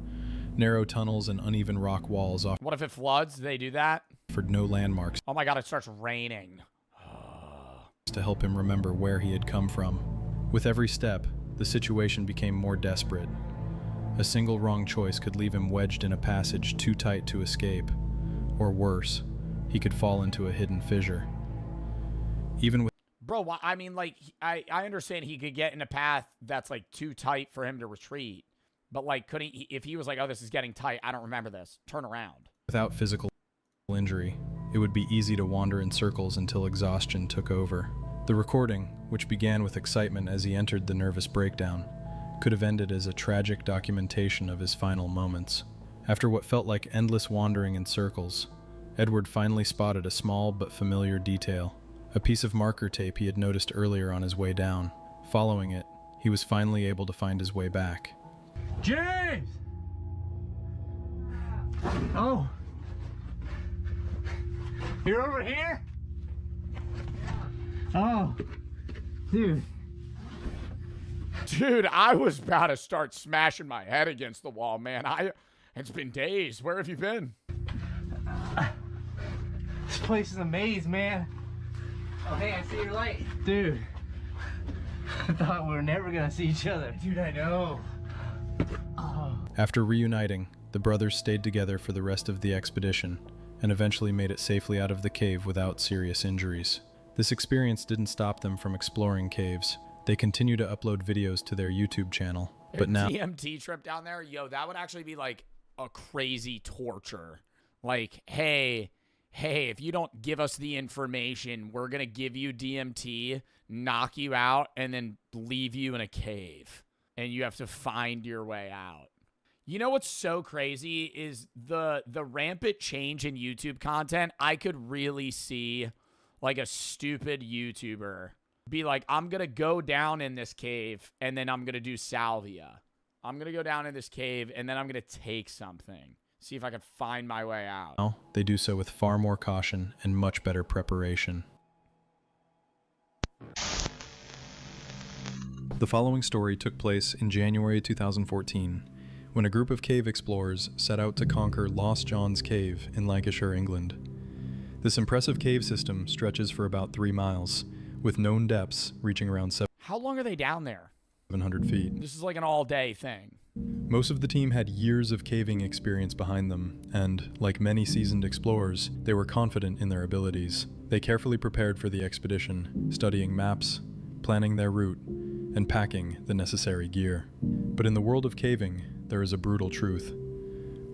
Narrow tunnels and uneven rock walls What if it floods? They do that? offered no landmarks Oh my god, it starts raining. to help him remember where he had come from. With every step, the situation became more desperate. A single wrong choice could leave him wedged in a passage too tight to escape. Or worse, he could fall into a hidden fissure. Even with Bro, I mean, like, I understand he could get in a path that's, like, too tight for him to retreat. But, like, couldn't he, if he was like, oh, this is getting tight, I don't remember this, turn around. without physical injury, it would be easy to wander in circles until exhaustion took over. The recording, which began with excitement as he entered the nervous breakdown, could have ended as a tragic documentation of his final moments. After what felt like endless wandering in circles, Edward finally spotted a small but familiar detail, a piece of marker tape he had noticed earlier on his way down. Following it, he was finally able to find his way back. James! Oh. You're over here? Oh. Dude. Dude, I was about to start smashing my head against the wall, man. It's been days. Where have you been? This place is a maze, man. Oh, hey, I see your light. Dude. I thought we were never gonna see each other. Dude, I know. Oh. After reuniting, the brothers stayed together for the rest of the expedition and eventually made it safely out of the cave without serious injuries. This experience didn't stop them from exploring caves. They continue to upload videos to their YouTube channel, but now DMT trip down there, yo, that would actually be like a crazy torture. Like, hey, if you don't give us the information, we're gonna give you DMT, knock you out, and then leave you in a cave, and you have to find your way out. You know what's so crazy is the rampant change in YouTube content. I could really see like a stupid YouTuber be like, I'm going to go down in this cave and then I'm going to do salvia. I'm going to go down in this cave and then I'm going to take something. See if I can find my way out. they do so with far more caution and much better preparation. The following story took place in January 2014, when a group of cave explorers set out to conquer Lost John's Cave in Lancashire, England. This impressive cave system stretches for about 3 miles, with known depths reaching around How long are they down there? 700 feet. This is like an all-day thing. Most of the team had years of caving experience behind them, and, like many seasoned explorers, they were confident in their abilities. They carefully prepared for the expedition, studying maps, planning their route, and packing the necessary gear. But in the world of caving, there is a brutal truth.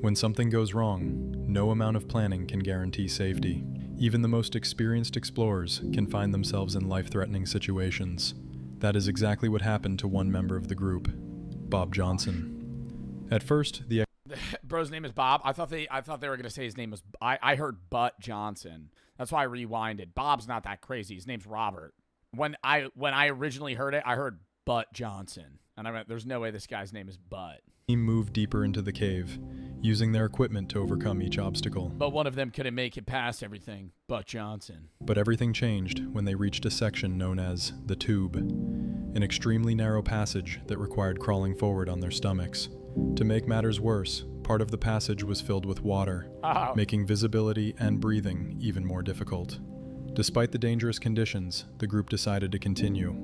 When something goes wrong, no amount of planning can guarantee safety. Even the most experienced explorers can find themselves in life-threatening situations. That is exactly what happened to one member of the group, Bob Johnson. At first, the Bro's name is Bob. I thought they were gonna say his name was. I heard Butt Johnson. That's why I rewinded. Bob's not that crazy. His name's Robert. When I originally heard it, I heard Butt Johnson, and I went, "There's no way this guy's name is Butt." team moved deeper into the cave, using their equipment to overcome each obstacle. But one of them couldn't make it past everything but Johnson. But everything changed when they reached a section known as the Tube, an extremely narrow passage that required crawling forward on their stomachs. To make matters worse, part of the passage was filled with water, making visibility and breathing even more difficult. Despite the dangerous conditions, the group decided to continue.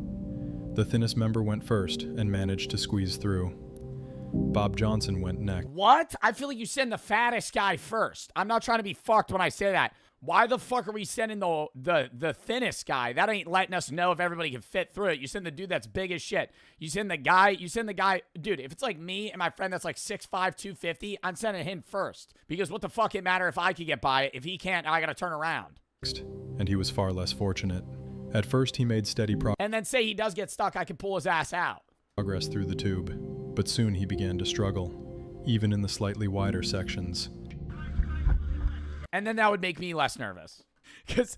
The thinnest member went first and managed to squeeze through. Bob Johnson went next. What? I feel like you send the fattest guy first. I'm not trying to be fucked when I say that. Why the fuck are we sending the thinnest guy? That ain't letting us know if everybody can fit through it. You send the dude that's big as shit. You send the guy, dude, if it's like me and my friend that's like 6'5", 250, I'm sending him first. Because what the fuck it matter if I can get by it? If he can't, I gotta turn around. And he was far less fortunate. At first, he made steady And then say he does get stuck, I can pull his ass out. progress through the tube, but soon he began to struggle, even in the slightly wider sections. And then that would make me less nervous. Because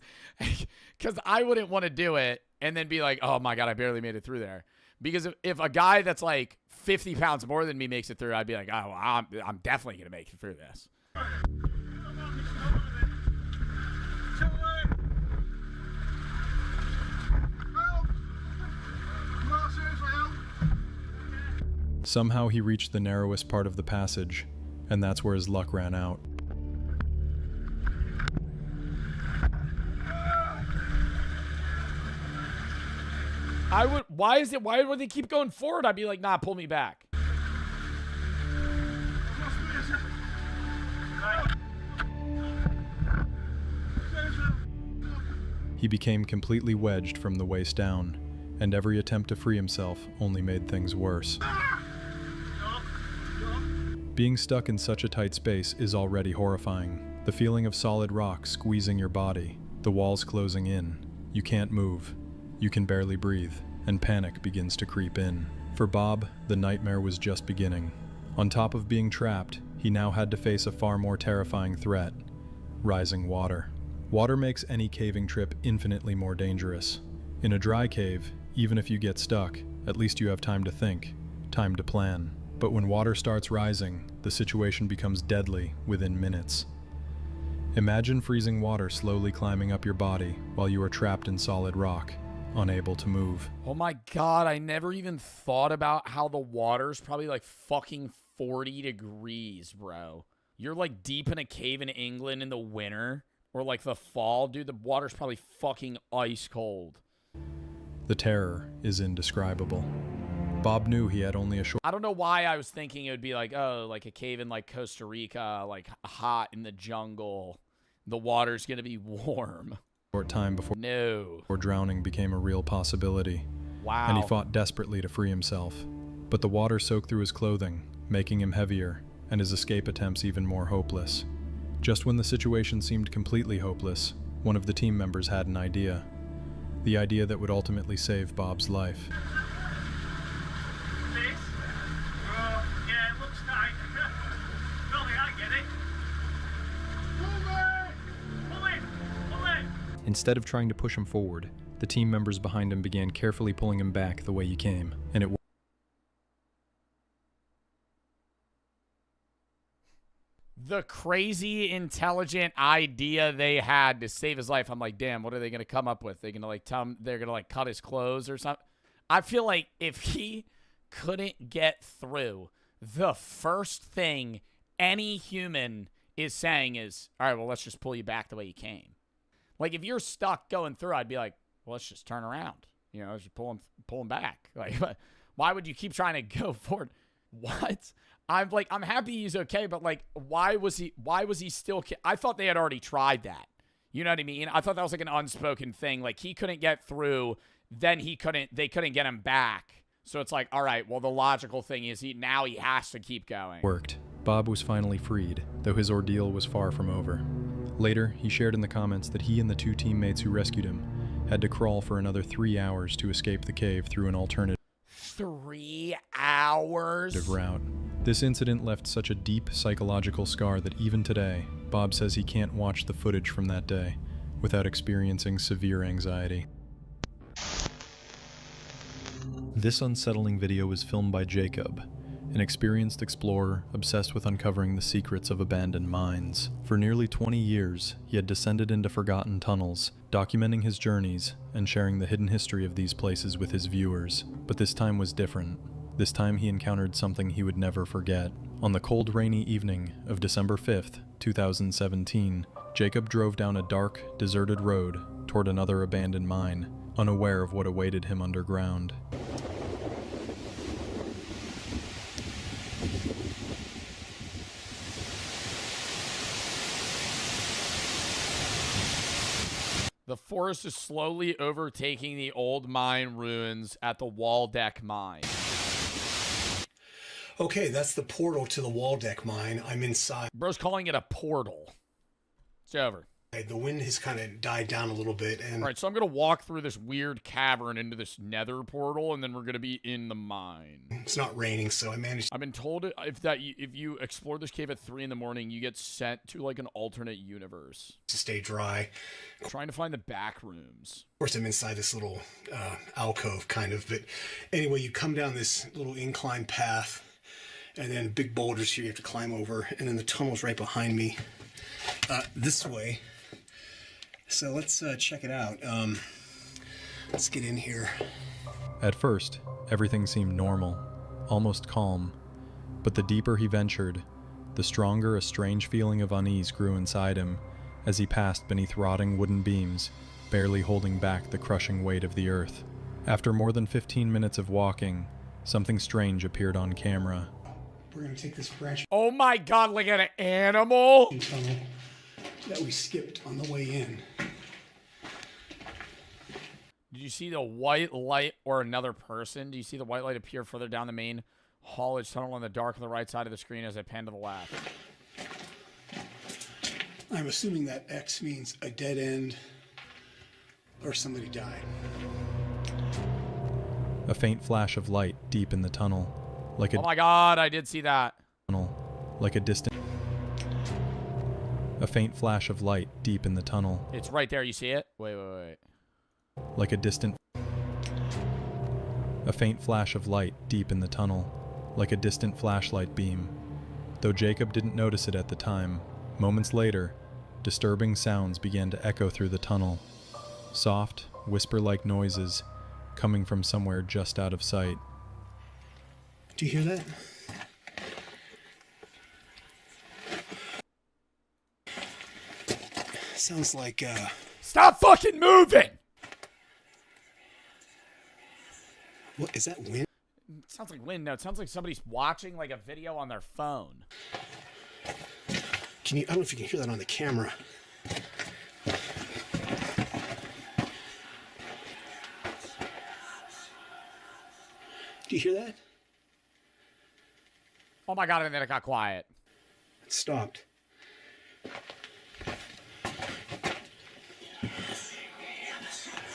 I wouldn't want to do it and then be like, oh my God, I barely made it through there. Because if a guy that's like 50 pounds more than me makes it through, I'd be like, oh, I'm definitely going to make it through this. Somehow he reached the narrowest part of the passage, and that's where his luck ran out. Why would they keep going forward? I'd be like, nah, pull me back. He became completely wedged from the waist down, and every attempt to free himself only made things worse. Being stuck in such a tight space is already horrifying. The feeling of solid rock squeezing your body, the walls closing in, you can't move, you can barely breathe, and panic begins to creep in. For Bob, the nightmare was just beginning. On top of being trapped, he now had to face a far more terrifying threat: rising water. Water makes any caving trip infinitely more dangerous. In a dry cave, even if you get stuck, at least you have time to think, time to plan. But when water starts rising, the situation becomes deadly within minutes. Imagine freezing water slowly climbing up your body while you are trapped in solid rock, unable to move. Oh my God, I never even thought about how the water's probably like fucking 40 degrees, bro. You're like deep in a cave in England in the winter or like the fall, dude, the water's probably fucking ice cold. The terror is indescribable. Bob knew he had only a short... I don't know why I was thinking it would be like, oh, like a cave in like Costa Rica, like hot in the jungle. The water's going to be warm. Short time before drowning became a real possibility. Wow. And he fought desperately to free himself. But the water soaked through his clothing, making him heavier, and his escape attempts even more hopeless. Just when the situation seemed completely hopeless, one of the team members had an idea. The idea that would ultimately save Bob's life. Instead of trying to push him forward, the team members behind him began carefully pulling him back the way you came, and it the crazy intelligent idea they had to save his life. I'm like, damn, what are they going to come up with? They're going to like tell him they're going to like cut his clothes or something. I feel like if he couldn't get through, the first thing any human is saying is, all right, well, let's just pull you back the way you came. Like, if you're stuck going through, I'd be like, well, let's just turn around. You know, just pull him back. Like, why would you keep trying to go forward? What? I'm happy he's okay, but like, why was he still, I thought they had already tried that. You know what I mean? I thought that was like an unspoken thing. Like, he couldn't get through, then they couldn't get him back. So it's like, all right, well, the logical thing is now he has to keep going. Worked. Bob was finally freed, though his ordeal was far from over. Later, he shared in the comments that he and the two teammates who rescued him had to crawl for another 3 hours to escape the cave through an alternative 3 hours route. This incident left such a deep psychological scar that even today, Bob says he can't watch the footage from that day without experiencing severe anxiety. This unsettling video was filmed by Jacob, an experienced explorer obsessed with uncovering the secrets of abandoned mines. For nearly 20 years, he had descended into forgotten tunnels, documenting his journeys and sharing the hidden history of these places with his viewers. But this time was different. This time he encountered something he would never forget. On the cold, rainy evening of December 5th, 2017, Jacob drove down a dark, deserted road toward another abandoned mine, unaware of what awaited him underground. The forest is slowly overtaking the old mine ruins at the Waldeck mine. Okay, that's the portal to the Waldeck mine. I'm inside. Bro's calling it a portal. It's over. The wind has kind of died down a little bit. And all right, so I'm going to walk through this weird cavern into this nether portal, and then we're going to be in the mine. It's not raining, so I managed. I've been told if you explore this cave at 3 in the morning, you get sent to like an alternate universe. To stay dry. I'm trying to find the back rooms. Of course, I'm inside this little alcove, kind of. But anyway, you come down this little incline path, and then big boulders here you have to climb over, and then the tunnel's right behind me this way. So let's check it out. Let's get in here. At first, everything seemed normal, almost calm. But the deeper he ventured, the stronger a strange feeling of unease grew inside him as he passed beneath rotting wooden beams, barely holding back the crushing weight of the earth. After more than 15 minutes of walking, something strange appeared on camera. We're going to take this branch. Oh my god, like an animal! Tunnel that we skipped on the way in. Did you see the white light or another person? Do you see the white light appear further down the main haulage tunnel in the dark on the right side of the screen as I pan to the left? I'm assuming that X means a dead end or somebody died. A faint flash of light deep in the tunnel, like a oh my god, I did see that. Tunnel, like a distant. A faint flash of light deep in the tunnel. It's right there. You see it? Wait. Like a distant. A faint flash of light deep in the tunnel, like a distant flashlight beam. Though Jacob didn't notice it at the time, moments later, disturbing sounds began to echo through the tunnel. Soft, whisper-like noises coming from somewhere just out of sight. Do you hear that? Sounds like, Stop fucking moving! What, is that wind? It sounds like wind. No, it sounds like somebody's watching like a video on their phone. I don't know if you can hear that on the camera. Do you hear that? Oh my god, and then it got quiet. It stopped.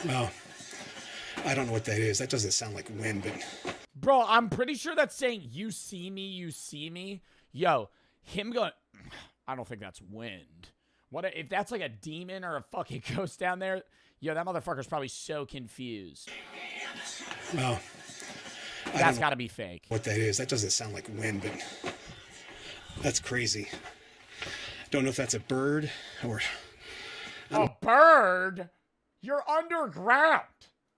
Well, I don't know what that is. That doesn't sound like wind, but... Bro, I'm pretty sure that's saying, you see me, you see me. Yo, him going... I don't think that's wind. What if that's like a demon or a fucking ghost down there? Yo, that motherfucker's probably so confused. Well, that's gotta be fake. What that is. That doesn't sound like wind, but... That's crazy. Don't know if that's a bird or... A bird? You're underground.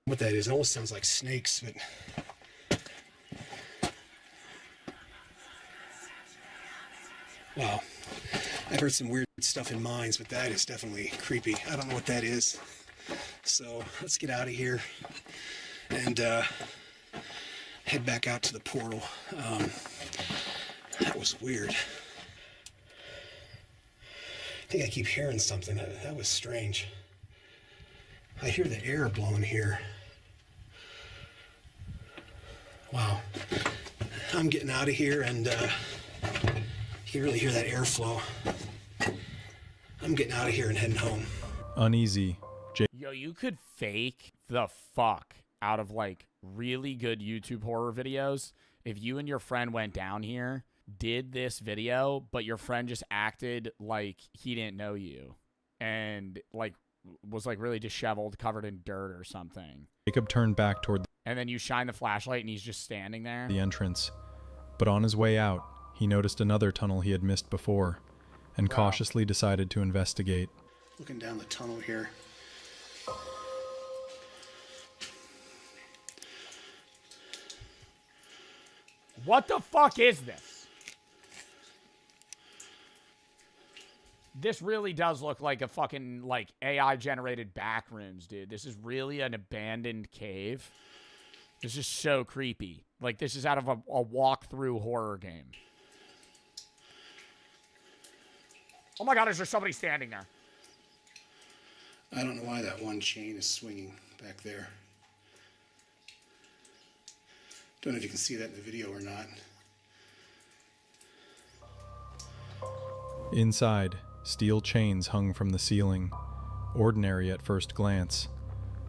What that is. It almost sounds like snakes, but... Wow. I've heard some weird stuff in mines, but that is definitely creepy. I don't know what that is. So let's get out of here and head back out to the portal. That was weird. I think I keep hearing something. That was strange. I hear the air blowing here. Wow. I'm getting out of here, and you can really hear that airflow. I'm getting out of here and heading home. Uneasy, Yo, you could fake the fuck out of like really good YouTube horror videos if you and your friend went down here, did this video, but your friend just acted like he didn't know you and like was like really disheveled, covered in dirt or something. Jacob turned back toward and then you shine the flashlight and he's just standing there. The entrance, But on his way out, he noticed another tunnel he had missed before, and cautiously decided to investigate. Looking down the tunnel here. What the fuck is this? This really does look like a fucking, like, AI-generated backrooms, dude. This is really an abandoned cave. This is so creepy. Like, this is out of a walk-through horror game. Oh my god, is there somebody standing there? I don't know why that one chain is swinging back there. Don't know if you can see that in the video or not. Inside, steel chains hung from the ceiling, ordinary at first glance,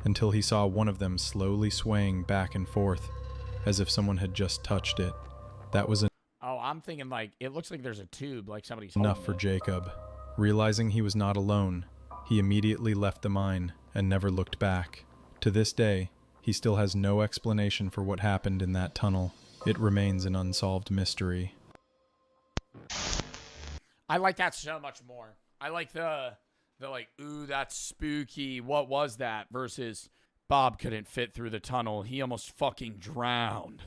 until he saw one of them slowly swaying back and forth, as if someone had just touched it. That was Oh, I'm thinking, like, it looks like there's a tube, like somebody's enough for Jacob. Realizing he was not alone, he immediately left the mine and never looked back. To this day, he still has no explanation for what happened in that tunnel. It remains an unsolved mystery. I like that so much more. I like the like, ooh, that's spooky. What was that? Versus Bob couldn't fit through the tunnel. He almost fucking drowned.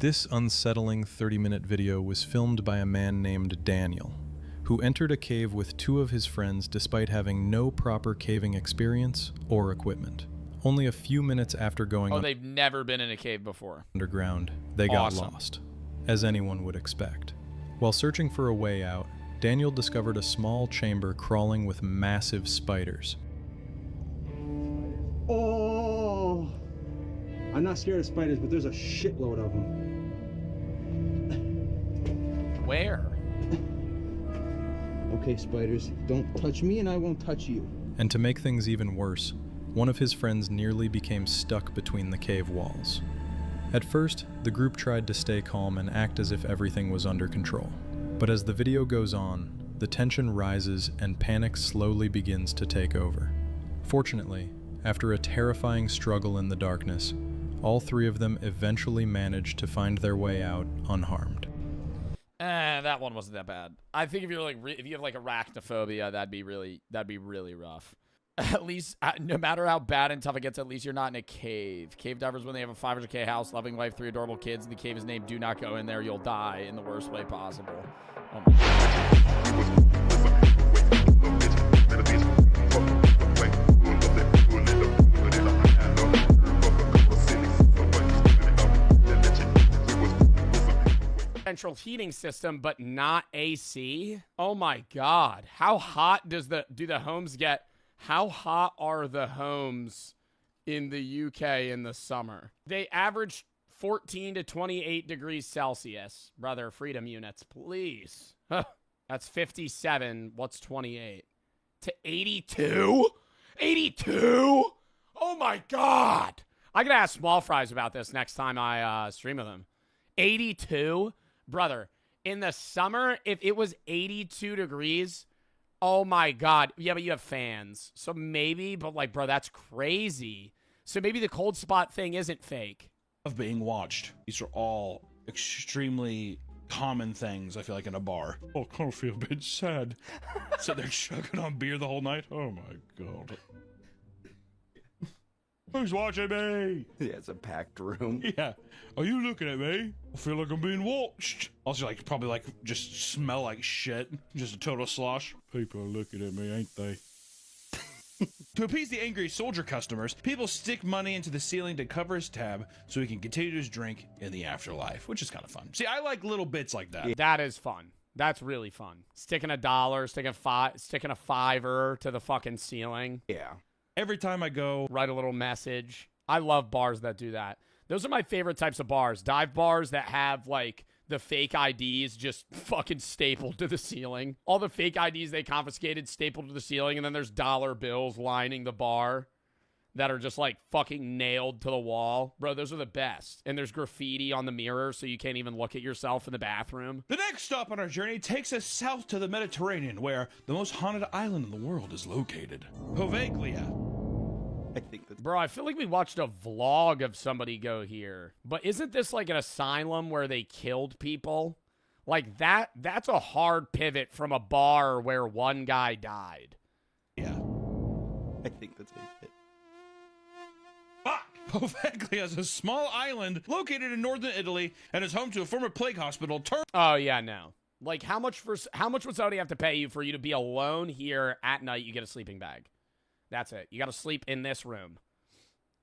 This unsettling 30-minute video was filmed by a man named Daniel, who entered a cave with two of his friends despite having no proper caving experience or equipment. Only a few minutes after going they've never been in a cave before. Underground, they got lost, as anyone would expect. While searching for a way out, Daniel discovered a small chamber crawling with massive spiders. Oh! I'm not scared of spiders, but there's a shitload of them. Where? Okay, spiders, don't touch me and I won't touch you. And to make things even worse, one of his friends nearly became stuck between the cave walls. At first, the group tried to stay calm and act as if everything was under control. But as the video goes on, the tension rises and panic slowly begins to take over. Fortunately, after a terrifying struggle in the darkness, all three of them eventually managed to find their way out unharmed. That one wasn't that bad. I think if you're like, if you have like arachnophobia, that'd be really rough. At least, no matter how bad and tough it gets, at least you're not in a cave. Cave divers, when they have a 500K house, loving wife, 3 adorable kids, and the cave is named "Do Not Go In There, You'll Die" in the worst way possible. Oh my central heating system, but not AC. Oh my god. How hot do the homes get? How hot are the homes in the UK in the summer? They average 14 to 28 degrees Celsius. Brother, freedom units, please. That's 57. What's 28? To 82? 82? Oh my god. I gotta ask Small Fries about this next time I stream with him. 82? Brother, in the summer, if it was 82 degrees, oh my god. Yeah, but you have fans. So maybe, but like, bro, that's crazy. So maybe the cold spot thing isn't fake. Of being watched. These are all extremely common things, I feel like, in a bar. Oh, I kind of feel a bit sad. So they're chugging on beer the whole night? Oh my god. Who's watching me? Yeah, it's a packed room. Yeah. Are you looking at me? I feel like I'm being watched. Also, like, probably, like, just smell like shit. Just a total slosh. People are looking at me, ain't they? To appease the angry soldier customers, people stick money into the ceiling to cover his tab so he can continue his drink in the afterlife, which is kind of fun. See, I like little bits like that. That is fun. That's really fun. Sticking $1, sticking a $5 to the fucking ceiling. Yeah. Every time I go, write a little message. I love bars that do that. Those are my favorite types of bars. Dive bars that have, like, the fake IDs just fucking stapled to the ceiling. All the fake IDs they confiscated stapled to the ceiling, and then there's dollar bills lining the bar that are just, like, fucking nailed to the wall. Bro, those are the best. And there's graffiti on the mirror, so you can't even look at yourself in the bathroom. The next stop on our journey takes us south to the Mediterranean, where the most haunted island in the world is located. Poveglia. I think that's... Bro, I feel like we watched a vlog of somebody go here. But isn't this like an asylum where they killed people? Like that's a hard pivot from a bar where one guy died. Yeah. I think that's it. Poveglia is a small island located in northern Italy and is home to a former plague hospital. Oh yeah, no. Like how much would somebody have to pay you for you to be alone here at night? You get a sleeping bag. That's it. You got to sleep in this room.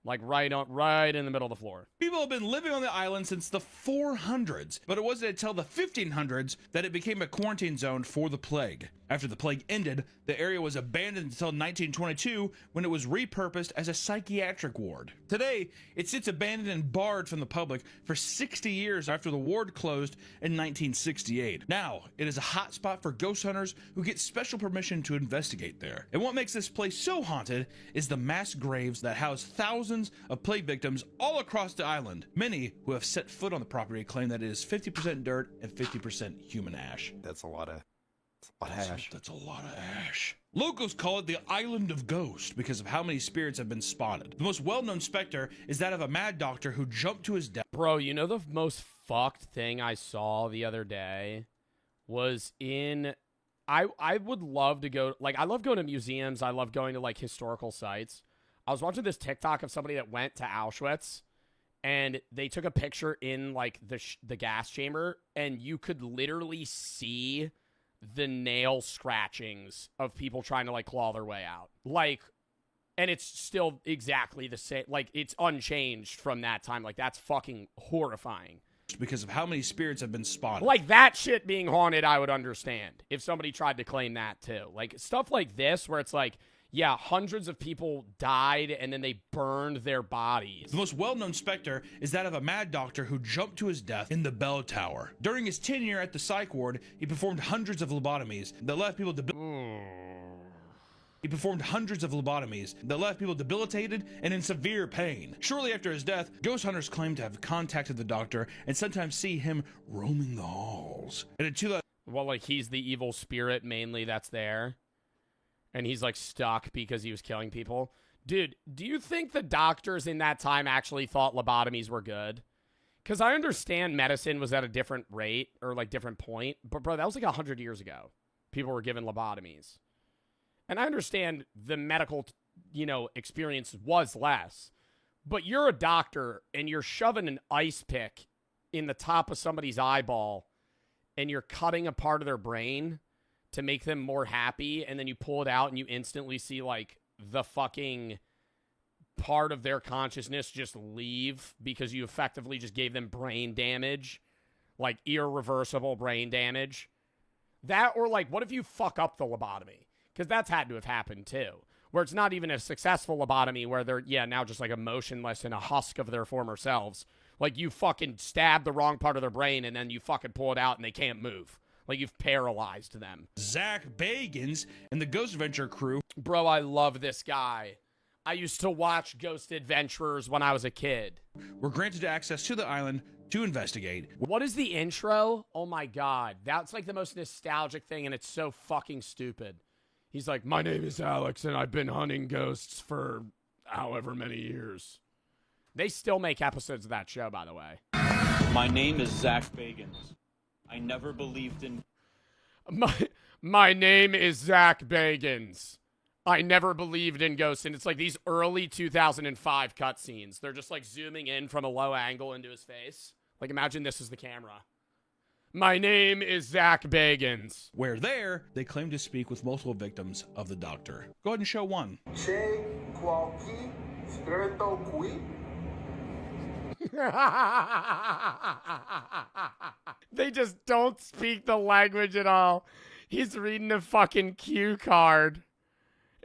Like right in the middle of the floor. People have been living on the island since the 400s, but it wasn't until the 1500s that it became a quarantine zone for the plague. After the plague ended, the area was abandoned until 1922 when it was repurposed as a psychiatric ward. Today, it sits abandoned and barred from the public for 60 years after the ward closed in 1968. Now, it is a hotspot for ghost hunters who get special permission to investigate there. And what makes this place so haunted is the mass graves that house thousands of plague victims all across the island. Many who have set foot on the property claim that it is 50% dirt and 50% human ash. That's a lot of ash. That's a lot of ash. Locals call it the Island of Ghosts because of how many spirits have been spotted. The most well-known specter is that of a mad doctor who jumped to his death. Bro, you know the most fucked thing I saw the other day was in... I would love to go... Like, I love going to museums. I love going to, like, historical sites. I was watching this TikTok of somebody that went to Auschwitz, and they took a picture in, like, the gas chamber, and you could literally see the nail scratchings of people trying to, like, claw their way out. Like, and it's still exactly the same. Like, it's unchanged from that time. Like, that's fucking horrifying. Because of how many spirits have been spotted. Like, that shit being haunted, I would understand. If somebody tried to claim that, too. Like, stuff like this, where it's like, yeah, hundreds of people died, and then they burned their bodies. The most well-known specter is that of a mad doctor who jumped to his death in the bell tower. During his tenure at the psych ward, he performed hundreds of lobotomies that left people debilitated and in severe pain. Shortly after his death, ghost hunters claim to have contacted the doctor and sometimes see him roaming the halls. And in 2000, well, like, he's the evil spirit mainly that's there. And he's, like, stuck because he was killing people. Dude, do you think the doctors in that time actually thought lobotomies were good? Because I understand medicine was at a different rate or, like, different point. But, bro, that was, like, 100 years ago. People were given lobotomies. And I understand the medical, experience was less. But you're a doctor, and you're shoving an ice pick in the top of somebody's eyeball, and you're cutting a part of their brain to make them more happy, and then you pull it out and you instantly see, like, the fucking part of their consciousness just leave because you effectively just gave them brain damage, like irreversible brain damage. That, or, like, what if you fuck up the lobotomy? Because that's had to have happened, too. Where it's not even a successful lobotomy where they're, now just, like, emotionless and a husk of their former selves. Like, you fucking stab the wrong part of their brain and then you fucking pull it out and they can't move. Like, you've paralyzed them. Zach Bagans and the Ghost Adventure crew. Bro, I love this guy. I used to watch Ghost Adventurers when I was a kid. Were granted access to the island to investigate. What is the intro? Oh my God. That's like the most nostalgic thing, and it's so fucking stupid. He's like, my name is Alex, and I've been hunting ghosts for however many years. They still make episodes of that show, by the way. My name is Zach Bagans. I never believed in... My name is Zach Bagans. I never believed in ghosts. And it's like these early 2005 cutscenes. They're just like zooming in from a low angle into his face. Like, imagine this is the camera. My name is Zach Bagans. Where there, they claim to speak with multiple victims of the doctor. Go ahead and show one. They just don't speak the language at all. He's reading a fucking cue card.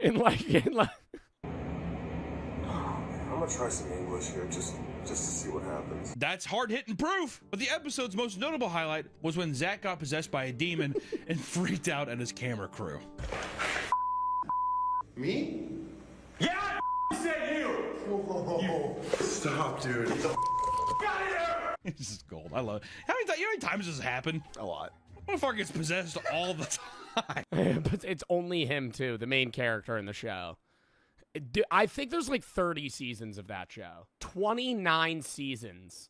I'm gonna try some English here just to see what happens. That's hard-hitting proof. But the episode's most notable highlight was when Zach got possessed by a demon and freaked out at his camera crew. Me? Yeah, said you! Whoa. Stop, dude. This is gold. I love it. How many times does this happen? A lot. Motherfucker gets possessed all the time. But it's only him, too, the main character in the show. I think there's like 30 seasons of that show. 29 seasons.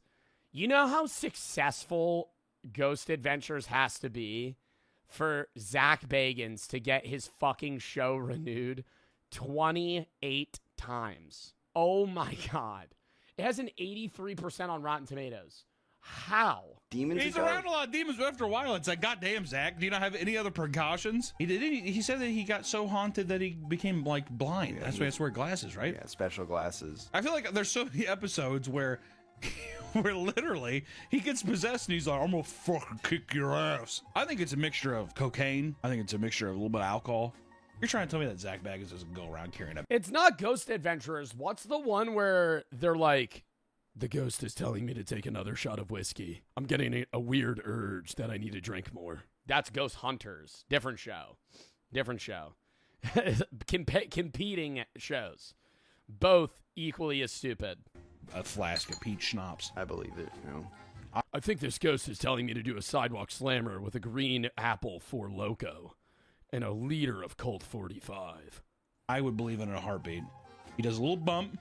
You know how successful Ghost Adventures has to be for Zach Bagans to get his fucking show renewed 28 times. Oh my God. It has an 83% on Rotten Tomatoes. How? He's around a lot of demons, but after a while, it's like, goddamn, Zach, do you not have any other precautions? He said that he got so haunted that he became, like, blind. Yeah, That's why he has to wear glasses, right? Yeah, special glasses. I feel like there's so many episodes where literally he gets possessed and he's like, I'm gonna fucking kick your ass. I think it's a mixture of cocaine. I think it's a mixture of a little bit of alcohol. You're trying to tell me that Zach Bagans doesn't go around carrying a... It's not Ghost Adventurers. What's the one where they're like, the ghost is telling me to take another shot of whiskey. I'm getting a weird urge that I need to drink more. That's Ghost Hunters. Different show. Competing shows. Both equally as stupid. A flask of peach schnapps. I believe it, you know. I think this ghost is telling me to do a sidewalk slammer with a green apple for Loco and a liter of Colt 45. I would believe in a heartbeat. He does a little bump,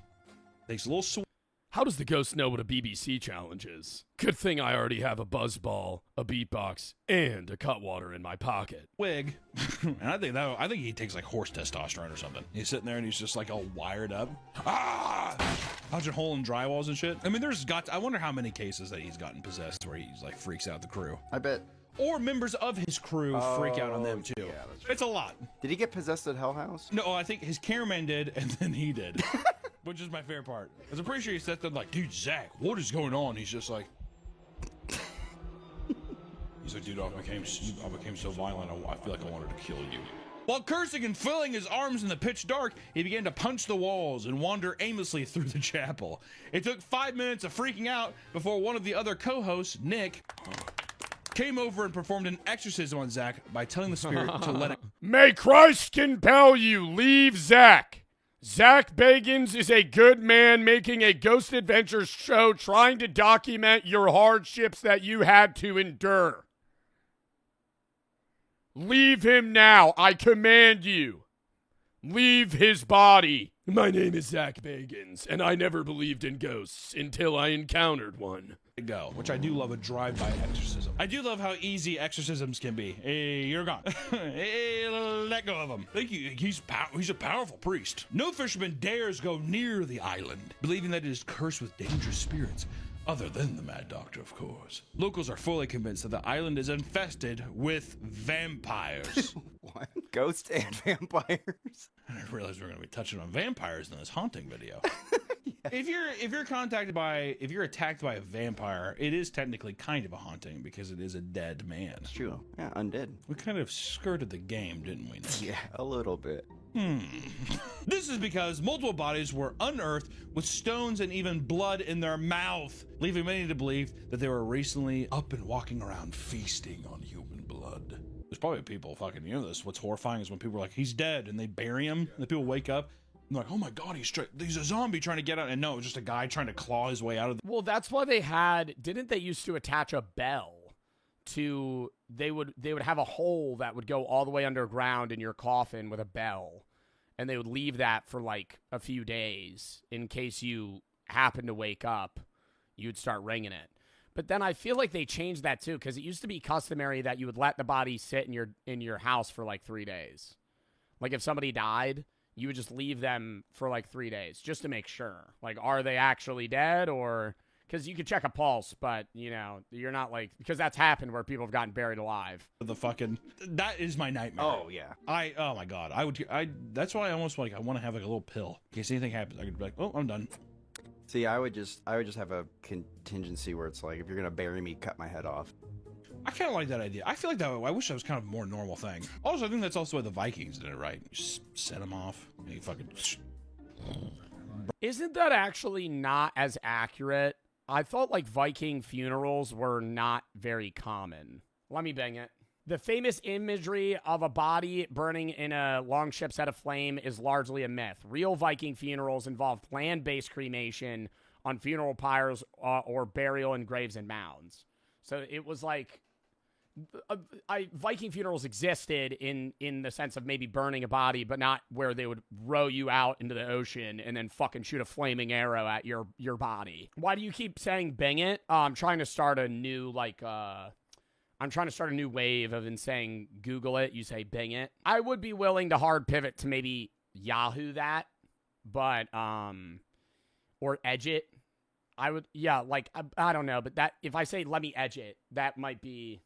takes a little swing. How does the ghost know what a BBC challenge is? Good thing I already have a buzz ball, a beatbox, and a Cutwater in my pocket. Wig. And I think he takes like horse testosterone or something. He's sitting there and he's just like all wired up. Punching hole in drywalls and shit. I mean, I wonder how many cases that he's gotten possessed where he's like freaks out the crew. I bet. Or members of his crew freak out on them too. Yeah, it's a lot. Did he get possessed at Hell House? No, I think his cameraman did, and then he did. Which is my favorite part. Because I'm pretty sure he sat there like, dude, Zach, what is going on? He's just like... He's like, dude, I became so violent, I feel like I wanted to kill you. While cursing and filling his arms in the pitch dark, he began to punch the walls and wander aimlessly through the chapel. It took 5 minutes of freaking out before one of the other co-hosts, Nick, came over and performed an exorcism on Zach by telling the spirit to let it... May Christ compel you, leave Zach. Zach Bagans is a good man making a Ghost Adventures show trying to document your hardships that you had to endure. Leave him now, I command you. Leave his body. My name is Zach Bagans, and I never believed in ghosts until I encountered one. Go, which I do love a drive-by exorcism. I do love how easy exorcisms can be. Hey, you're gone. Hey, let go of him. Thank you. He's a powerful priest. No fisherman dares go near the island, believing that it is cursed with dangerous spirits. Other than the Mad Doctor, of course. Locals are fully convinced that the island is infested with vampires. What? Ghosts and vampires? I didn't realize we were going to be touching on vampires in this haunting video. If you're attacked by a vampire, it is technically kind of a haunting because it is a dead man. It's true. Yeah, undead. We kind of skirted the game, didn't we? Yeah, a little bit. This is because multiple bodies were unearthed with stones and even blood in their mouth, leaving many to believe that they were recently up and walking around feasting on human blood. There's probably people fucking, this. What's horrifying is when people are like, he's dead, and they bury him, and the people wake up, and they're like, oh my God, he's a zombie trying to get out. And no, it was just a guy trying to claw his way out of the... Well, that's why didn't they used to attach a bell to, they would have a hole that would go all the way underground in your coffin with a bell. And they would leave that for like a few days in case you happen to wake up, you'd start ringing it. But then I feel like they changed that too, because it used to be customary that you would let the body sit in your house for like 3 days. Like if somebody died, you would just leave them for like 3 days just to make sure. Like, are they actually dead? Or because you could check a pulse, but you're not like, because that's happened where people have gotten buried alive. That is my nightmare. Oh yeah. Oh my God. That's why I almost I want to have like a little pill in case anything happens. I could be like, oh, I'm done. See, I would just have a contingency where it's like, if you're gonna bury me, cut my head off. I kind of like that idea. I feel like I wish that was kind of a more normal thing. Also, I think that's also why the Vikings did it, right? You just set them off. And you fucking... Isn't that actually not as accurate? I thought like Viking funerals were not very common. Let me bang it. The famous imagery of a body burning in a long ship's head of flame is largely a myth. Real Viking funerals involved land-based cremation on funeral pyres or burial in graves and mounds. So it was like, Viking funerals existed in the sense of maybe burning a body, but not where they would row you out into the ocean and then fucking shoot a flaming arrow at your body. Why do you keep saying bing it? I'm trying to start a new wave of saying Google it. You say bing it. I would be willing to hard pivot to maybe Yahoo that, but or edge it. I would, yeah, like I don't know, but that if I say let me edge it, that might be.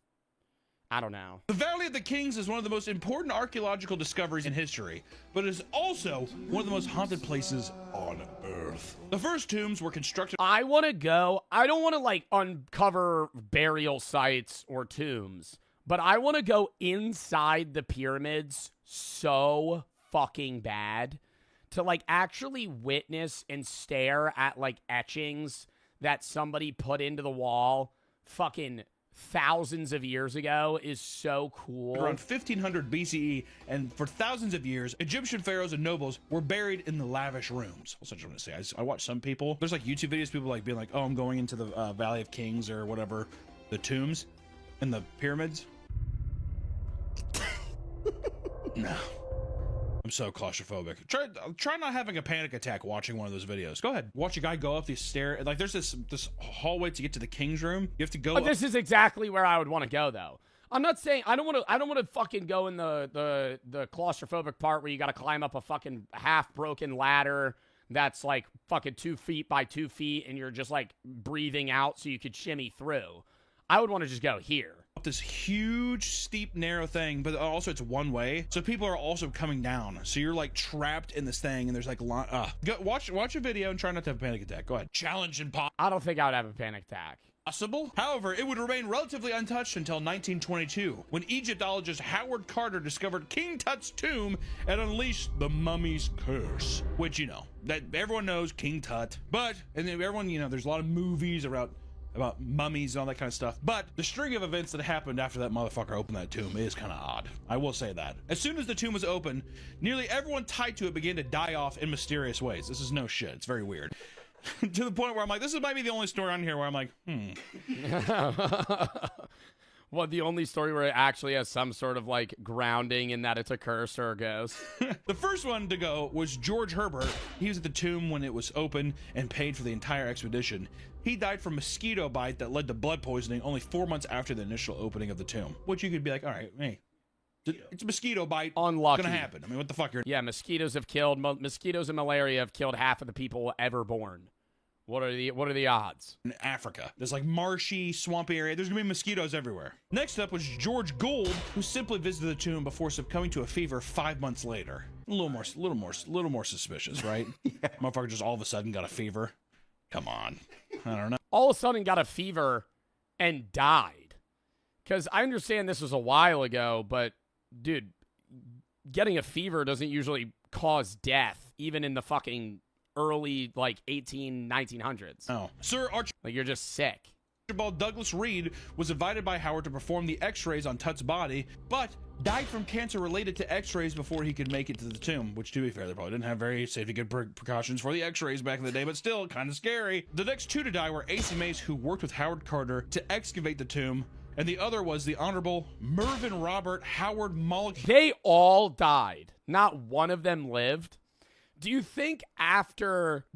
I don't know. The Valley of the Kings is one of the most important archaeological discoveries in history, but it is also one of the most haunted places on Earth. The first tombs were constructed. I want to go. I don't want to like uncover burial sites or tombs, but I want to go inside the pyramids so fucking bad to like actually witness and stare at like etchings that somebody put into the wall fucking thousands of years ago is so cool. Around 1500 BCE, and for thousands of years, Egyptian pharaohs and nobles were buried in the lavish rooms. That's what I'm going to say. I watch some people. There's like YouTube videos, people like being like, "Oh, I'm going into the Valley of Kings or whatever, the tombs and the pyramids." No. I'm so claustrophobic. Try not having a panic attack watching one of those videos. Go ahead. Watch a guy go up these stairs. Like there's this hallway to get to the king's room. You have to go. But this is exactly where I would want to go though. I'm not saying I don't want to fucking go in the claustrophobic part where you got to climb up a fucking half broken ladder that's like fucking 2 feet by 2 feet and you're just like breathing out so you could shimmy through. I would want to just go here. This huge, steep, narrow thing, but also it's one way, so people are also coming down. So you're like trapped in this thing, and there's like watch a video and try not to have a panic attack. Go ahead. Challenge impossible. I don't think I would have a panic attack. However, it would remain relatively untouched until 1922, when Egyptologist Howard Carter discovered King Tut's tomb and unleashed the mummy's curse, which that everyone knows King Tut, but and then everyone there's a lot of movies about mummies and all that kind of stuff. But the string of events that happened after that motherfucker opened that tomb is kind of odd. I will say that. As soon as the tomb was open, nearly everyone tied to it began to die off in mysterious ways. This is no shit. It's very weird. To the point where I'm like, this might be the only story on here where I'm like, Well, the only story where it actually has some sort of like grounding in that it's a curse or a ghost. The first one to go was George Herbert. He was at the tomb when it was open and paid for the entire expedition. He died from mosquito bite that led to blood poisoning only 4 months after the initial opening of the tomb. Which you could be like, all right, hey, it's a mosquito bite. Unlucky. It's gonna happen. I mean, what the fuck? Yeah, mosquitoes and malaria have killed half of the people ever born. What are the odds? In Africa, there's like marshy, swampy area. There's gonna be mosquitoes everywhere. Next up was George Gould, who simply visited the tomb before succumbing to a fever 5 months later. A little more suspicious, right? Yeah. Motherfucker just all of a sudden got a fever. Come on. I don't know. All of a sudden got a fever and died. Because I understand this was a while ago, but dude, getting a fever doesn't usually cause death, even in the fucking early, like, 1900s. Oh. Like, you're just sick. Archibald Douglas Reed was invited by Howard to perform the x-rays on Tut's body, but died from cancer related to x-rays before he could make it to the tomb, which, to be fair, they probably didn't have very safety good precautions for the x-rays back in the day, but still kind of scary. The next two to die were Asa Mace, who worked with Howard Carter to excavate the tomb, and the other was the Honorable Mervyn Robert Howard Mullock. They all died. Not one of them lived. Do you think after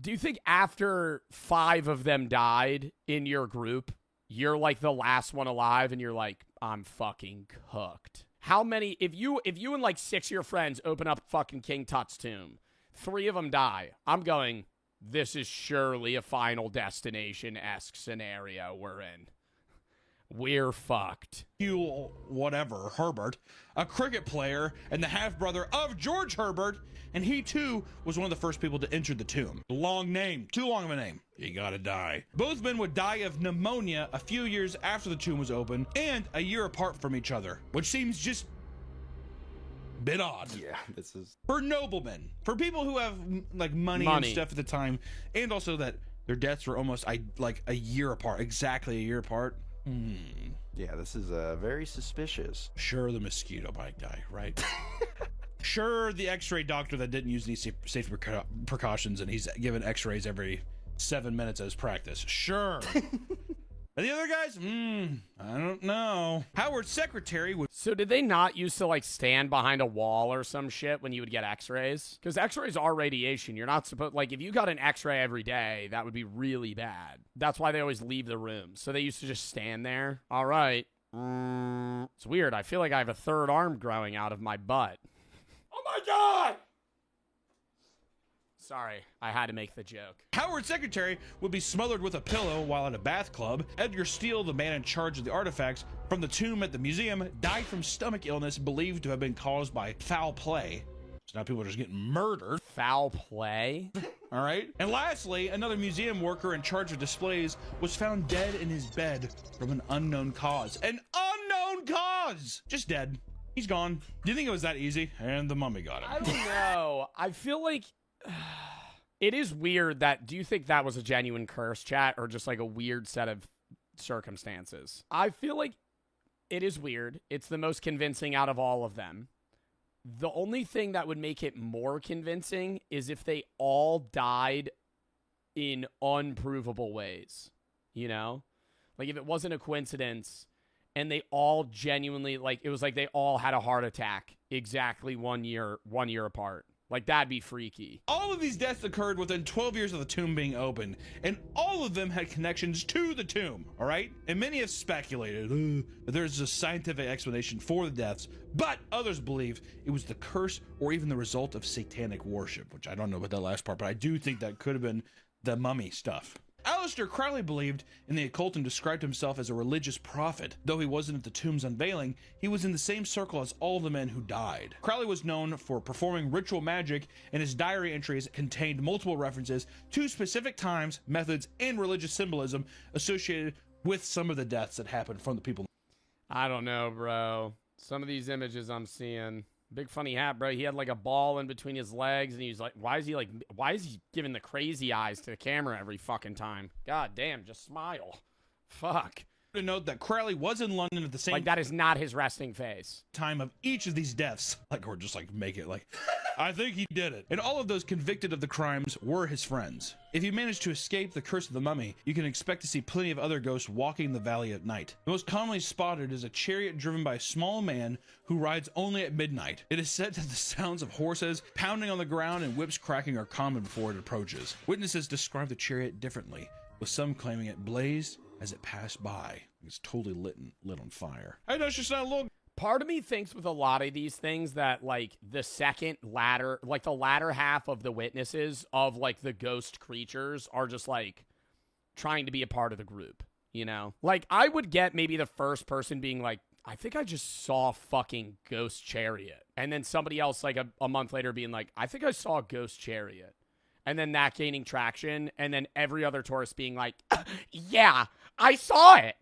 5 of them died in your group, you're like the last one alive and you're like, I'm fucking cooked? How many, if you and like 6 of your friends open up fucking King Tut's tomb, 3 of them die, I'm going, this is surely a Final Destination-esque scenario we're in. We're fucked. Hugh, whatever, Herbert, a cricket player and the half-brother of George Herbert, and he too was one of the first people to enter the tomb. Long name, too long of a name. You gotta die. Both men would die of pneumonia a few years after the tomb was open and a year apart from each other, which seems just a bit odd. Yeah, this is... For noblemen, for people who have like money and stuff at the time, and also that their deaths were almost like a year apart, exactly a year apart. Yeah, this is very suspicious. Sure, the mosquito bite guy, right? Sure, the x-ray doctor that didn't use any safety precautions and he's given x-rays every 7 minutes as practice. Sure. And the other guys, I don't know. Howard's secretary would. So did they not used to like stand behind a wall or some shit when you would get x-rays? Because x-rays are radiation. You're not supposed, like if you got an x-ray every day, that would be really bad. That's why they always leave the room. So they used to just stand there. All right. It's weird. I feel like I have a third arm growing out of my butt. Oh my God! Sorry, I had to make the joke. Howard's secretary would be smothered with a pillow while at a bath club. Edgar Steele, the man in charge of the artifacts from the tomb at the museum, died from stomach illness believed to have been caused by foul play. So now people are just getting murdered. Foul play? All right. And lastly, another museum worker in charge of displays was found dead in his bed from an unknown cause. An unknown cause! Just dead. He's gone. Do you think it was that easy? And the mummy got him. I don't know. I feel like it is weird that, do you think that was a genuine curse, chat, or just like a weird set of circumstances? I feel like it is weird. It's the most convincing out of all of them. The only thing that would make it more convincing is if they all died in unprovable ways, you know? Like if it wasn't a coincidence and they all genuinely, like it was like they all had a heart attack exactly 1 year apart. Like, that'd be freaky. All of these deaths occurred within 12 years of the tomb being opened, and all of them had connections to the tomb, all right? And many have speculated that there's a scientific explanation for the deaths, but others believe it was the curse or even the result of satanic worship, which I don't know about that last part, but I do think that could have been the mummy stuff. Aleister Crowley believed in the occult and described himself as a religious prophet. Though he wasn't at the tomb's unveiling, he was in the same circle as all the men who died. Crowley was known for performing ritual magic, and his diary entries contained multiple references to specific times, methods, and religious symbolism associated with some of the deaths that happened from the people. I don't know, bro. Some of these images I'm seeing. Big funny hat, bro. He had like a ball in between his legs, and he's like, why is he giving the crazy eyes to the camera every fucking time? God damn, just smile. Fuck. To note that Crowley was in London at the same that is not his resting face. Time of each of these deaths. Like, or just like make it like, I think he did it. And all of those convicted of the crimes were his friends. If you manage to escape the curse of the mummy, you can expect to see plenty of other ghosts walking the valley at night. The most commonly spotted is a chariot driven by a small man who rides only at midnight. It is said that the sounds of horses pounding on the ground and whips cracking are common before it approaches. Witnesses describe the chariot differently, with some claiming it blazed as it passed by. It's totally lit on fire. I know it's just not a little. Part of me thinks with a lot of these things that like the latter half of the witnesses of like the ghost creatures are just like trying to be a part of the group, you know? Like I would get maybe the first person being like, I think I just saw a fucking ghost chariot. And then somebody else like a month later being like, I think I saw a ghost chariot. And then that gaining traction. And then every other tourist being like, yeah, I saw it.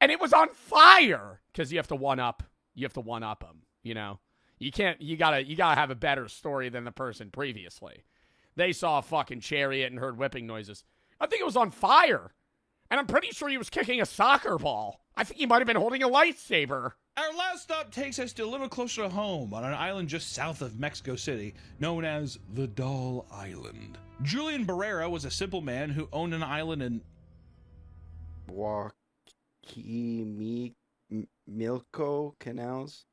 And it was on fire. Because you have to one up them, you know? You gotta have a better story than the person previously. They saw a fucking chariot and heard whipping noises. I think it was on fire. And I'm pretty sure he was kicking a soccer ball. I think he might have been holding a lightsaber. Our last stop takes us to a little closer to home on an island just south of Mexico City, known as the Doll Island. Julian Barrera was a simple man who owned an island in Milco Canals.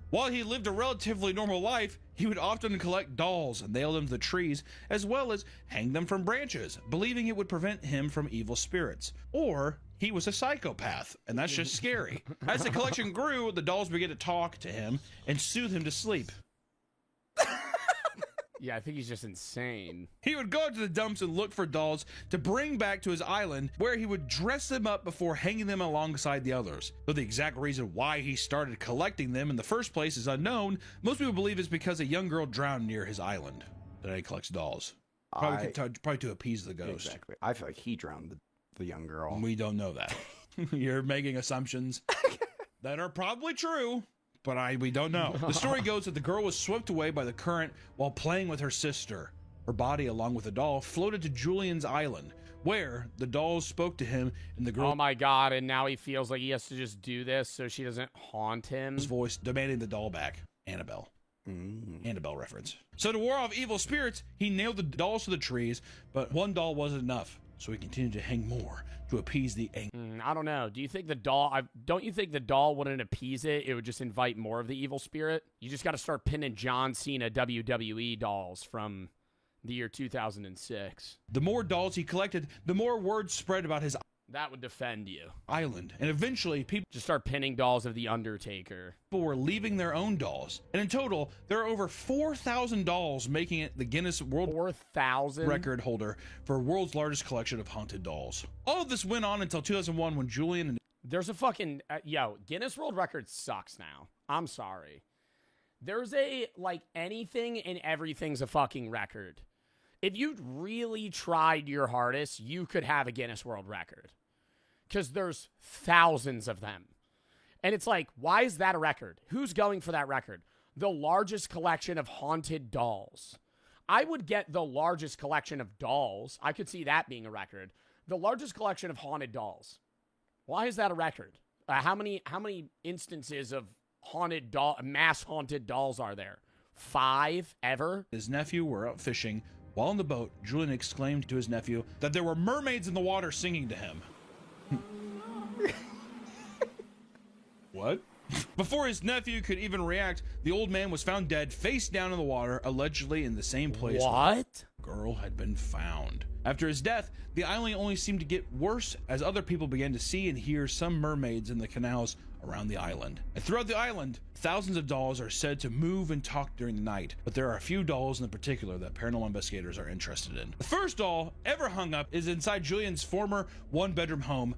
While he lived a relatively normal life, he would often collect dolls and nail them to the trees, as well as hang them from branches, believing it would prevent him from evil spirits. Or he was a psychopath, and that's just scary. As the collection grew, the dolls began to talk to him and soothe him to sleep. Yeah, I think he's just insane. He would go to the dumps and look for dolls to bring back to his island, where he would dress them up before hanging them alongside the others. Though the exact reason why he started collecting them in the first place is unknown, most people believe it's because a young girl drowned near his island. That he collects dolls. Probably to appease the ghost. Exactly. I feel like he drowned the young girl. We don't know that. You're making assumptions that are probably true. But we don't know. The story goes that the girl was swept away by the current while playing with her sister. Her body, along with the doll, floated to Julian's island, where the dolls spoke to him, and the girl... Oh my god, and now he feels like he has to just do this so she doesn't haunt him. His voice demanding the doll back. Annabelle. Annabelle reference. So to ward off evil spirits, he nailed the dolls to the trees, but one doll wasn't enough. so he continued to hang more to appease the anger. I don't know. Do you think the doll? Don't you think the doll wouldn't appease it? It would just invite more of the evil spirit. You just got to start pinning John Cena WWE dolls from the year 2006. The more dolls he collected, the more word spread about his That would defend you. island, and eventually people Just start pinning dolls of the Undertaker. were leaving their own dolls. And in total, there are over 4,000 dolls, making it the Guinness World 4,000 record holder for world's largest collection of haunted dolls. All of this went on until 2001 when Julian and There's a fucking Guinness World Record sucks now. I'm sorry. There's a anything and everything's a fucking record. If you really tried your hardest, you could have a Guinness World Record. Because there's thousands of them. And it's like, why is that a record? Who's going for that record? The largest collection of haunted dolls. I would get the largest collection of dolls. I could see that being a record. The largest collection of haunted dolls. Why is that a record? How many instances of mass haunted dolls are there? 5 ever? his nephew were out fishing. While on the boat, Julian exclaimed to his nephew that there were mermaids in the water singing to him. What? Before his nephew could even react, the old man was found dead, face down in the water, allegedly in the same place where the girl had been found. After his death, the island only seemed to get worse as other people began to see and hear some mermaids in the canals around the island. And throughout the island, thousands of dolls are said to move and talk during the night, but there are a few dolls in particular that paranormal investigators are interested in. The first doll ever hung up is inside Julian's former one-bedroom home.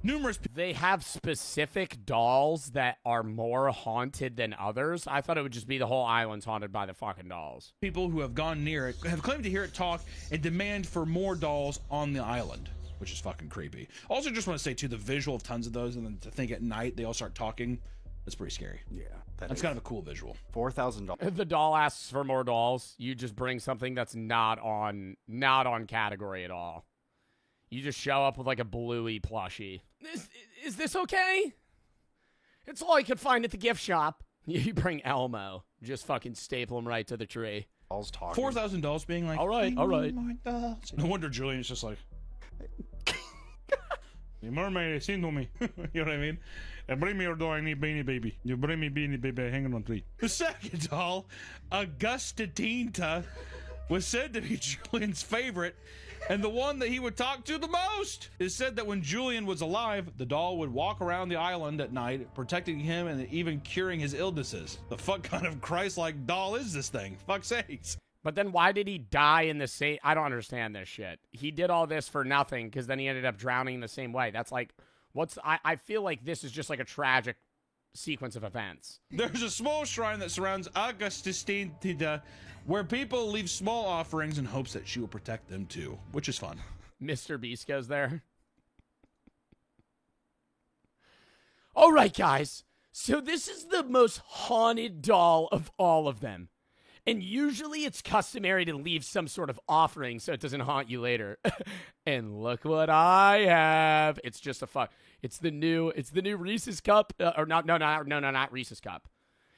They have specific dolls that are more haunted than others. I thought it would just be the whole island's haunted by the fucking dolls. People who have gone near it have claimed to hear it talk and demand for more dolls on the island, which is fucking creepy. Also, just want to say too, the visual of tons of those, and then to think at night they all start talking, that's pretty scary. Yeah, that's kind of a cool visual. $4,000. If the doll asks for more dolls, you just bring something that's not on category at all. You just show up with like a Bluey plushie. Is this okay? It's all you could find at the gift shop. You bring Elmo. Just fucking staple him right to the tree. Dolls talking. $4,000 being like, all right. No wonder Julian's just like, the mermaid is into me. You know what I mean? And bring me your doll, I need Beanie Baby. You bring me Beanie Baby hanging on a tree. The second doll, Augusta Tinta, was said to be Julian's favorite and the one that he would talk to the most. It said that when Julian was alive, the doll would walk around the island at night, protecting him and even curing his illnesses. The fuck kind of Christ-like doll is this thing? Fuck's sakes. But then why did he die in the same... I don't understand this shit. He did all this for nothing because then he ended up drowning the same way. That's like... I feel like this is just like a tragic sequence of events. There's a small shrine that surrounds Augustinita where people leave small offerings in hopes that she will protect them too, which is fun. Mr. Beast goes there. All right, guys. So this is the most haunted doll of all of them. And usually it's customary to leave some sort of offering so it doesn't haunt you later. And look what I have. It's just it's the new Reese's cup not Reese's cup.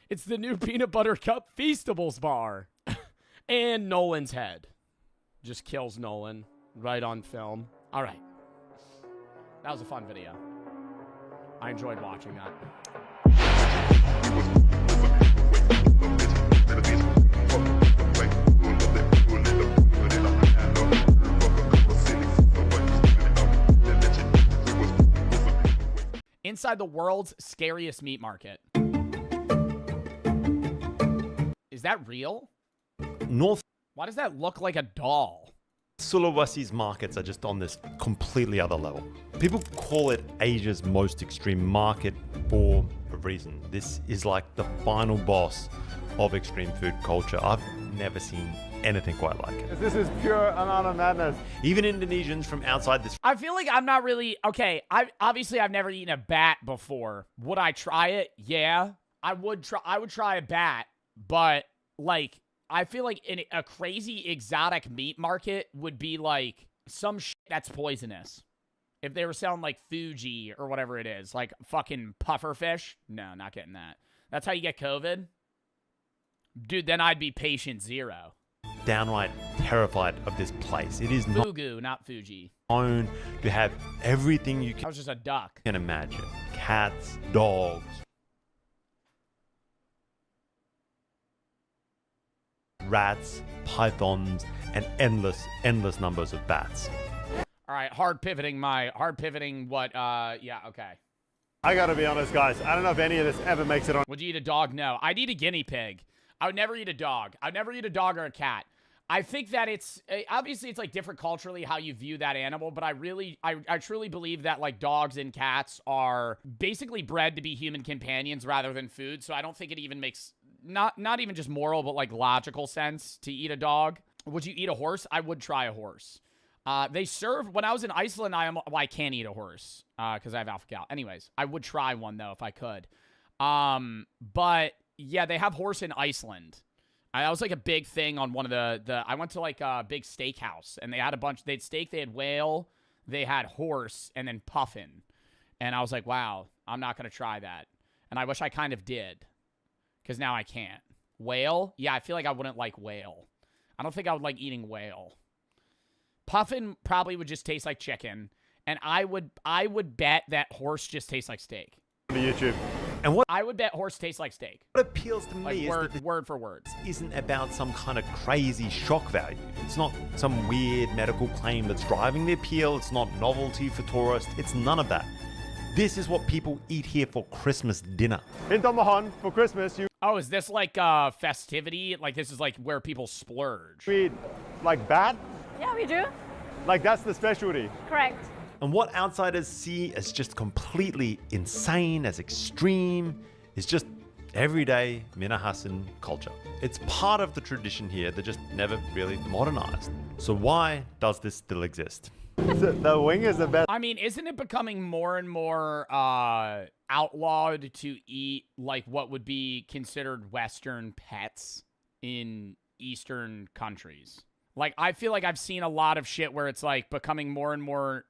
It's the new peanut butter cup Feastables bar. And Nolan's head. Just kills Nolan right on film. All right. That was a fun video. I enjoyed watching that. Inside the world's scariest meat market. Is that real? North Why does that look like a doll? Sulawesi's markets are just on this completely other level. People call it Asia's most extreme market for a reason. This is like the final boss of extreme food culture. I've never seen anything quite like it. This is pure and utter madness. Even Indonesians from outside this... I feel like I'm not really... Okay, I've never eaten a bat before. Would I try it? Yeah. I would try a bat, but like... I feel like in a crazy exotic meat market would be like some shit that's poisonous. If they were selling like Fuji or whatever it is, like fucking puffer fish. No, not getting that. That's how you get COVID? Dude, then I'd be patient 0. Downright terrified of this place. It is not... Fugu, not Fuji. own, to have everything you That was just a duck. can imagine. Cats, dogs, rats, pythons, and endless numbers of bats. All right, hard pivoting what, yeah, okay. I gotta be honest, guys. I don't know if any of this ever makes it on. Would you eat a dog? No. I'd eat a guinea pig. I would never eat a dog. I'd never eat a dog or a cat. I think that it's, obviously it's like different culturally how you view that animal, but I truly believe that like dogs and cats are basically bred to be human companions rather than food, so I don't think it even makes, not even just moral, but like logical sense to eat a dog. Would you eat a horse? I would try a horse. They serve, when I was in Iceland, I can't eat a horse, because I have alpha-gal. Anyways, I would try one, though, if I could. But, yeah, they have horse in Iceland. That was, like, a big thing on one of I went to, like, a big steakhouse, and they had they had steak, they had whale, they had horse, and then puffin. And I was like, wow, I'm not going to try that. And I wish I kind of did, because now I can't. Whale? Yeah, I feel like I wouldn't like whale. I don't think I would like eating whale. Puffin probably would just taste like chicken, and I would bet that horse just tastes like steak. YouTube. And what I would bet horse tastes like steak. What appeals to me like is that word for word. Isn't about some kind of crazy shock value. It's not some weird medical claim that's driving the appeal. It's not novelty for tourists. It's none of that. This is what people eat here for Christmas dinner. In Tomahan for Christmas, you Oh, is this like festivity? Like this is like where people splurge. eat like bat. Yeah, we do. Like that's the specialty. Correct. And what outsiders see as just completely insane, as extreme, is just everyday Minahasan culture. It's part of the tradition here that just never really modernized. So why does this still exist? The wing is the best. I mean, isn't it becoming more and more outlawed to eat like what would be considered Western pets in Eastern countries? Like, I feel like I've seen a lot of shit where it's like becoming more and more,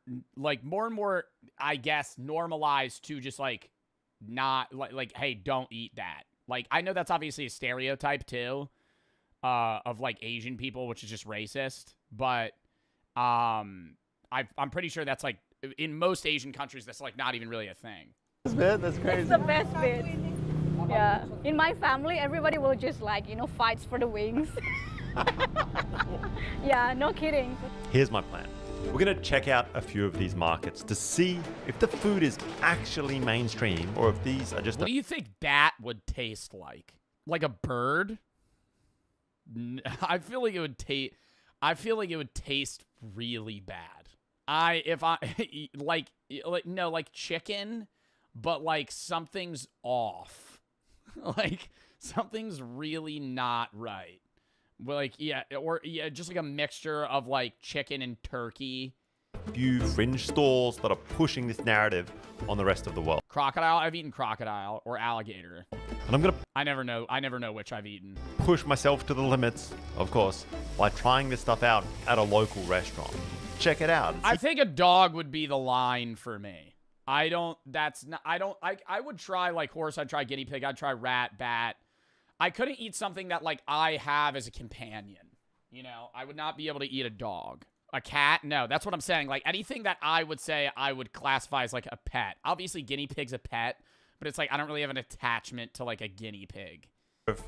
I guess, normalized to just like not like, hey, don't eat that. Like, I know that's obviously a stereotype too, of like Asian people, which is just racist. But I'm pretty sure that's like in most Asian countries, that's like not even really a thing. That's crazy. It's the best bit. Yeah. In my family, everybody will just like, fights for the wings. Yeah, no kidding. Here's my plan. We're going to check out a few of these markets to see if the food is actually mainstream or if these are just... What do you think bat would taste like? Like a bird? I feel like it would taste... I feel like it would taste really bad. Like chicken, but like something's off. Like something's really not right. Like, just like a mixture of like chicken and turkey. Few fringe stalls that are pushing this narrative on the rest of the world. Crocodile? I've eaten crocodile or alligator. And I'm going to... I never know which I've eaten. Push myself to the limits, of course, by trying this stuff out at a local restaurant. Check it out. I think a dog would be the line for me. I would try like horse, I'd try guinea pig, I'd try rat, bat. I couldn't eat something that, like, I have as a companion. I would not be able to eat a dog. A cat? No, that's what I'm saying. Like, anything that I would say I would classify as, like, a pet. Obviously, guinea pig's a pet, but it's like I don't really have an attachment to, like, a guinea pig. If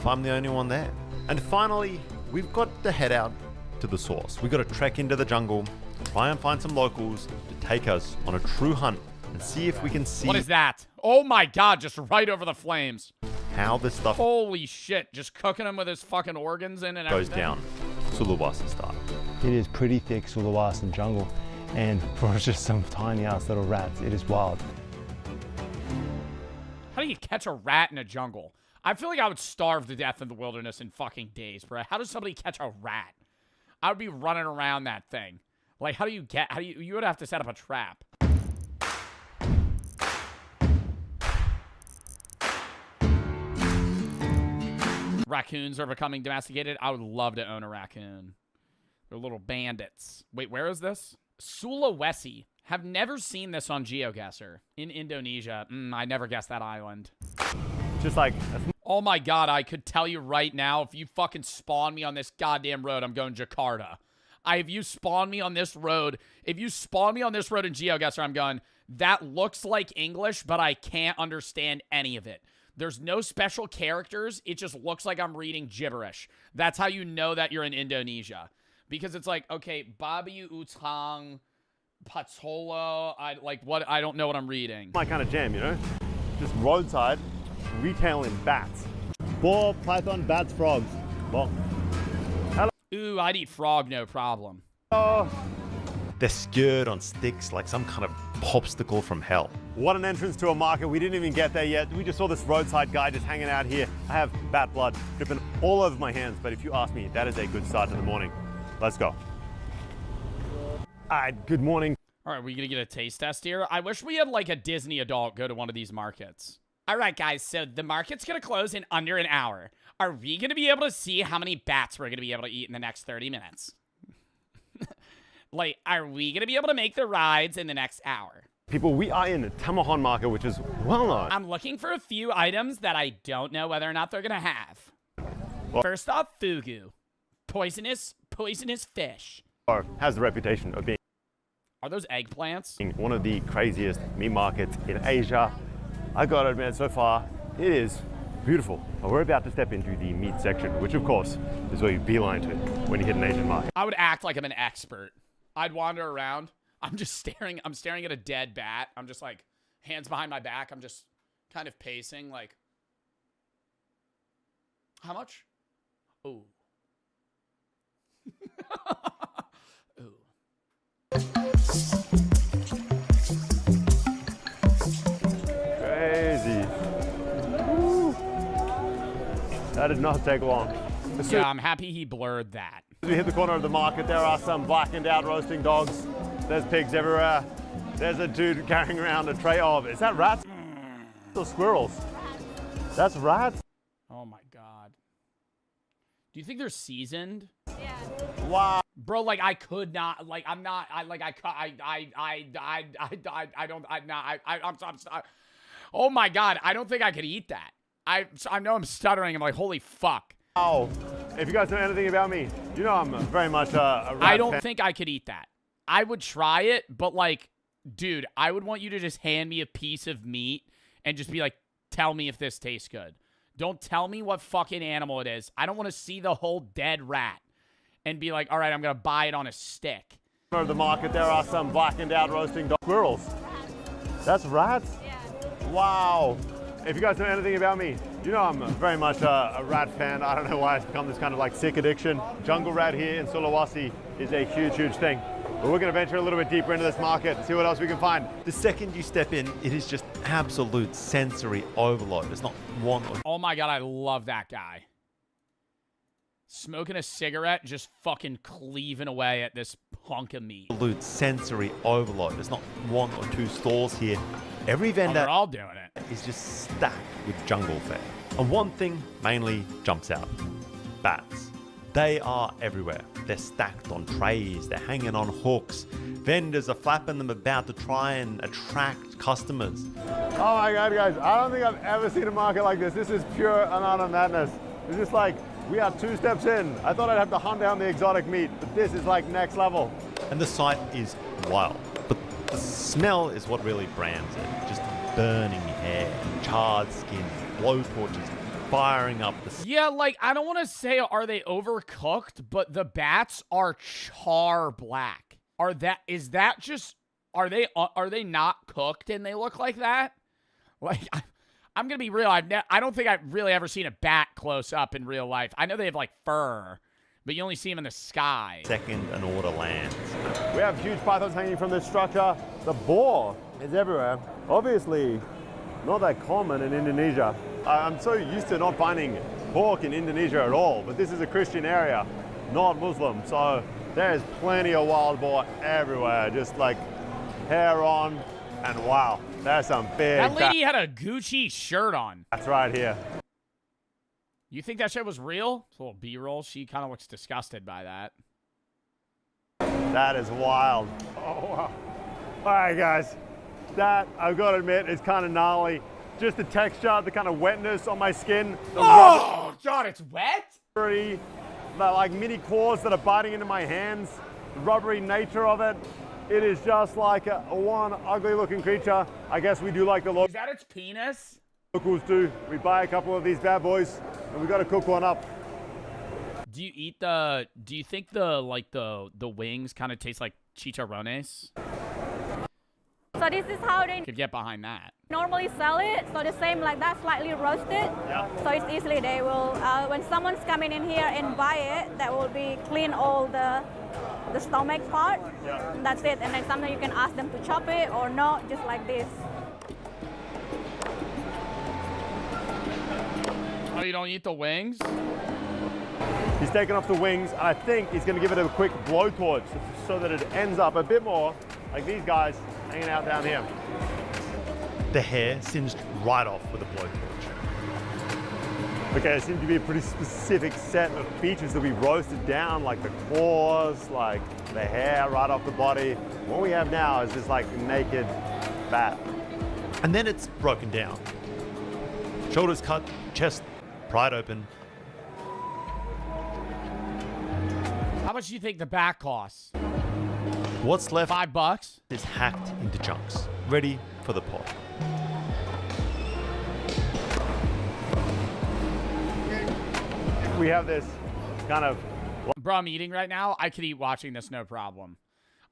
I'm the only one there. And finally, we've got to head out to the source. We've got to trek into the jungle, try and find some locals to take us on a true hunt and see if we can see... What is that? Oh, my God, just right over the flames. How this stuff holy shit, just cooking him with his fucking organs in and goes everything. down Sulawesi style. It is pretty thick Sulawesi jungle, and for just some tiny ass little rats, it is wild. How do you catch a rat in a jungle? I feel like I would starve to death in the wilderness in fucking days, bro. How does somebody catch a rat? I would be running around that thing. Like, you would have to set up a trap. Raccoons are becoming domesticated. I would love to own a raccoon. They're little bandits. Wait, where is this? Sulawesi. Have never seen this on GeoGuessr. In Indonesia. I never guessed that island. Just like... Oh my God, I could tell you right now, if you fucking spawn me on this goddamn road, I'm going Jakarta. If you spawn me on this road, in GeoGuessr, I'm going, that looks like English, but I can't understand any of it. There's no special characters. It just looks like I'm reading gibberish. That's how you know that you're in Indonesia. Because it's like, okay, Babi Utang, Patolo, I don't know what I'm reading. My kind of jam, you know? Just roadside, retailing bats. Boar, python, bats, frogs. Well, hello. Ooh, I'd eat frog, no problem. Oh. They're skewered on sticks like some kind of popsicle from hell. What an entrance to a market. We didn't even get there yet. We just saw this roadside guy just hanging out here. I have bat blood dripping all over my hands, but if you ask me, that is a good start to the morning. Let's go. Good morning. All right, we gonna get a taste test here? I wish we had like a Disney adult go to one of these markets. All right, guys, so the market's gonna close in under an hour. Are we gonna be able to see how many bats we're gonna be able to eat in the next 30 minutes? Like, are we gonna be able to make the rides in the next hour? People, we are in the Tamahon market, which is well known. I'm looking for a few items that I don't know whether or not they're gonna have. Well, first off, fugu. Poisonous fish. Has the reputation of being... Are those eggplants? One of the craziest meat markets in Asia. I gotta admit, so far, it is beautiful. But we're about to step into the meat section, which of course is where you beeline to when you hit an Asian market. I would act like I'm an expert. I'd wander around. I'm staring at a dead bat. I'm just like, hands behind my back. I'm just kind of pacing like, how much? Ooh. Ooh. Crazy. Woo. That did not take long. Yeah, I'm happy he blurred that. As we hit the corner of the market, there are some blackened out roasting dogs. There's pigs everywhere. There's a dude carrying around a tray of, is that rats? Or squirrels? That's rats? Oh my God. Do you think they're seasoned? Yeah. Wow. Bro, like I could not, like I'm not, oh my God, I don't think I could eat that. I know I'm stuttering. I'm like, holy fuck. Oh, if you guys know anything about me, you know I'm very much a rat I don't fan. think I could eat that. I would try it, but like, dude, I would want you to just hand me a piece of meat and just be like, tell me if this tastes good. Don't tell me what fucking animal it is. I don't want to see the whole dead rat and be like, all right, I'm going to buy it on a stick. Of the market, there are some blackened out roasting dog squirrels. That's rats? Yeah. Wow. If you guys know anything about me, you know I'm very much a rat fan. I don't know why it's become this kind of like sick addiction. Jungle rat here in Sulawesi is a huge, huge thing. But we're going to venture a little bit deeper into this market and see what else we can find. The second you step in, it is just absolute sensory overload. There's not one or... Oh my God, I love that guy. Smoking a cigarette, just fucking cleaving away at this hunk of meat. Absolute sensory overload. There's not one or two stalls here. Every vendor they're all doing it. Is just stacked with jungle fare. And one thing mainly jumps out. Bats. They are everywhere. They're stacked on trays. They're hanging on hooks. Vendors are flapping them about to try and attract customers. Oh my God, guys. I don't think I've ever seen a market like this. This is pure and utter madness. It's just like, we are 2 steps in. I thought I'd have to hunt down the exotic meat, but this is like next level. And the sight is wild. But the smell is what really brands it. Just burning hair, charred skin, blowtorches, firing up the... Yeah, like, I don't want to say are they overcooked, but the bats are char black. Is that just... Are they not cooked and they look like that? Like, I'm going to be real. I don't think I've really ever seen a bat close up in real life. I know they have, like, fur, but you only see them in the sky. Second an order lands. We have huge pythons hanging from this structure. The boar is everywhere. Obviously, not that common in Indonesia. I'm so used to not finding pork in Indonesia at all, but this is a Christian area, not Muslim. So there's plenty of wild boar everywhere, just like hair on, and wow, there's some big... That lady had a Gucci shirt on. That's right here. You think that shit was real? It's a little B-roll. She kind of looks disgusted by that. That is wild. Oh, wow. All right, guys. That, I've got to admit, is kind of gnarly. Just the texture, the kind of wetness on my skin. Oh, God, it's wet? The like mini claws that are biting into my hands. rubbery nature of it. It is just like one ugly looking creature. I guess we do like the Is that its penis? locals do. We buy a couple of these bad boys and we got to cook one up. Do you eat the? Do you think the wings kind of taste like chicharrones? So this is how they Could get behind that. normally sell it. So the same like that, slightly roasted. Yeah. So it's easily they will, when someone's coming in here and buy it, that will be clean all the stomach part. Yeah. And that's it. And then sometimes you can ask them to chop it or not, just like this. Oh, you don't eat the wings? He's taken off the wings. I think he's going to give it a quick blowtorch so that it ends up a bit more like these guys hanging out down here. The hair singed right off with a blowtorch. Okay, there seems to be a pretty specific set of features that we roasted down, like the claws, like the hair right off the body. What we have now is this like naked bat. And then it's broken down. Shoulders cut, chest pried open. How much do you think the back costs? What's left $5 is hacked into chunks, ready for the pot. We have this kind of... Bro, I'm eating right now. I could eat watching this, no problem.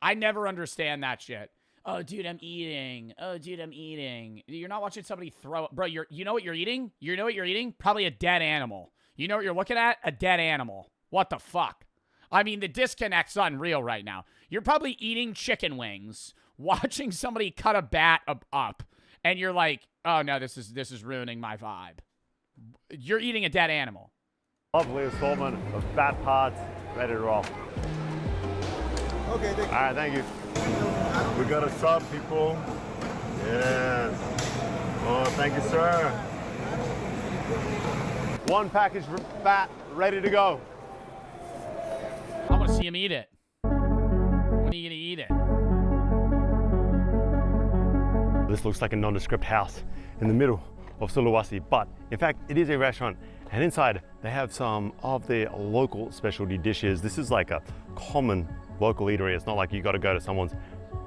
I never understand that shit. Oh, dude, I'm eating. Oh, dude, I'm eating. You're not watching somebody throw... Bro, you know what you're eating? You know what you're eating? Probably a dead animal. You know what you're looking at? A dead animal. What the fuck? I mean, the disconnect's unreal right now. You're probably eating chicken wings, watching somebody cut a bat up, and you're like, oh, no, this is ruining my vibe. You're eating a dead animal. Lovely assortment of bat parts ready to roll. Okay, thank you. All right, thank you. We got a sub, people. Yes. Oh, thank you, sir. One package bat ready to go. I want to see him eat it. When are you going to eat it? This looks like a nondescript house in the middle of Sulawesi, but in fact, it is a restaurant. And inside, they have some of their local specialty dishes. This is like a common local eatery. It's not like you got to go to someone's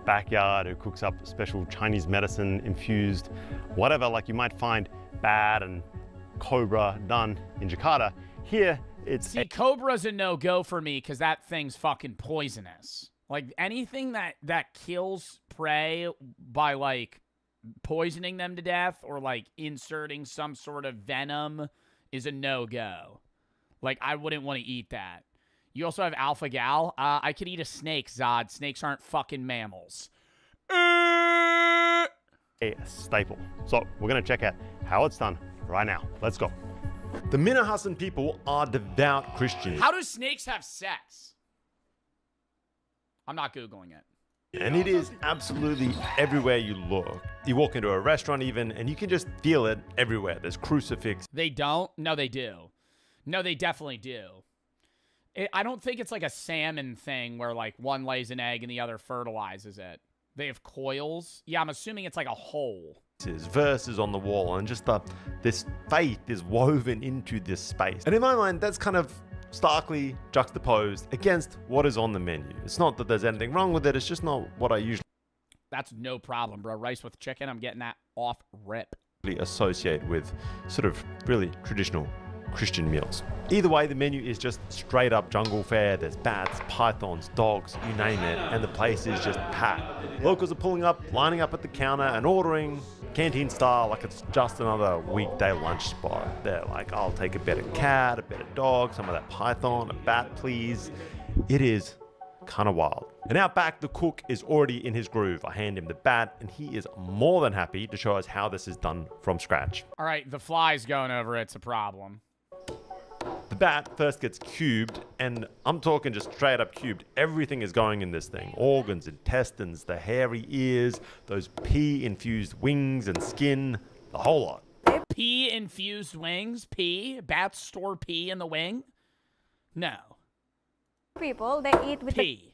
backyard who cooks up special Chinese medicine infused, whatever, like you might find bat and cobra done in Jakarta. Here, it's... See, cobra's a no-go for me because that thing's fucking poisonous. Like, anything that kills prey by, like, poisoning them to death or, like, inserting some sort of venom is a no-go. Like, I wouldn't want to eat that. You also have alpha gal. I could eat a snake, Zod. Snakes aren't fucking mammals. a staple. So we're going to check out how it's done right now. Let's go. The Minahasan people are devout Christians. How do snakes have sex? I'm not Googling it. And it is absolutely everywhere you look. You walk into a restaurant even, and you can just feel it everywhere. There's crucifix. They don't? No, they do. No, they definitely do. I don't think it's like a salmon thing where like one lays an egg and the other fertilizes it. They have coils. Yeah, I'm assuming it's like a hole. Verses on the wall, and just this faith is woven into this space. And in my mind, that's kind of starkly juxtaposed against what is on the menu. It's not that there's anything wrong with it, it's just not what I usually... That's no problem, bro. Rice with chicken, I'm getting that off rip. ...associate with sort of really traditional Christian meals. Either way, the menu is just straight up jungle fare. There's bats, pythons, dogs, you name it, and the place is just packed. Locals are pulling up, lining up at the counter and ordering canteen style like it's just another weekday lunch spot. They're like, I'll take a bit of cat, a bit of dog, some of that python, a bat please. It is kind of wild. And out back, the cook is already in his groove. I hand him the bat and he is more than happy to show us how this is done from scratch. All right, the fly's going over, it's a problem. The bat first gets cubed, and I'm talking just straight up cubed. Everything is going in this thing. Organs, intestines, the hairy ears, those pea-infused wings and skin, the whole lot. Pea-infused wings? Pea? Bats store pea in the wing? No. People, they eat with pea.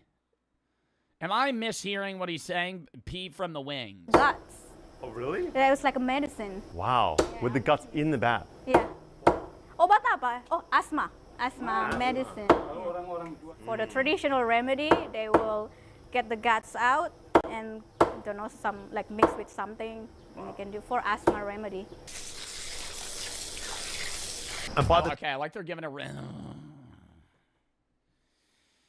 Am I mishearing what he's saying? Pea from the wings. Guts. Oh, really? Yeah, it's like a medicine. Wow, with the guts in the bat. Yeah. Obat apa? Oh, asthma. asthma medicine. For the traditional remedy, they will get the guts out and don't know, some like mix with something, and you can do for asthma remedy. And by the okay, I like they're giving a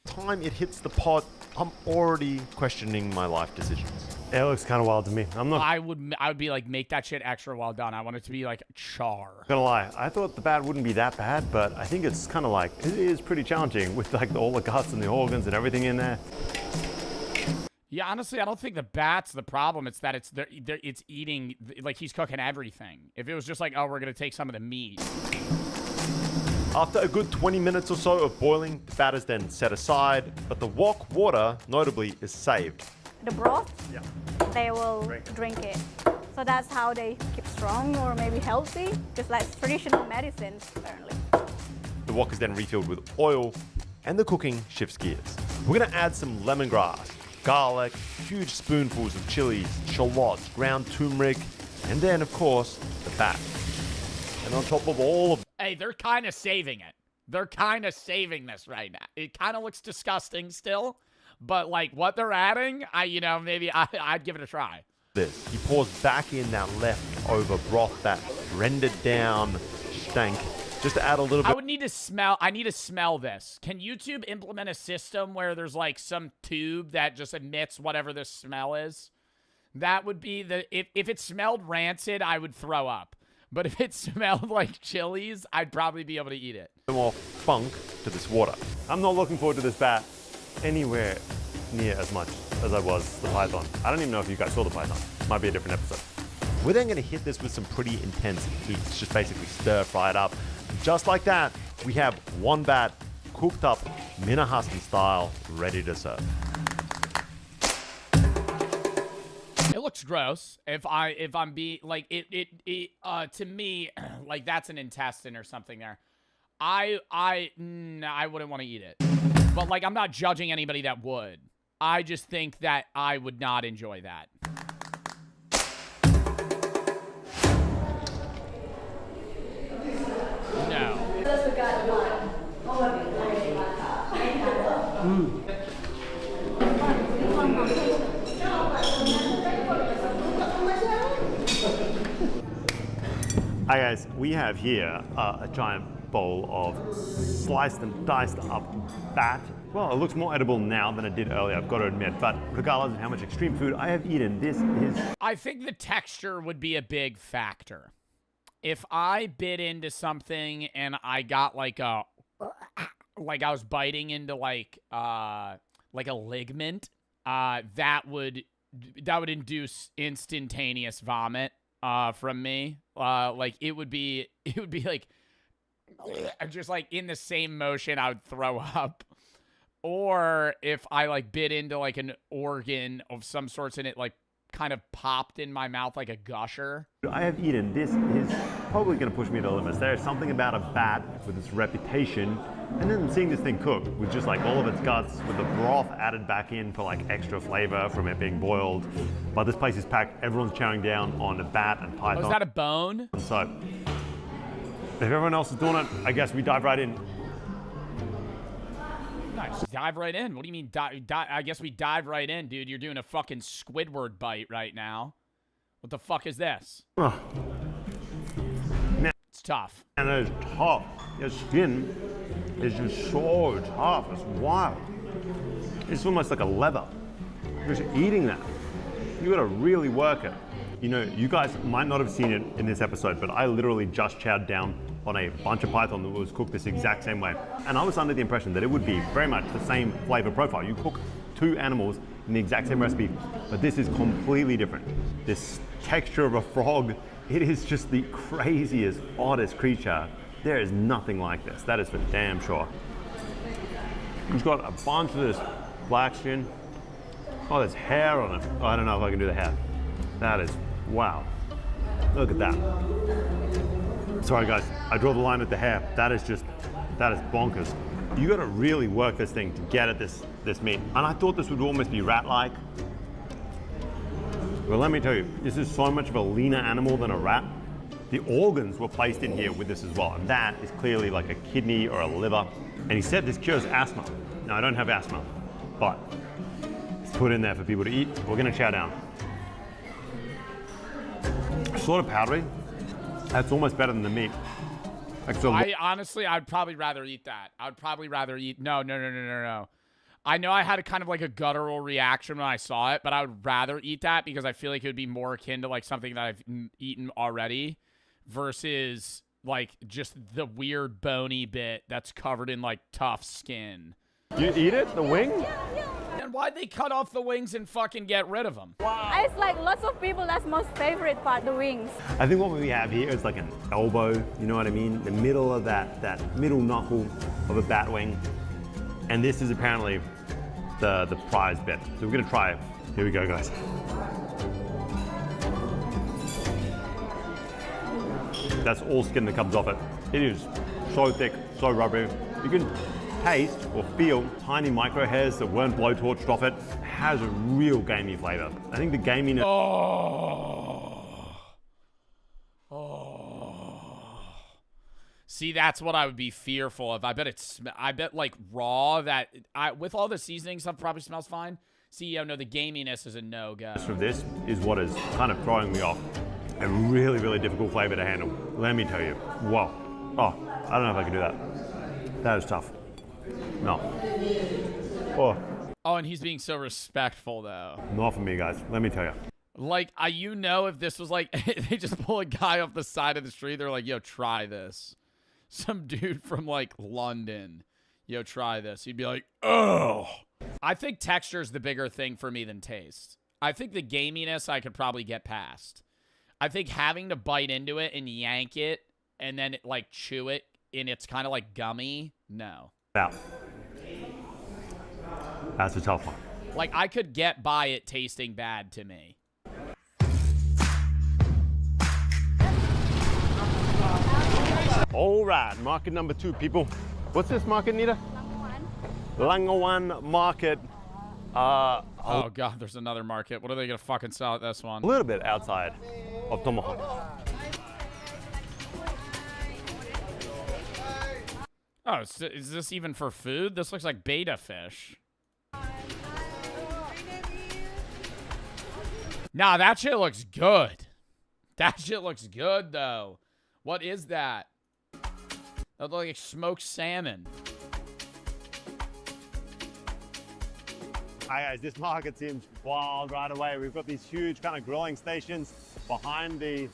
time it hits the pot, I'm already questioning my life decisions. It looks kind of wild to me. I'm not I would be like, make that shit extra well done. I want it to be like char. gonna lie. I thought the bat wouldn't be that bad, but I think it's kind of like, it is pretty challenging with like all the guts and the organs and everything in there. Yeah, honestly, I don't think the bat's the problem. It's that it's eating, like he's cooking everything. If it was just like, oh, we're gonna take some of the meat. After a good 20 minutes or so of boiling, the bat is then set aside, but the wok water, notably, is saved. The broth, they will drink it. So that's how they keep strong or maybe healthy, just like traditional medicines, apparently. The wok is then refilled with oil, and the cooking shifts gears. We're gonna add some lemongrass, garlic, huge spoonfuls of chilies, shallots, ground turmeric, and then, of course, the bat. And on top of all of... Hey, they're kind of saving it. They're kind of saving this right now. It kind of looks disgusting still, but like what they're adding, maybe I'd give it a try. This, he pours back in that leftover broth, that rendered down stank, just to add a little bit. I need to smell this. Can YouTube implement a system where there's like some tube that just emits whatever this smell is? That would be if it smelled rancid, I would throw up. But if it smelled like chilies, I'd probably be able to eat it. More funk to this water. I'm not looking forward to this bat anywhere near as much as I was the python. I don't even know if you guys saw the python. Might be a different episode. We're then going to hit this with some pretty intense heat. Just basically stir fry it up. Just like that, we have one bat cooked up Minahastan style, ready to serve. It looks gross. If I'm being like to me, like that's an intestine or something there. I wouldn't want to eat it. But like I'm not judging anybody that would. I just think that I would not enjoy that. No. Hi guys, we have here a giant bowl of sliced and diced up bat. Well, it looks more edible now than it did earlier, I've got to admit, but regardless of how much extreme food I have eaten, this is... I think the texture would be a big factor. If I bit into something and I got like I was biting into like a ligament, that would induce instantaneous vomit from me. Like it would be like just like in the same motion I would throw up. Or if I like bit into like an organ of some sorts and it like kind of popped in my mouth like a gusher. I have eaten, this is probably going to push me to the limits. There is something about a bat with its reputation, and then seeing this thing cooked with just like all of its guts, with the broth added back in for like extra flavor from it being boiled. But this place is packed, everyone's chowing down on a bat and python. Oh, is that a bone? So, if everyone else is doing it, I guess we dive right in. Nice. Dive right in. What do you mean? I guess we dive right in, dude. You're doing a fucking Squidward bite right now. What the fuck is this? Oh. It's tough. And it's tough. Your skin is just so tough. It's wild. It's almost like a leather. Just eating that, you gotta really work it. You know, you guys might not have seen it in this episode, but I literally just chowed down on a bunch of python that was cooked this exact same way. And I was under the impression that it would be very much the same flavor profile. You cook two animals in the exact same recipe, but this is completely different. This texture of a frog, it is just the craziest, oddest creature. There is nothing like this. That is for damn sure. It's got a bunch of this black skin. Oh, there's hair on it. Oh, I don't know if I can do the hair. That is, wow. Look at that. Sorry guys, I draw the line at the hair. That is bonkers. You gotta really work this thing to get at this meat. And I thought this would almost be rat-like. Well, let me tell you, this is so much of a leaner animal than a rat. the organs were placed in here with this as well, and that is clearly like a kidney or a liver. And he said this cures asthma. Now, I don't have asthma, but it's put in there for people to eat. We're gonna chow down. Sort of powdery. That's almost better than the meat. Like, so Honestly, I'd probably rather eat that. I'd probably rather eat. No. I know I had a kind of like a guttural reaction when I saw it, but I would rather eat that because I feel like it would be more akin to like something that I've eaten already versus like just the weird bony bit that's covered in like tough skin. You eat it? The wing? And why'd they cut off the wings and fucking get rid of them? It's like lots of people, that's most favorite part, the wings. I think what we have here is like an elbow, you know what I mean? The middle of that middle knuckle of a bat wing. And this is apparently the prize bit. So we're gonna try it. Here we go, guys. That's all skin that comes off it. It is so thick, so rubbery. You can taste or feel tiny micro hairs that weren't blowtorched off it. It has a real gamey flavor. I think the gaminess. See, that's what I would be fearful of. I bet like raw that with all the seasoning stuff probably smells fine. CEO, no, the gaminess is a no-go. From this is what is kind of throwing me off. A really, really difficult flavor to handle. Let me tell you. Whoa. Oh, I don't know if I can do that. That is tough. No. Oh, and he's being so respectful, though. Not for me, guys. Let me tell you. Like, if this was like, they just pull a guy off the side of the street, they're like, yo, try this. Some dude from, like, London. Yo, try this. He'd be like, oh. I think texture is the bigger thing for me than taste. I think the gaminess I could probably get past. I think having to bite into it and yank it and then, like, chew it and it's kind of like gummy, no. Out. That's a tough one. Like, I could get by it tasting bad to me. All right, market number 2, people. What's this market, Nita? Langawan Market. Oh, God, there's another market. What are they going to fucking sell at this one? A little bit outside of Tomahawk. Oh, is this even for food? This looks like betta fish. Nah, that shit looks good. That shit looks good, though. What is that? That looks like smoked salmon. Hi guys, this market seems wild right away. We've got these huge kind of grilling stations behind the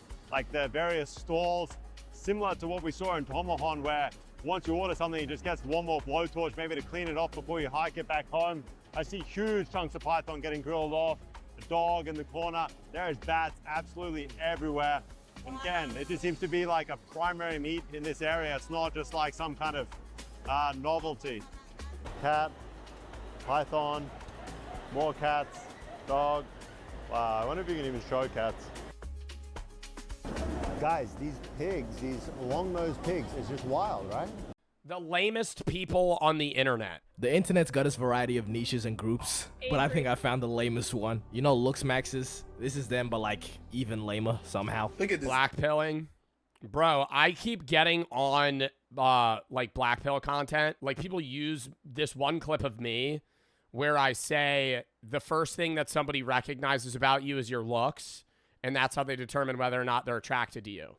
various stalls, similar to what we saw in Tomahawk, where once you order something, it just gets one more blowtorch, maybe to clean it off before you hike it back home. I see huge chunks of python getting grilled off, the dog in the corner. There is bats absolutely everywhere. And again, it just seems to be like a primary meat in this area. It's not just like some kind of novelty. Cat, python, more cats, dog. Wow, I wonder if you can even show cats. Guys, these pigs, these long-nosed pigs, is just wild, right? The lamest people on the internet. The internet's got its variety of niches and groups, but I think I found the lamest one. You know, Looks Maxes. This is them, but like even lamer somehow. Look at this. Blackpilling. Bro, I keep getting on like blackpill content. Like people use this one clip of me where I say the first thing that somebody recognizes about you is your looks, and that's how they determine whether or not they're attracted to you.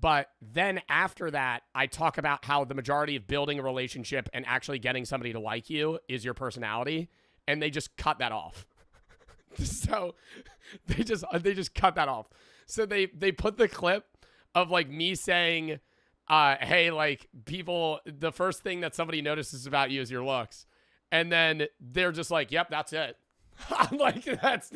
But then after that, I talk about how the majority of building a relationship and actually getting somebody to like you is your personality, and they just cut that off. So they just cut that off. So they put the clip of like me saying, hey, like people, the first thing that somebody notices about you is your looks. And then they're just like, yep, that's it. I'm like, that's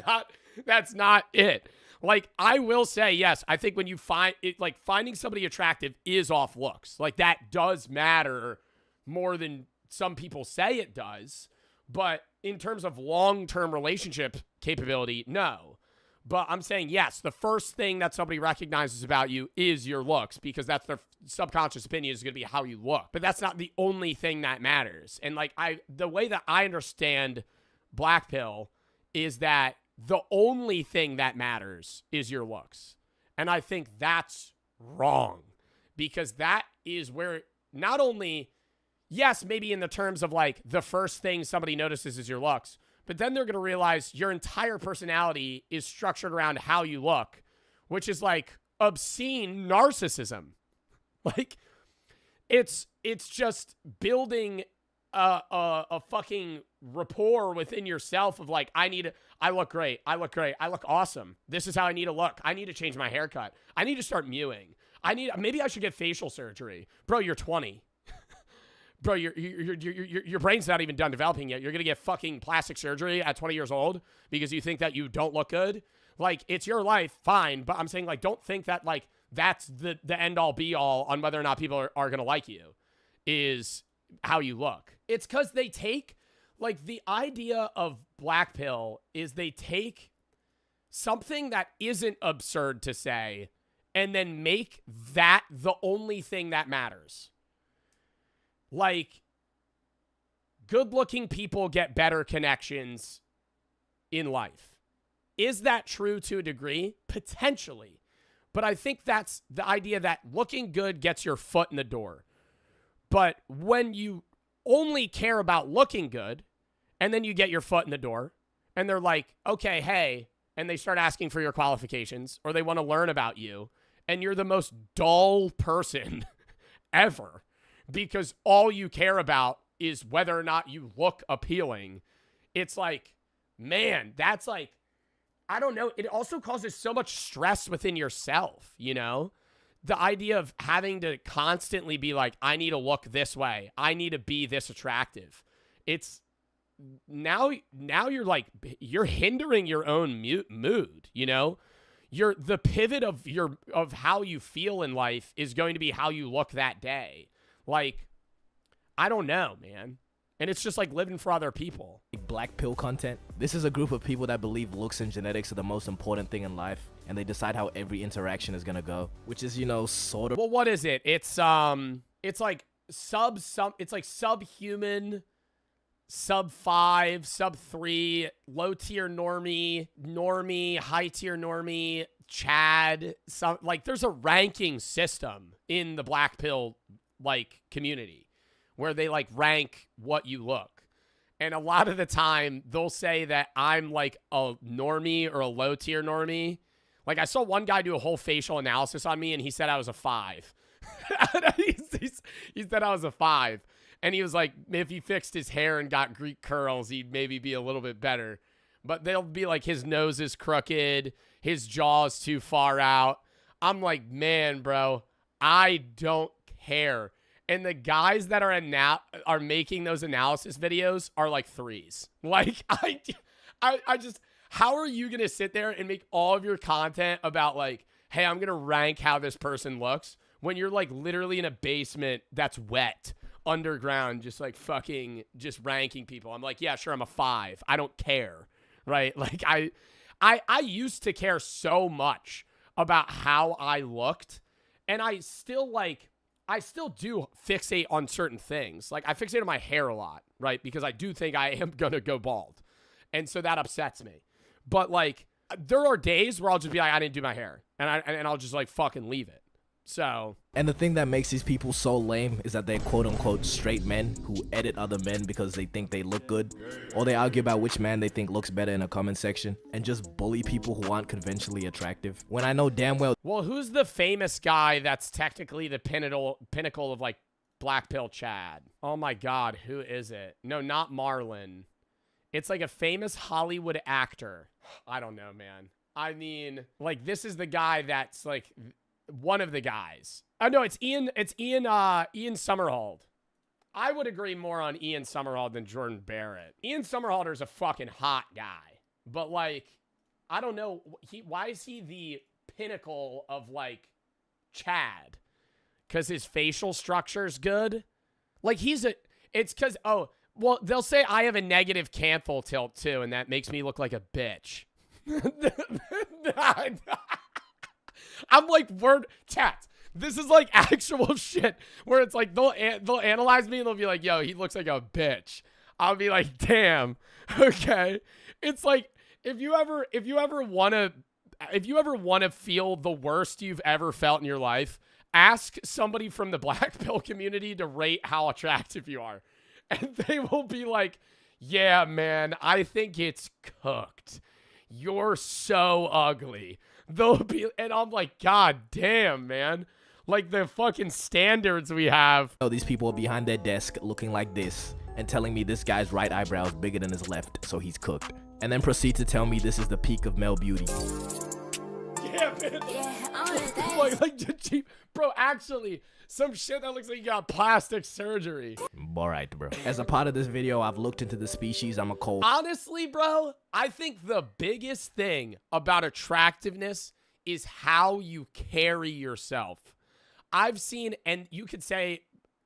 not it. Like, I will say, yes, I think when you find it, like finding somebody attractive is off looks. Like that does matter more than some people say it does. But in terms of long-term relationship capability, no. But I'm saying, yes, the first thing that somebody recognizes about you is your looks, because that's their subconscious opinion is going to be how you look. But that's not the only thing that matters. And like the way that I understand Black Pill is that the only thing that matters is your looks. And I think that's wrong. Because that is where not only, yes, maybe in the terms of like the first thing somebody notices is your looks, but then they're going to realize your entire personality is structured around how you look, which is like obscene narcissism. Like it's just building a fucking rapport within yourself of like, I look great. I look great. I look awesome. This is how I need to look. I need to change my haircut. I need to start mewing. Maybe I should get facial surgery. Bro, you're 20. Bro, your brain's not even done developing yet. You're going to get fucking plastic surgery at 20 years old because you think that you don't look good? Like, it's your life, fine. But I'm saying, like, don't think that, like, that's the end-all, be-all on whether or not people are going to like you is how you look. It's because they take, like, the idea of black pill is they take something that isn't absurd to say and then make that the only thing that matters. Like, good-looking people get better connections in life. Is that true to a degree? Potentially. But I think that's the idea that looking good gets your foot in the door. But when you only care about looking good, and then you get your foot in the door, and they're like, okay, hey, and they start asking for your qualifications, or they want to learn about you, and you're the most dull person ever, because all you care about is whether or not you look appealing. It's like, man, that's like, I don't know. It also causes so much stress within yourself, you know? The idea of having to constantly be like, I need to look this way. I need to be this attractive. It's now you're like, you're hindering your own mood, you know? The pivot of how you feel in life is going to be how you look that day. Like, I don't know, man. And it's just like living for other people. Black pill content. This is a group of people that believe looks and genetics are the most important thing in life, and they decide how every interaction is gonna go, which is, you know, sort of. Well, what is it? It's like it's like subhuman, sub 5, sub 3, low tier normie, high tier normie, Chad. Like there's a ranking system in the black pill like community where they like rank what you look. And a lot of the time they'll say that I'm like a normie or a low tier normie. Like I saw one guy do a whole facial analysis on me and he said I was a 5. he said I was a 5. And he was like, if he fixed his hair and got Greek curls, he'd maybe be a little bit better. But they'll be like, his nose is crooked, his jaw's too far out. I'm like, man, bro, I don't care. And the guys that are making those analysis videos are like 3s. Like, I just, how are you going to sit there and make all of your content about like, hey, I'm going to rank how this person looks when you're like literally in a basement that's wet underground, just like fucking just ranking people. I'm like, yeah, sure, I'm a 5. I don't care. Right? Like I used to care so much about how I looked, and I still do fixate on certain things. Like I fixate on my hair a lot, right? Because I do think I am going to go bald. And so that upsets me. But like there are days where I'll just be like, I didn't do my hair, and I'll just like fucking leave it. So, and the thing that makes these people so lame is that they're quote unquote straight men who edit other men because they think they look good, or they argue about which man they think looks better in a comment section, and just bully people who aren't conventionally attractive. When I know damn well. Well, who's the famous guy that's technically the pinnacle of like black pill Chad? Oh my God, who is it? No, not Marlon. It's like a famous Hollywood actor. I don't know, man. I mean, like this is the guy that's like one of the guys. Oh no, it's Ian Somerhalder. I would agree more on Ian Somerhalder than Jordan Barrett. Ian Somerhalder is a fucking hot guy. But like, I don't know, why is he the pinnacle of like Chad? Because his facial structure's good? Like it's because, oh, well, they'll say I have a negative canthal tilt too, and that makes me look like a bitch. I'm like, chat. This is like actual shit where it's like they'll analyze me and they'll be like, yo, he looks like a bitch. I'll be like, damn, okay. It's like if you ever want to if you ever want to feel the worst you've ever felt in your life, ask somebody from the black pill community to rate how attractive you are. And they will be like, yeah, man, I think it's cooked. You're so ugly. They'll be, and I'm like, God damn, man. Like the fucking standards we have. Oh, these people are behind their desk looking like this and telling me this guy's right eyebrow is bigger than his left, so he's cooked. And then proceed to tell me this is the peak of male beauty. Yeah, man. like cheap. Bro, actually, some shit that looks like you got plastic surgery. Alright, bro. As a part of this video, I've looked into the species I'm a cold. Honestly, bro, I think the biggest thing about attractiveness is how you carry yourself. I've seen, and you could say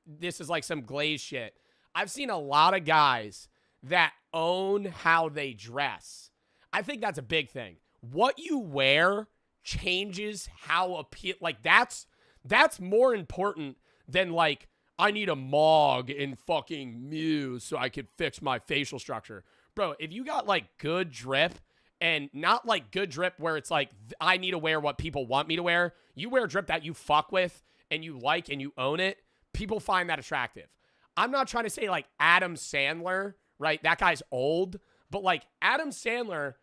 this is like some glaze shit. I've seen a lot of guys that own how they dress. I think that's a big thing. What you wear changes how appeal. Like that's more important than like I need a Mog in fucking Muse so I could fix my facial structure. Bro, if you got like good drip and not like good drip where it's like I need to wear what people want me to wear, you wear drip that you fuck with and you like and you own it, people find that attractive. I'm not trying to say like Adam Sandler, right? That guy's old, but like Adam Sandler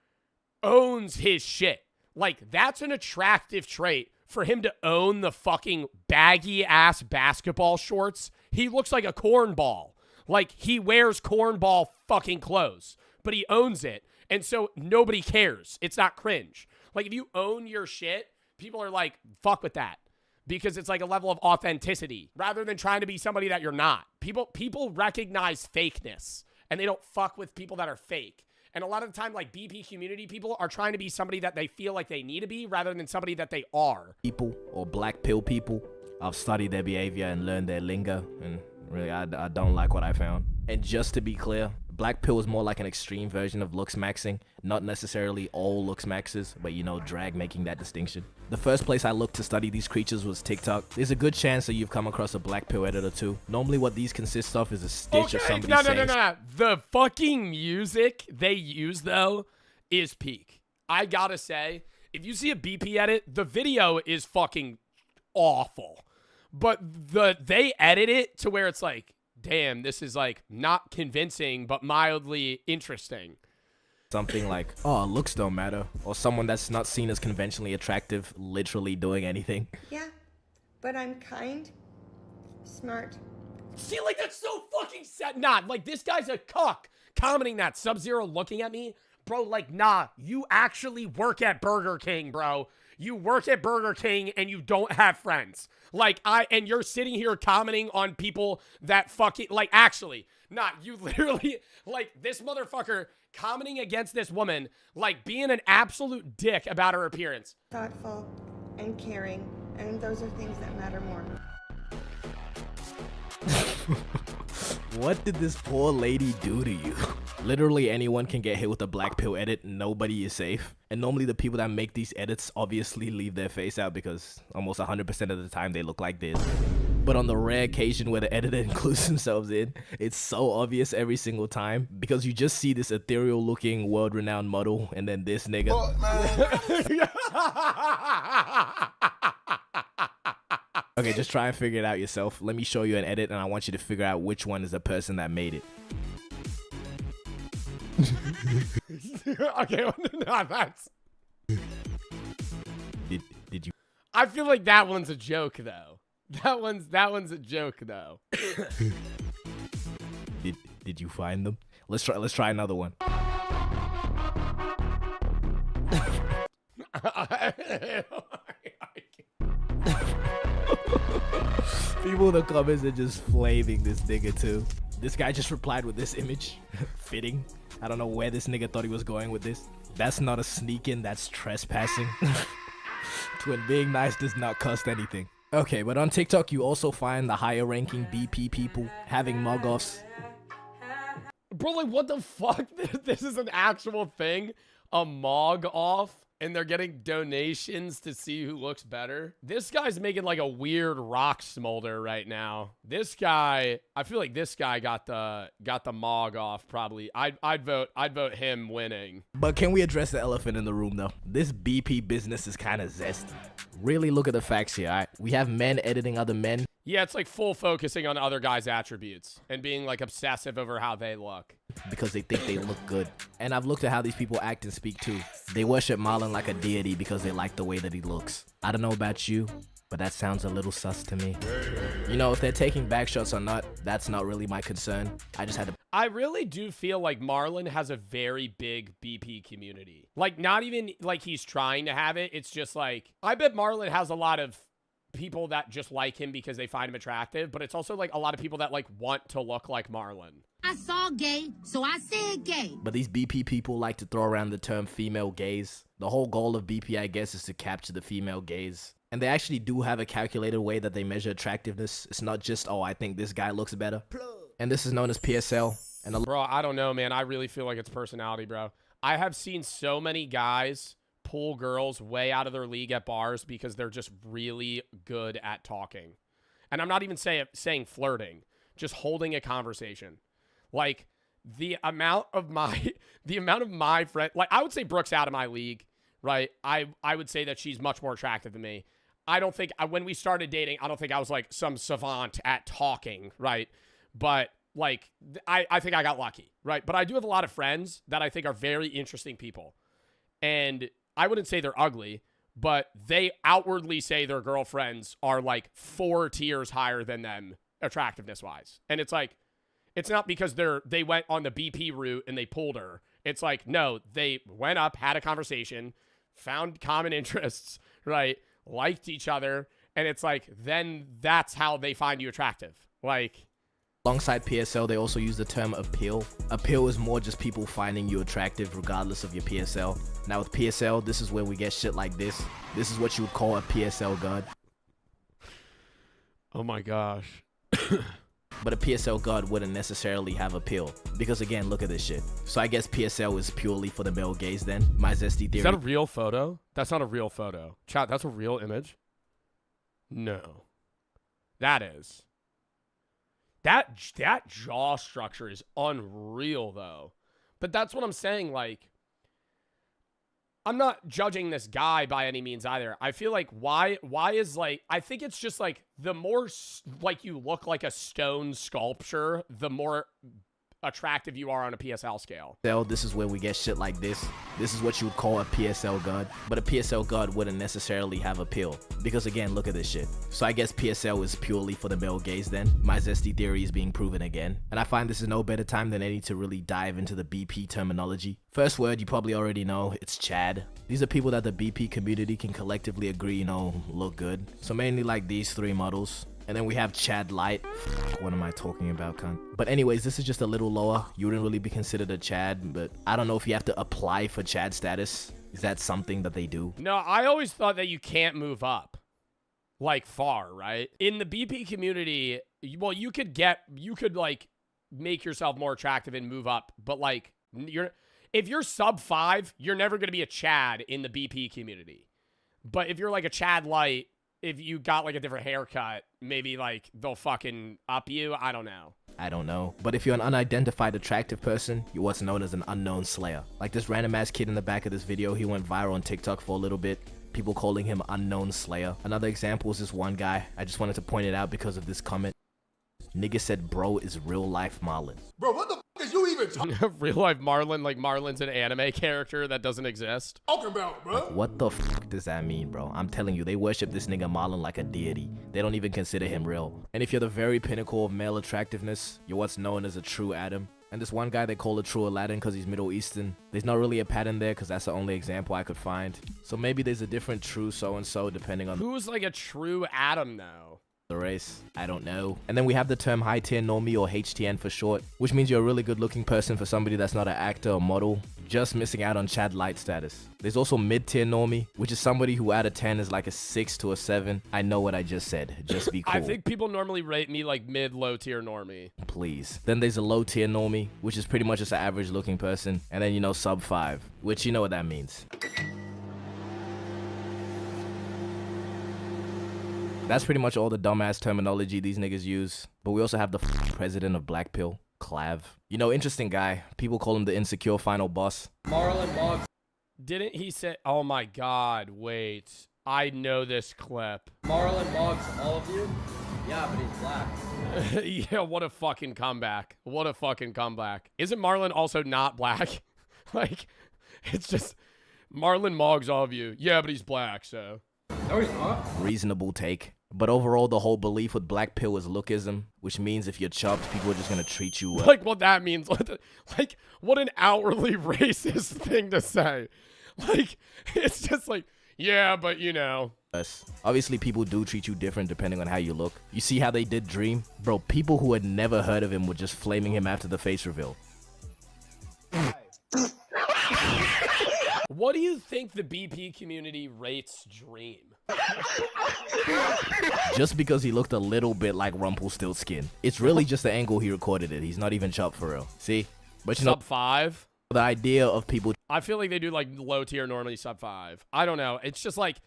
owns his shit. Like that's an attractive trait for him to own the fucking baggy ass basketball shorts. He looks like a cornball. Like he wears cornball fucking clothes, but he owns it. And so nobody cares. It's not cringe. Like if you own your shit, people are like, fuck with that. Because it's like a level of authenticity rather than trying to be somebody that you're not. People recognize fakeness and they don't fuck with people that are fake. And a lot of the time, like BP community people are trying to be somebody that they feel like they need to be rather than somebody that they are. People or black pill people, I've studied their behavior and learned their lingo, and really I don't like what I found. And just to be clear, black pill is more like an extreme version of looks maxing, not necessarily all looks maxes, but you know, drag making that distinction. The first place I looked to study these creatures was TikTok. There's a good chance that you've come across a black pill edit or two. Normally what these consist of is a stitch of somebody's face. No. The fucking music they use though is peak. I gotta say, if you see a BP edit, the video is fucking awful. But they edit it to where it's like, damn, this is like not convincing, but mildly interesting. Something like, oh, looks don't matter. Or someone that's not seen as conventionally attractive literally doing anything. Yeah, but I'm kind, smart. See, like that's so fucking sad. Nah, like this guy's a cuck commenting that. Sub-Zero looking at me. Bro, like, nah, you actually work at Burger King, bro. You work at Burger King and you don't have friends. Like, and you're sitting here commenting on people that fucking, like, actually, nah, you literally, like, this motherfucker commenting against this woman, like, being an absolute dick about her appearance. Thoughtful and caring, and those are things that matter more. What did this poor lady do to you? Literally anyone can get hit with a black pill edit, nobody is safe. And normally the people that make these edits obviously leave their face out because almost 100% of the time they look like this. But on the rare occasion where the editor includes themselves in, it's so obvious every single time because you just see this ethereal looking world-renowned model and then this nigga. Okay, just try and figure it out yourself. Let me show you an edit and I want you to figure out which one is the person that made it. Okay, well, no, that's... Did you... I feel like that one's a joke, though. That one's a joke, though. Did you find them? Let's try another one. People in the comments are just flaming this nigga too. This guy just replied with this image. Fitting. I don't know where this nigga thought he was going with this. That's not a sneak in, that's trespassing. Twin, being nice does not cost anything. Okay, but on TikTok you also find the higher ranking BP people having mug-offs. Bro, like what the fuck? This is an actual thing? A mog off? And they're getting donations to see who looks better. This guy's making like a weird rock smolder right now. This guy, I feel like this guy got the mog off probably. I'd vote him winning. But can we address the elephant in the room though? This BP business is kind of zesty. Really look at the facts here, alright? We have men editing other men. Yeah, it's like full focusing on other guys' attributes and being like obsessive over how they look. Because they think they look good. And I've looked at how these people act and speak too. They worship Marlon like a deity because they like the way that he looks. I don't know about you, but that sounds a little sus to me. You know, if they're taking back shots or not, that's not really my concern. I just had to... I really do feel like Marlon has a very big BP community. Like, not even like he's trying to have it. It's just like, I bet Marlon has a lot of people that just like him because they find him attractive, but it's also like a lot of people that like want to look like Marlon. I saw gay, so I said gay. But these BP people like to throw around the term female gaze. The whole goal of BP, I guess, is to capture the female gaze. And they actually do have a calculated way that they measure attractiveness. It's not just, oh, I think this guy looks better. And this is known as PSL. And bro, I don't know, man. I really feel like it's personality, bro. I have seen so many guys pull girls way out of their league at bars because they're just really good at talking. And I'm not even saying flirting, just holding a conversation. Like the amount of my friend, like I would say Brooke's out of my league, right? I would say that she's much more attractive than me. I don't think when we started dating, I don't think I was like some savant at talking, right? But like I think I got lucky, right? But I do have a lot of friends that I think are very interesting people. And I wouldn't say they're ugly, but they outwardly say their girlfriends are like 4 tiers higher than them attractiveness wise. And it's like, it's not because they went on the BP route and they pulled her. It's like, no, they went up, had a conversation, found common interests, right? Liked each other. And it's like, then that's how they find you attractive. Like, alongside PSL, they also use the term appeal. Appeal is more just people finding you attractive regardless of your PSL. Now with PSL, this is where we get shit like this. This is what you would call a PSL god. Oh my gosh. But a PSL god wouldn't necessarily have appeal. Because again, look at this shit. So I guess PSL is purely for the male gaze then. My zesty theory. Is that a real photo? That's not a real photo. Chat, that's a real image? No. That is. That jaw structure is unreal, though. But that's what I'm saying, like, I'm not judging this guy by any means either. I feel like why is, like, I think it's just, like, the more, like, you look like a stone sculpture, the more attractive you are on a PSL scale. This is where we get shit like this. This is what you would call a PSL god. But a PSL god wouldn't necessarily have appeal. Because again, look at this shit. So I guess PSL is purely for the male gaze then. My zesty theory is being proven again. And I find this is no better time than any to really dive into the BP terminology. First word, you probably already know, it's Chad. These are people that the BP community can collectively agree, you know, look good. So mainly like these 3 models. And then we have Chad Light. What am I talking about, cunt? But anyways, this is just a little lower. You wouldn't really be considered a Chad, but I don't know if you have to apply for Chad status. Is that something that they do? No, I always thought that you can't move up. Like far, right? In the BP community, well, you could like make yourself more attractive and move up, but like if you're sub 5, you're never going to be a Chad in the BP community. But if you're like a Chad Light, if you got like a different haircut, maybe like they'll fucking up you. I don't know. I don't know. But if you're an unidentified attractive person, you're what's known as an unknown slayer. Like this random ass kid in the back of this video, he went viral on TikTok for a little bit. People calling him unknown slayer. Another example is this one guy. I just wanted to point it out because of this comment. Nigga said bro is real life Marlon. Bro, what the fuck is you even talking Real life Marlon, like Marlon's an anime character that doesn't exist. about, bro? What the fuck does that mean, bro? I'm telling you, they worship this nigga Marlon like a deity. They don't even consider him real. And if you're the very pinnacle of male attractiveness, you're what's known as a true Adam. And this one guy they call a true Aladdin because he's Middle Eastern. There's not really a pattern there because that's the only example I could find. So maybe there's a different true so-and-so depending on who's like a true Adam though. The race. I don't know. And then we have the term high tier normie or HTN for short, which means you're a really good looking person for somebody that's not an actor or model, just missing out on Chad Light status. There's also mid tier normie, which is somebody who out of 10 is like a 6 to a 7. I know what I just said. Just be cool. I think people normally rate me like mid low tier normie. Please. Then there's a low tier normie, which is pretty much just an average looking person. And then, you know, sub 5, which you know what that means. That's pretty much all the dumbass terminology these niggas use. But we also have the president of Black Pill, Clav. You know, interesting guy. People call him the insecure final boss. Marlon Moggs. Didn't he say, oh my God, wait. I know this clip. Marlon Moggs, all of you? Yeah, but he's black. Yeah, what a fucking comeback. What a fucking comeback. Isn't Marlon also not black? Like, it's just Marlon Moggs, all of you. Yeah, but he's black, so. No, he's not. Reasonable take. But overall, the whole belief with Black Pill is lookism, which means if you're chopped, people are just gonna treat you well. Like, what that means. Like, what an outwardly racist thing to say. Like, it's just like, yeah, but you know. Obviously, people do treat you different depending on how you look. You see how they did Dream? Bro, people who had never heard of him were just flaming him after the face reveal. What do you think the BP community rates Dream? Just because he looked a little bit like Rumpelstiltskin. It's really just the angle he recorded it. He's not even chopped for real. See? But you know, Sub 5? the idea of people... I feel like they do like low tier, normally sub 5. I don't know. It's just like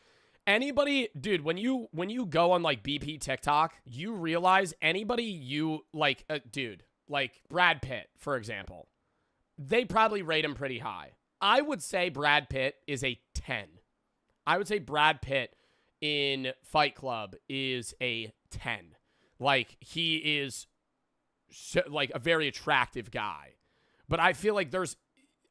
anybody, dude, when you go on like BP TikTok, you realize anybody you like, dude, like Brad Pitt, for example, they probably rate him pretty high. I would say Brad Pitt is a 10. I would say Brad Pitt in Fight Club is a 10. Like, he is so, like a very attractive guy. But I feel like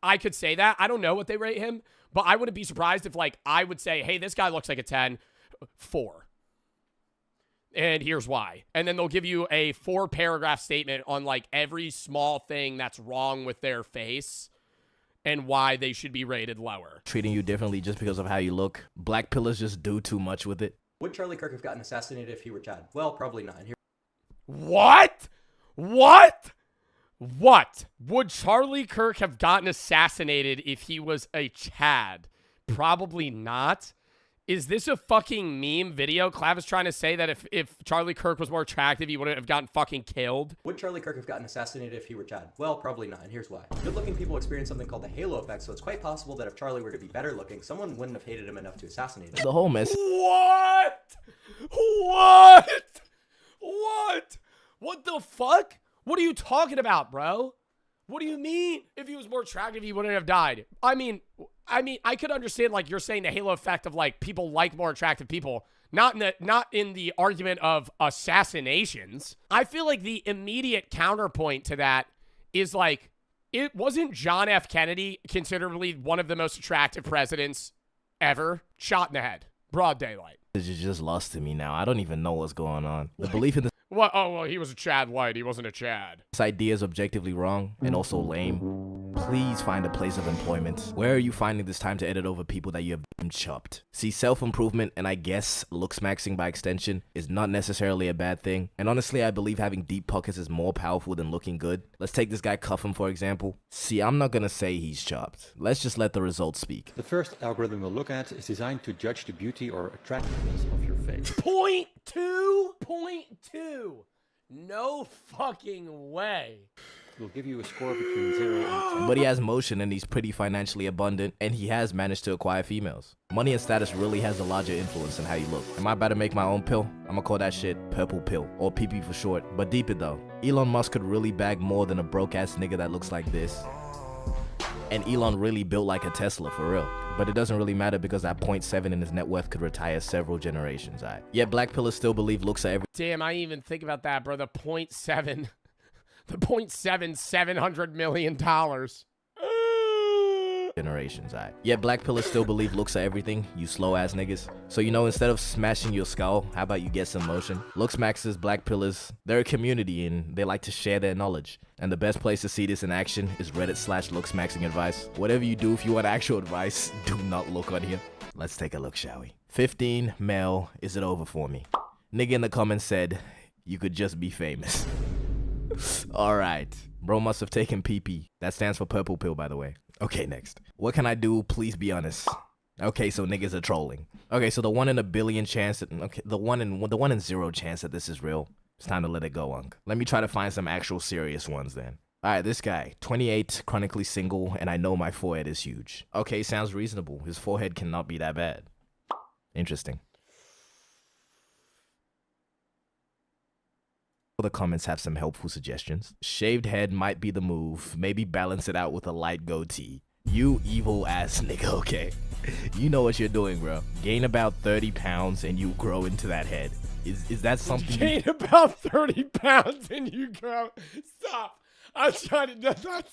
I could say that. I don't know what they rate him, but I wouldn't be surprised if like I would say, hey, this guy looks like a 10, 4. And here's why. And then they'll give you a 4-paragraph statement on like every small thing that's wrong with their face and why they should be rated lower. Treating you differently just because of how you look. Black pillars just do too much with it. Would Charlie Kirk have gotten assassinated if he were Chad? Well, probably not. What? What? What? Would Charlie Kirk have gotten assassinated if he was a Chad? Probably not. Is this a fucking meme video? Clav is trying to say that if Charlie Kirk was more attractive, he wouldn't have gotten fucking killed. Would Charlie Kirk have gotten assassinated if he were Chad? Well, probably not, and here's why. Good-looking people experience something called the halo effect, so it's quite possible that if Charlie were to be better looking, someone wouldn't have hated him enough to assassinate him. The whole mess. What? What? What? What the fuck? What are you talking about, bro? What do you mean? If he was more attractive, he wouldn't have died. I mean, I could understand like you're saying the halo effect of like people like more attractive people, not in the argument of assassinations. I feel like the immediate counterpoint to that is like, it wasn't John F. Kennedy considerably one of the most attractive presidents ever, shot in the head, broad daylight. It's just lost to me now. I don't even know what's going on. The belief in this What? Oh, well, he was a Chad White. He wasn't a Chad. idea is objectively wrong and also lame. Please find a place of employment. Where are you finding this time to edit over people that you have chopped? See, self-improvement and I guess looks maxing by extension is not necessarily a bad thing. And honestly, I believe having deep pockets is more powerful than looking good. Let's take this guy Cuffham, for example. See, I'm not gonna say he's chopped. Let's just let the results speak. The first algorithm we'll look at is designed to judge the beauty or attractiveness of your face. Point two? No fucking way. We'll give you a score between 0 and 10. But he has motion and he's pretty financially abundant and he has managed to acquire females. Money and status really has a larger influence on how you look. Am I about to make my own pill? I'ma call that shit purple pill, or PP for short. But deep it though, Elon Musk could really bag more than a broke ass nigga that looks like this. And Elon really built like a Tesla for real. But it doesn't really matter because that 0.7 in his net worth could retire several generations, alright? Yet black pillars still believe looks are everything. Damn, I didn't even think about that, bro. The 0.7, $700 million. Generations, alright? Yet black pillars still believe looks are everything, you slow ass niggas. So you know, instead of smashing your skull, how about you get some motion? Looks maxes, black pillars, they're a community and they like to share their knowledge. And the best place to see this in action is Reddit/looksmaxing advice. Whatever you do, if you want actual advice, do not look on here. Let's take a look, shall we? 15, male, is it over for me? Nigga in the comments said, you could just be famous. Alright, bro must have taken PP. That stands for purple pill, by the way. Okay, next. What can I do? Please be honest. Okay, so niggas are trolling. Okay, so the 1 in a billion chance that, okay, the 1 in 0 chance that this is real. It's time to let it go, Unk. Let me try to find some actual serious ones then. Alright, this guy, 28, chronically single, and I know my forehead is huge. Okay, sounds reasonable. His forehead cannot be that bad. Interesting. The comments have some helpful suggestions. Shaved head might be the move. Maybe balance it out with a light goatee. You evil ass nigga, okay? You know what you're doing, bro. Gain about 30 pounds and you grow into that head. Is that something? Gain about 30 pounds and you grow. Stop. I'm trying to.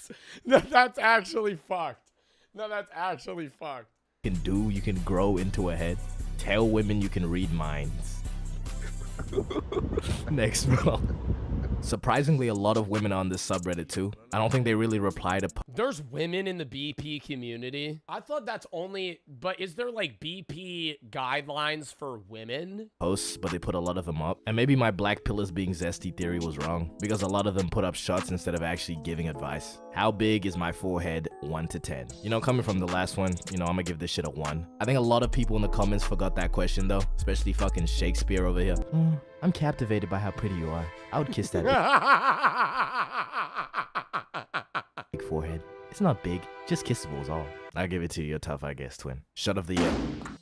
That's actually fucked. No, that's actually fucked. You can do, you can grow into a head. Tell women you can read minds. Next, bro. Surprisingly, a lot of women on this subreddit too. I don't think they really reply to There's women in the BP community. I thought that's only, but is there like BP guidelines for women? posts, but they put a lot of them up. And maybe my black pillars being zesty theory was wrong, because a lot of them put up shots instead of actually giving advice. How big is my forehead? 1 to 10. You know, coming from the last one, you know, I'm gonna give this shit a 1. I think a lot of people in the comments forgot that question though, especially fucking Shakespeare over here. I'm captivated by how pretty you are. I would kiss that big forehead. It's not big, just kissable is all. I'll give it to you. You're tough, I guess, twin. Shut of the year.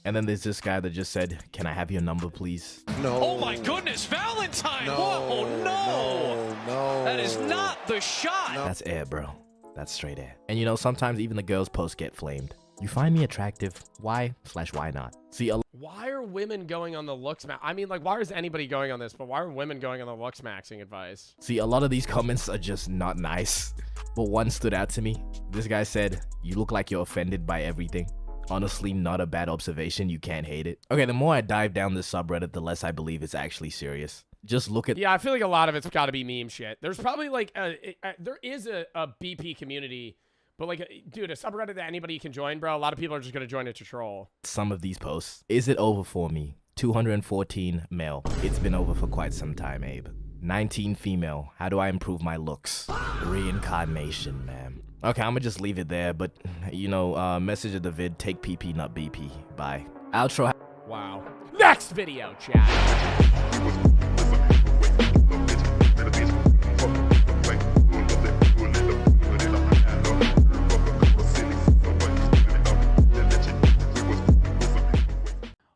And then there's this guy that just said, can I have your number, please? No. Oh my goodness, Valentine! No, oh no! No. That is not the shot! That's air, bro. That's straight air. And you know, sometimes even the girls' posts get flamed. You find me attractive. Why/why not? See, why are women going on the looks max? I mean, like, why is anybody going on this? But why are women going on the looks maxing advice? See, a lot of these comments are just not nice. But one stood out to me. This guy said, you look like you're offended by everything. Honestly, not a bad observation. You can't hate it. Okay, the more I dive down this subreddit, the less I believe it's actually serious. Just look at— Yeah, I feel like a lot of it's got to be meme shit. There's probably like there is a BP community, but like, dude, a subreddit that anybody can join, bro. A lot of people are just gonna join it to troll. Some of these posts. Is it over for me? 214 male. It's been over for quite some time, Abe. 19 female. How do I improve my looks? Reincarnation, man. Okay, I'm gonna just leave it there, but you know, message of the vid, take PP, not BP. Bye. Outro. Wow. Next video, chat.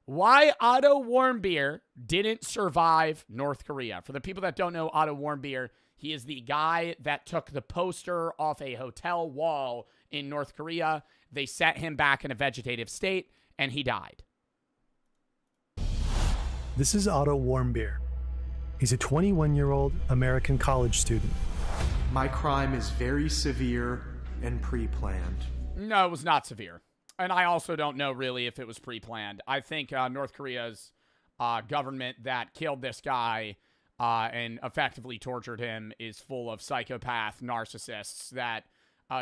Why Otto Warmbier didn't survive North Korea. For the people that don't know Otto Warmbier, he is the guy that took the poster off a hotel wall in North Korea. They set him back in a vegetative state, and he died. This is Otto Warmbier. He's a 21-year-old American college student. My crime is very severe and pre-planned. No, it was not severe. And I also don't know really if it was pre-planned. I think North Korea's government that killed this guy and effectively tortured him is full of psychopath narcissists that